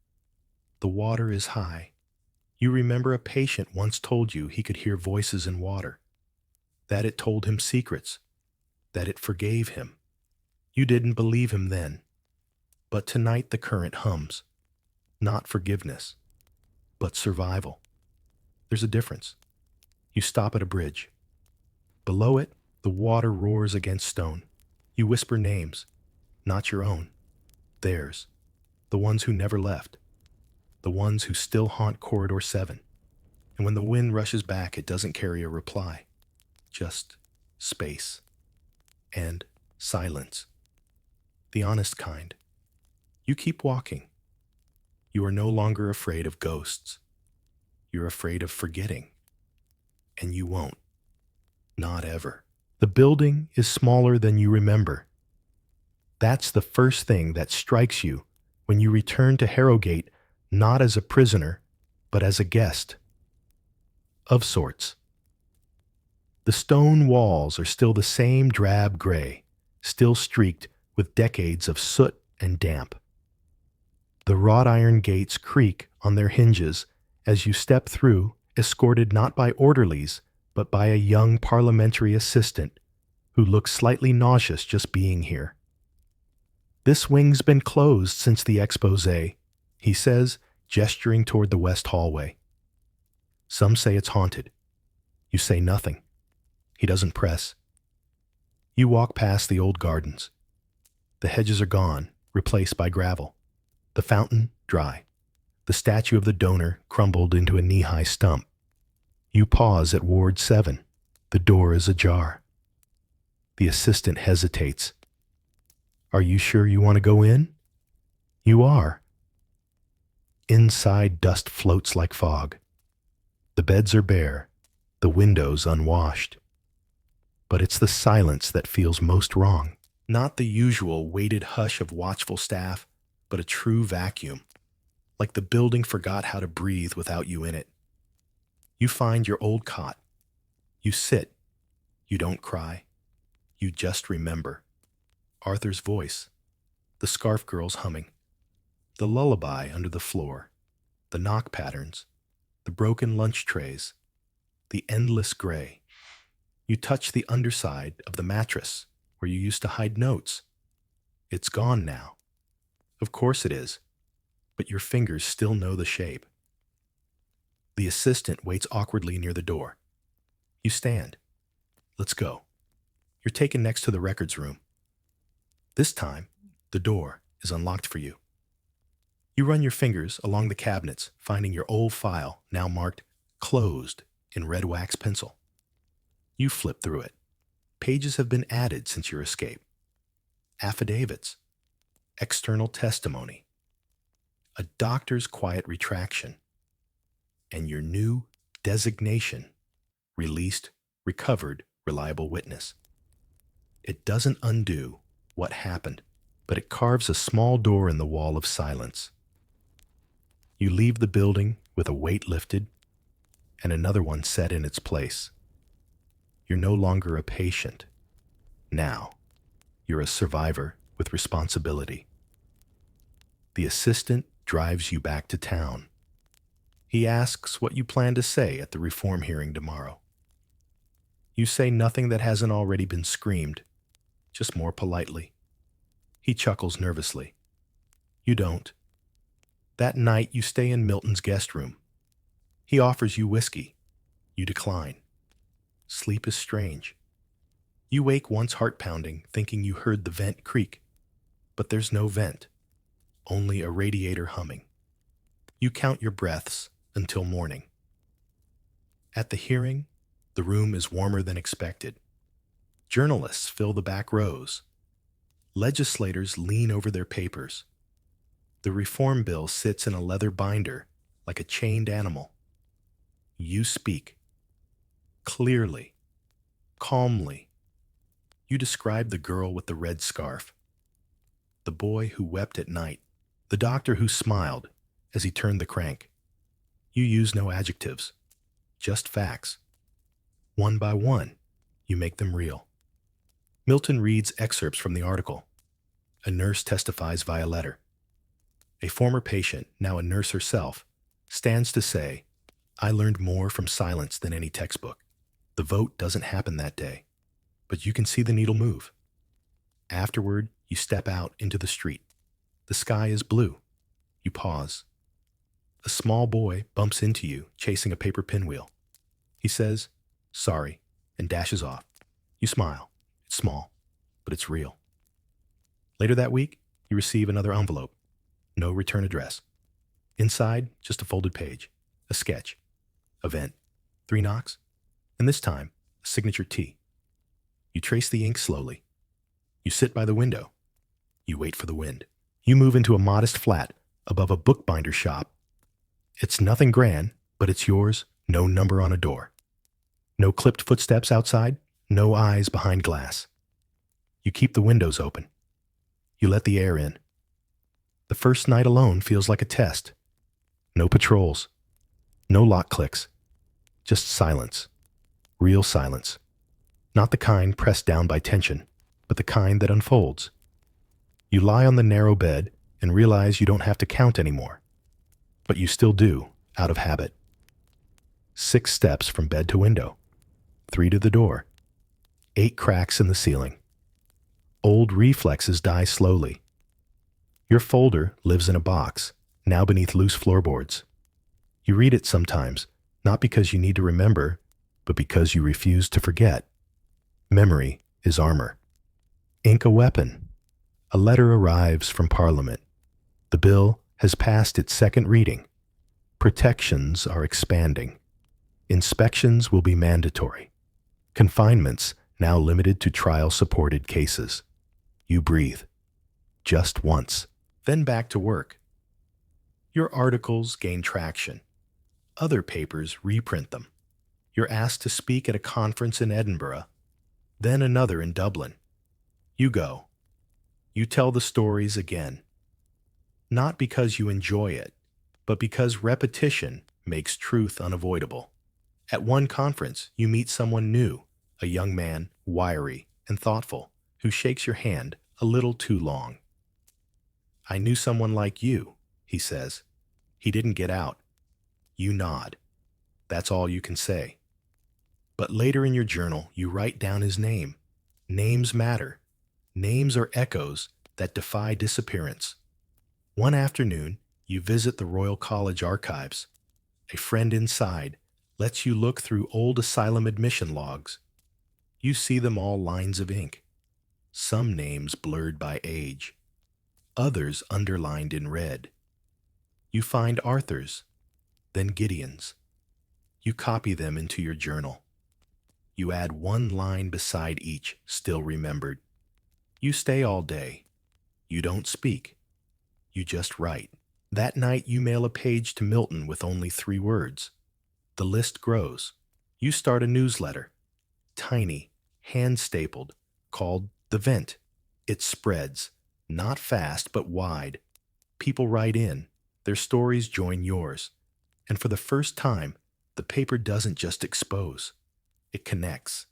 The water is high. You remember a patient once told you he could hear voices in water, that it told him secrets, that it forgave him. You didn't believe him then, but tonight the current hums. Not forgiveness, but survival. There's a difference. You stop at a bridge. Below it, the water roars against stone. You whisper names, not your own, theirs, the ones who never left, the ones who still haunt Corridor 7. And when the wind rushes back, it doesn't carry a reply, just space and silence. The honest kind. You keep walking. You are no longer afraid of ghosts. You're afraid of forgetting. And you won't. Not ever. The building is smaller than you remember. That's the first thing that strikes you when you return to Harrogate, not as a prisoner, but as a guest. Of sorts. The stone walls are still the same drab gray, still streaked with decades of soot and damp. The wrought iron gates creak on their hinges as you step through, escorted not by orderlies, but by a young parliamentary assistant who looks slightly nauseous just being here. "This wing's been closed since the exposé," he says, gesturing toward the west hallway. Some say it's haunted. You say nothing. He doesn't press. You walk past the old gardens. The hedges are gone, replaced by gravel. The fountain, dry. The statue of the donor crumbled into a knee-high stump. You pause at Ward 7. The door is ajar. The assistant hesitates. "Are you sure you want to go in?" You are. Inside, dust floats like fog. The beds are bare, the windows unwashed. But it's the silence that feels most wrong. Not the usual weighted hush of watchful staff, but a true vacuum, like the building forgot how to breathe without you in it. You find your old cot. You sit. You don't cry. You just remember. Arthur's voice. The scarf girls humming. The lullaby under the floor. The knock patterns. The broken lunch trays. The endless gray. You touch the underside of the mattress where you used to hide notes. It's gone now. Of course it is, but your fingers still know the shape. The assistant waits awkwardly near the door. You stand. "Let's go." You're taken next to the records room. This time, the door is unlocked for you. You run your fingers along the cabinets, finding your old file, now marked "Closed" in red wax pencil. You flip through it. Pages have been added since your escape. Affidavits. External testimony. A doctor's quiet retraction. and your new designation, released, recovered, reliable witness. It doesn't undo what happened, but it carves a small door in the wall of silence. You leave the building with a weight lifted and another one set in its place. You're no longer a patient. Now, you're a survivor with responsibility. The assistant drives you back to town. He asks what you plan to say at the reform hearing tomorrow. You say nothing that hasn't already been screamed, just more politely. He chuckles nervously. You don't. That night you stay in Milton's guest room. He offers you whiskey. You decline. Sleep is strange. You wake once heart pounding, thinking you heard the vent creak. But there's no vent, only a radiator humming. You count your breaths until morning. At the hearing, the room is warmer than expected. Journalists fill the back rows. Legislators lean over their papers. The reform bill sits in a leather binder like a chained animal. You speak. Clearly. Calmly. You describe the girl with the red scarf. The boy who wept at night. The doctor who smiled as he turned the crank. You use no adjectives, just facts. One by one, you make them real. Milton reads excerpts from the article. A nurse testifies via letter. A former patient, now a nurse herself, stands to say, I learned more from silence than any textbook. The vote doesn't happen that day, but you can see the needle move. Afterward, you step out into the street. The sky is blue. You pause. A small boy bumps into you, chasing a paper pinwheel. He says, sorry, and dashes off. You smile. It's small, but it's real. Later that week, you receive another envelope. No return address. Inside, just a folded page. A sketch. Event. 3 knocks. And this time, a signature T. You trace the ink slowly. You sit by the window. You wait for the wind. You move into a modest flat above a bookbinder shop. It's nothing grand, but it's yours, no number on a door. No clipped footsteps outside, no eyes behind glass. You keep the windows open. You let the air in. The first night alone feels like a test. No patrols. No lock clicks. Just silence. Real silence. Not the kind pressed down by tension, but the kind that unfolds. You lie on the narrow bed and realize you don't have to count anymore. But you still do, out of habit. 6 steps from bed to window. 3 to the door. 8 cracks in the ceiling. Old reflexes die slowly. Your folder lives in a box, now beneath loose floorboards. You read it sometimes, not because you need to remember, but because you refuse to forget. Memory is armor. Ink a weapon. A letter arrives from Parliament. The bill has passed its second reading. Protections are expanding. Inspections will be mandatory. Confinements now limited to trial-supported cases. You breathe. Just once. Then back to work. Your articles gain traction. Other papers reprint them. You're asked to speak at a conference in Edinburgh, then another in Dublin. You go. You tell the stories again. Not because you enjoy it, but because repetition makes truth unavoidable. At one conference, you meet someone new, a young man, wiry and thoughtful, who shakes your hand a little too long. I knew someone like you, he says. He didn't get out. You nod. That's all you can say. But later in your journal, you write down his name. Names matter. Names are echoes that defy disappearance. One afternoon, you visit the Royal College archives. A friend inside lets you look through old asylum admission logs. You see them all lines of ink. Some names blurred by age. Others underlined in red. You find Arthur's, then Gideon's. You copy them into your journal. You add 1 line beside each, still remembered. You stay all day. You don't speak. You just write. That night you mail a page to Milton with only 3 words. The list grows. You start a newsletter, tiny, hand-stapled, called The Vent. It spreads, not fast but wide. People write in. Their stories join yours. And for the first time, the paper doesn't just expose. It connects.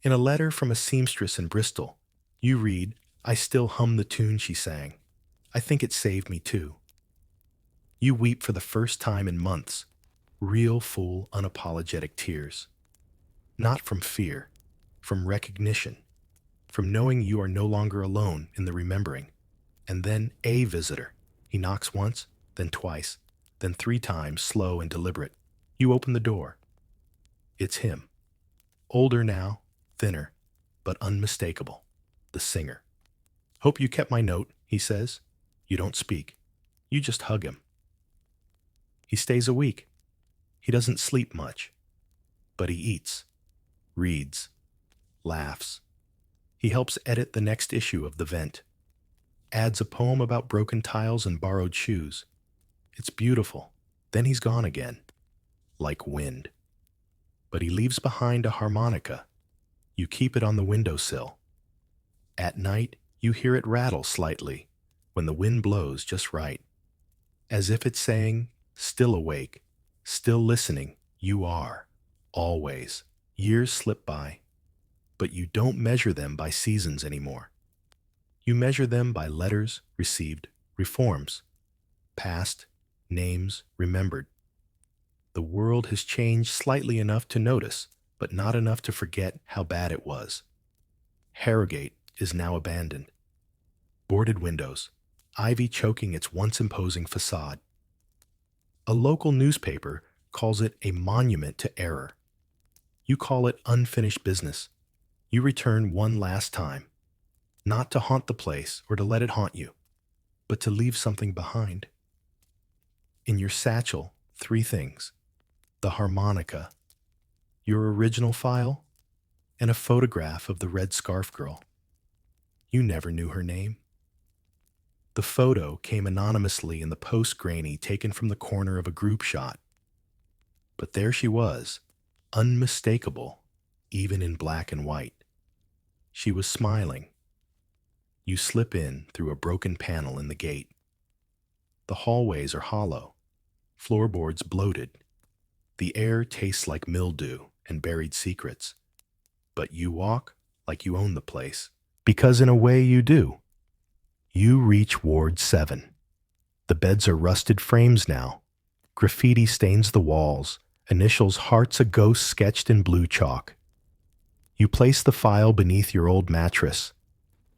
In a letter from a seamstress in Bristol, you read, "I still hum the tune she sang. I think it saved me too." You weep for the first time in months. Real, full, unapologetic tears. Not from fear, from recognition, from knowing you are no longer alone in the remembering. And then a visitor. He knocks once, then twice, then 3 times, slow and deliberate. You open the door. It's him. Older now, thinner, but unmistakable. The singer. "Hope you kept my note," he says. You don't speak. You just hug him. He stays a week. He doesn't sleep much, but he eats, reads, laughs. He helps edit the next issue of The Vent. Adds a poem about broken tiles and borrowed shoes. It's beautiful. Then he's gone again, like wind. But he leaves behind a harmonica. You keep it on the windowsill. At night, you hear it rattle slightly when the wind blows just right, as if it's saying, still awake, still listening, you are, always. Years slip by, but you don't measure them by seasons anymore. You measure them by letters received, reforms, past, names remembered. The world has changed slightly enough to notice, but not enough to forget how bad it was. Harrogate is now abandoned. Boarded windows, ivy choking its once imposing facade. A local newspaper calls it a monument to error. You call it unfinished business. You return one last time, not to haunt the place or to let it haunt you, but to leave something behind. In your satchel, 3 things: the harmonica, your original file, and a photograph of the red scarf girl. You never knew her name. The photo came anonymously in the post-grainy taken from the corner of a group shot. But there she was, unmistakable, even in black and white. She was smiling. You slip in through a broken panel in the gate. The hallways are hollow, floorboards bloated. The air tastes like mildew and buried secrets. But you walk like you own the place, because in a way you do. You reach Ward 7. The beds are rusted frames now. Graffiti stains the walls, initials hearts a ghost sketched in blue chalk. You place the file beneath your old mattress.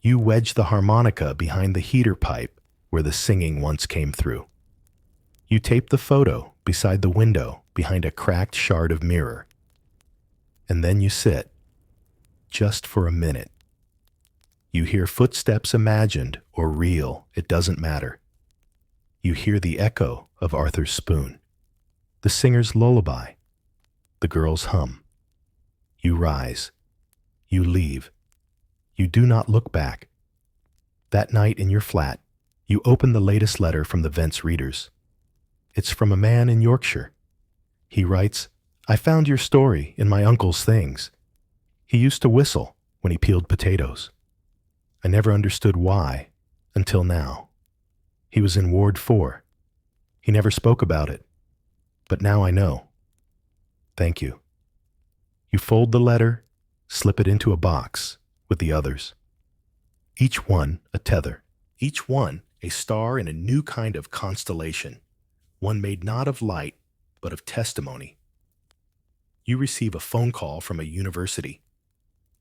You wedge the harmonica behind the heater pipe where the singing once came through. You tape the photo beside the window behind a cracked shard of mirror. And then you sit, just for a minute. You hear footsteps imagined or real, it doesn't matter. You hear the echo of Arthur's spoon, the singer's lullaby, the girl's hum. You rise. You leave. You do not look back. That night in your flat, you open the latest letter from the Vent's readers. It's from a man in Yorkshire. He writes, "I found your story in my uncle's things. He used to whistle when he peeled potatoes. I never understood why, until now. He was in Ward 4. He never spoke about it, but now I know. Thank you." You fold the letter, slip it into a box with the others. Each one a tether, each one a star in a new kind of constellation, one made not of light, but of testimony. You receive a phone call from a university.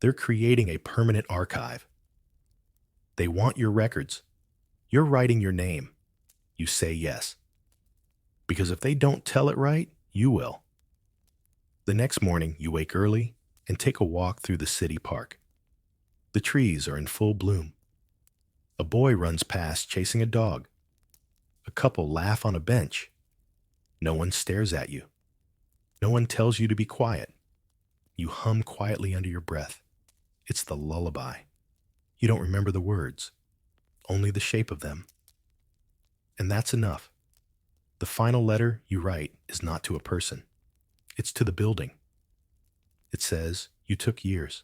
They're creating a permanent archive. They want your records. You're writing your name. You say yes. Because if they don't tell it right, you will. The next morning, you wake early and take a walk through the city park. The trees are in full bloom. A boy runs past chasing a dog. A couple laugh on a bench. No one stares at you. No one tells you to be quiet. You hum quietly under your breath. It's the lullaby. You don't remember the words, only the shape of them. And that's enough. The final letter you write is not to a person. It's to the building. It says, "You took years.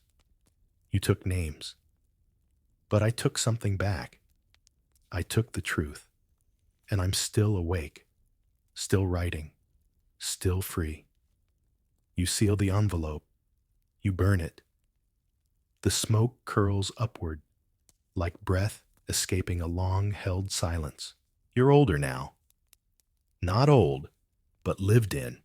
You took names. But I took something back. I took the truth. And I'm still awake, still writing, still free." You seal the envelope. You burn it. The smoke curls upward, like breath escaping a long-held silence. You're older now. Not old, but lived in.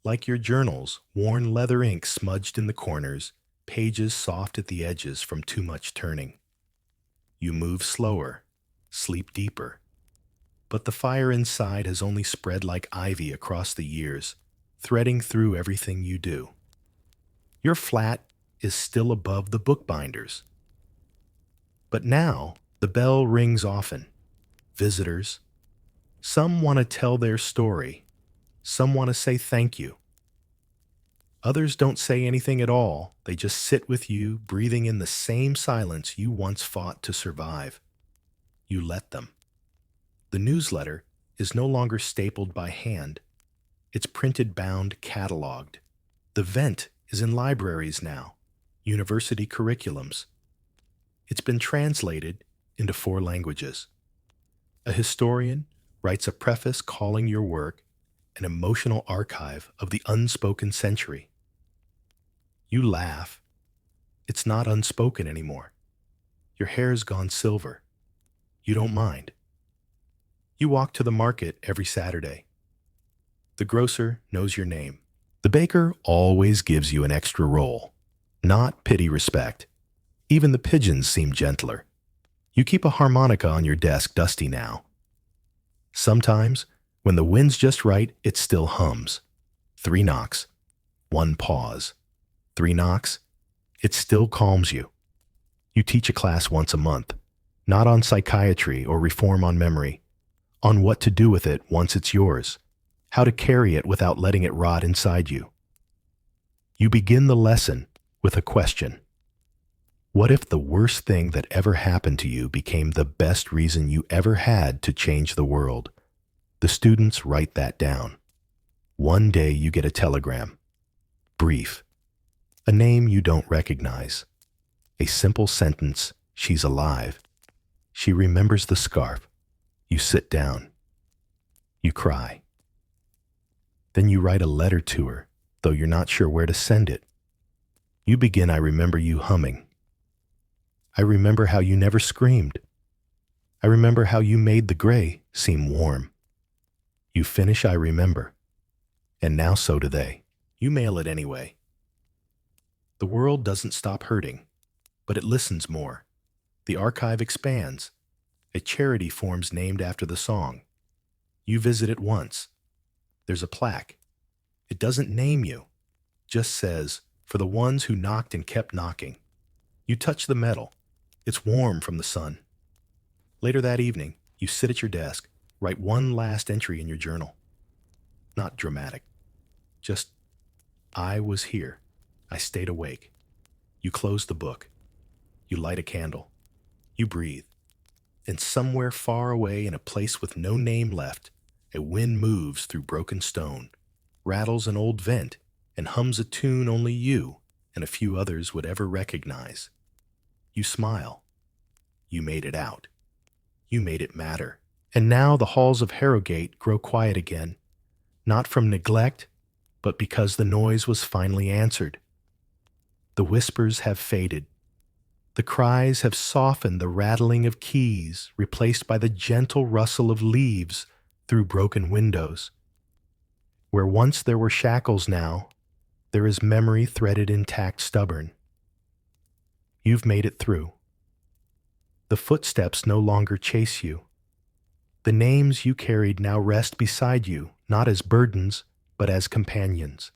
Like your journals, worn leather ink smudged in the corners, pages soft at the edges from too much turning. You move slower, sleep deeper. But the fire inside has only spread like ivy across the years, threading through everything you do. Your flat is still above the bookbinders. But now, the bell rings often. Visitors. Some want to tell their story. Some want to say thank you. Others don't say anything at all. They just sit with you, breathing in the same silence you once fought to survive. You let them. The newsletter is no longer stapled by hand. It's printed, bound, cataloged. The vent is in libraries now, university curriculums. It's been translated into 4 languages. A historian writes a preface calling your work an emotional archive of the unspoken century. You laugh. It's not unspoken anymore. Your hair's gone silver. You don't mind. You walk to the market every Saturday. The grocer knows your name. The baker always gives you an extra roll. Not pity respect. Even the pigeons seem gentler. You keep a harmonica on your desk, dusty now. Sometimes, when the wind's just right, it still hums. 3 knocks. 1 pause. 3 knocks. It still calms you. You teach a class once a month, not on psychiatry or reform on memory, on what to do with it once it's yours, how to carry it without letting it rot inside you. You begin the lesson with a question. What if the worst thing that ever happened to you became the best reason you ever had to change the world? The students write that down. One day you get a telegram. Brief. A name you don't recognize. A simple sentence, she's alive. She remembers the scarf. You sit down. You cry. Then you write a letter to her, though you're not sure where to send it. You begin, I remember you humming. I remember how you never screamed. I remember how you made the gray seem warm. You finish, I remember. And now so do they. You mail it anyway. The world doesn't stop hurting, but it listens more. The archive expands. A charity forms named after the song. You visit it once. There's a plaque. It doesn't name you, just says, for the ones who knocked and kept knocking. You touch the metal. It's warm from the sun. Later that evening, you sit at your desk, write one last entry in your journal. Not dramatic. Just, I was here. I stayed awake. You close the book. You light a candle. You breathe. And somewhere far away in a place with no name left, a wind moves through broken stone, rattles an old vent, and hums a tune only you and a few others would ever recognize. You smile. You made it out. You made it matter. And now the halls of Harrogate grow quiet again, not from neglect, but because the noise was finally answered. The whispers have faded. The cries have softened the rattling of keys, replaced by the gentle rustle of leaves through broken windows. Where once there were shackles now, there is memory threaded intact stubborn. You've made it through. The footsteps no longer chase you. The names you carried now rest beside you, not as burdens, but as companions.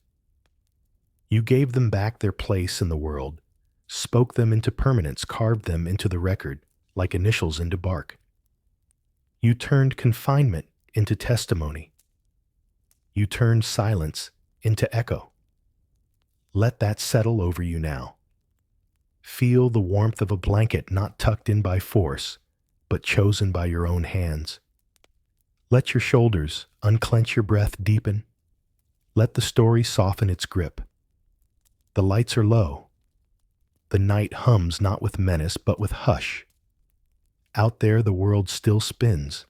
You gave them back their place in the world, spoke them into permanence, carved them into the record, like initials into bark. You turned confinement into testimony. You turned silence into echo. Let that settle over you now. Feel the warmth of a blanket not tucked in by force, but chosen by your own hands. Let your shoulders unclench, your breath deepen. Let the story soften its grip. The lights are low. The night hums not with menace, but with hush. Out there the world still spins.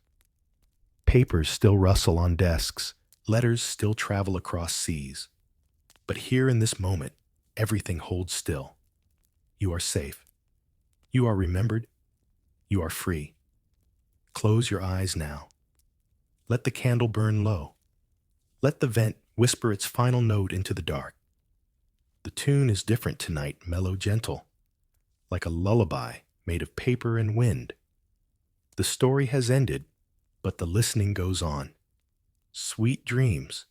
Papers still rustle on desks. Letters still travel across seas. But here in this moment, everything holds still. You are safe. You are remembered. You are free. Close your eyes now. Let the candle burn low. Let the vent whisper its final note into the dark. The tune is different tonight, mellow, gentle, like a lullaby made of paper and wind. The story has ended, but the listening goes on. Sweet dreams.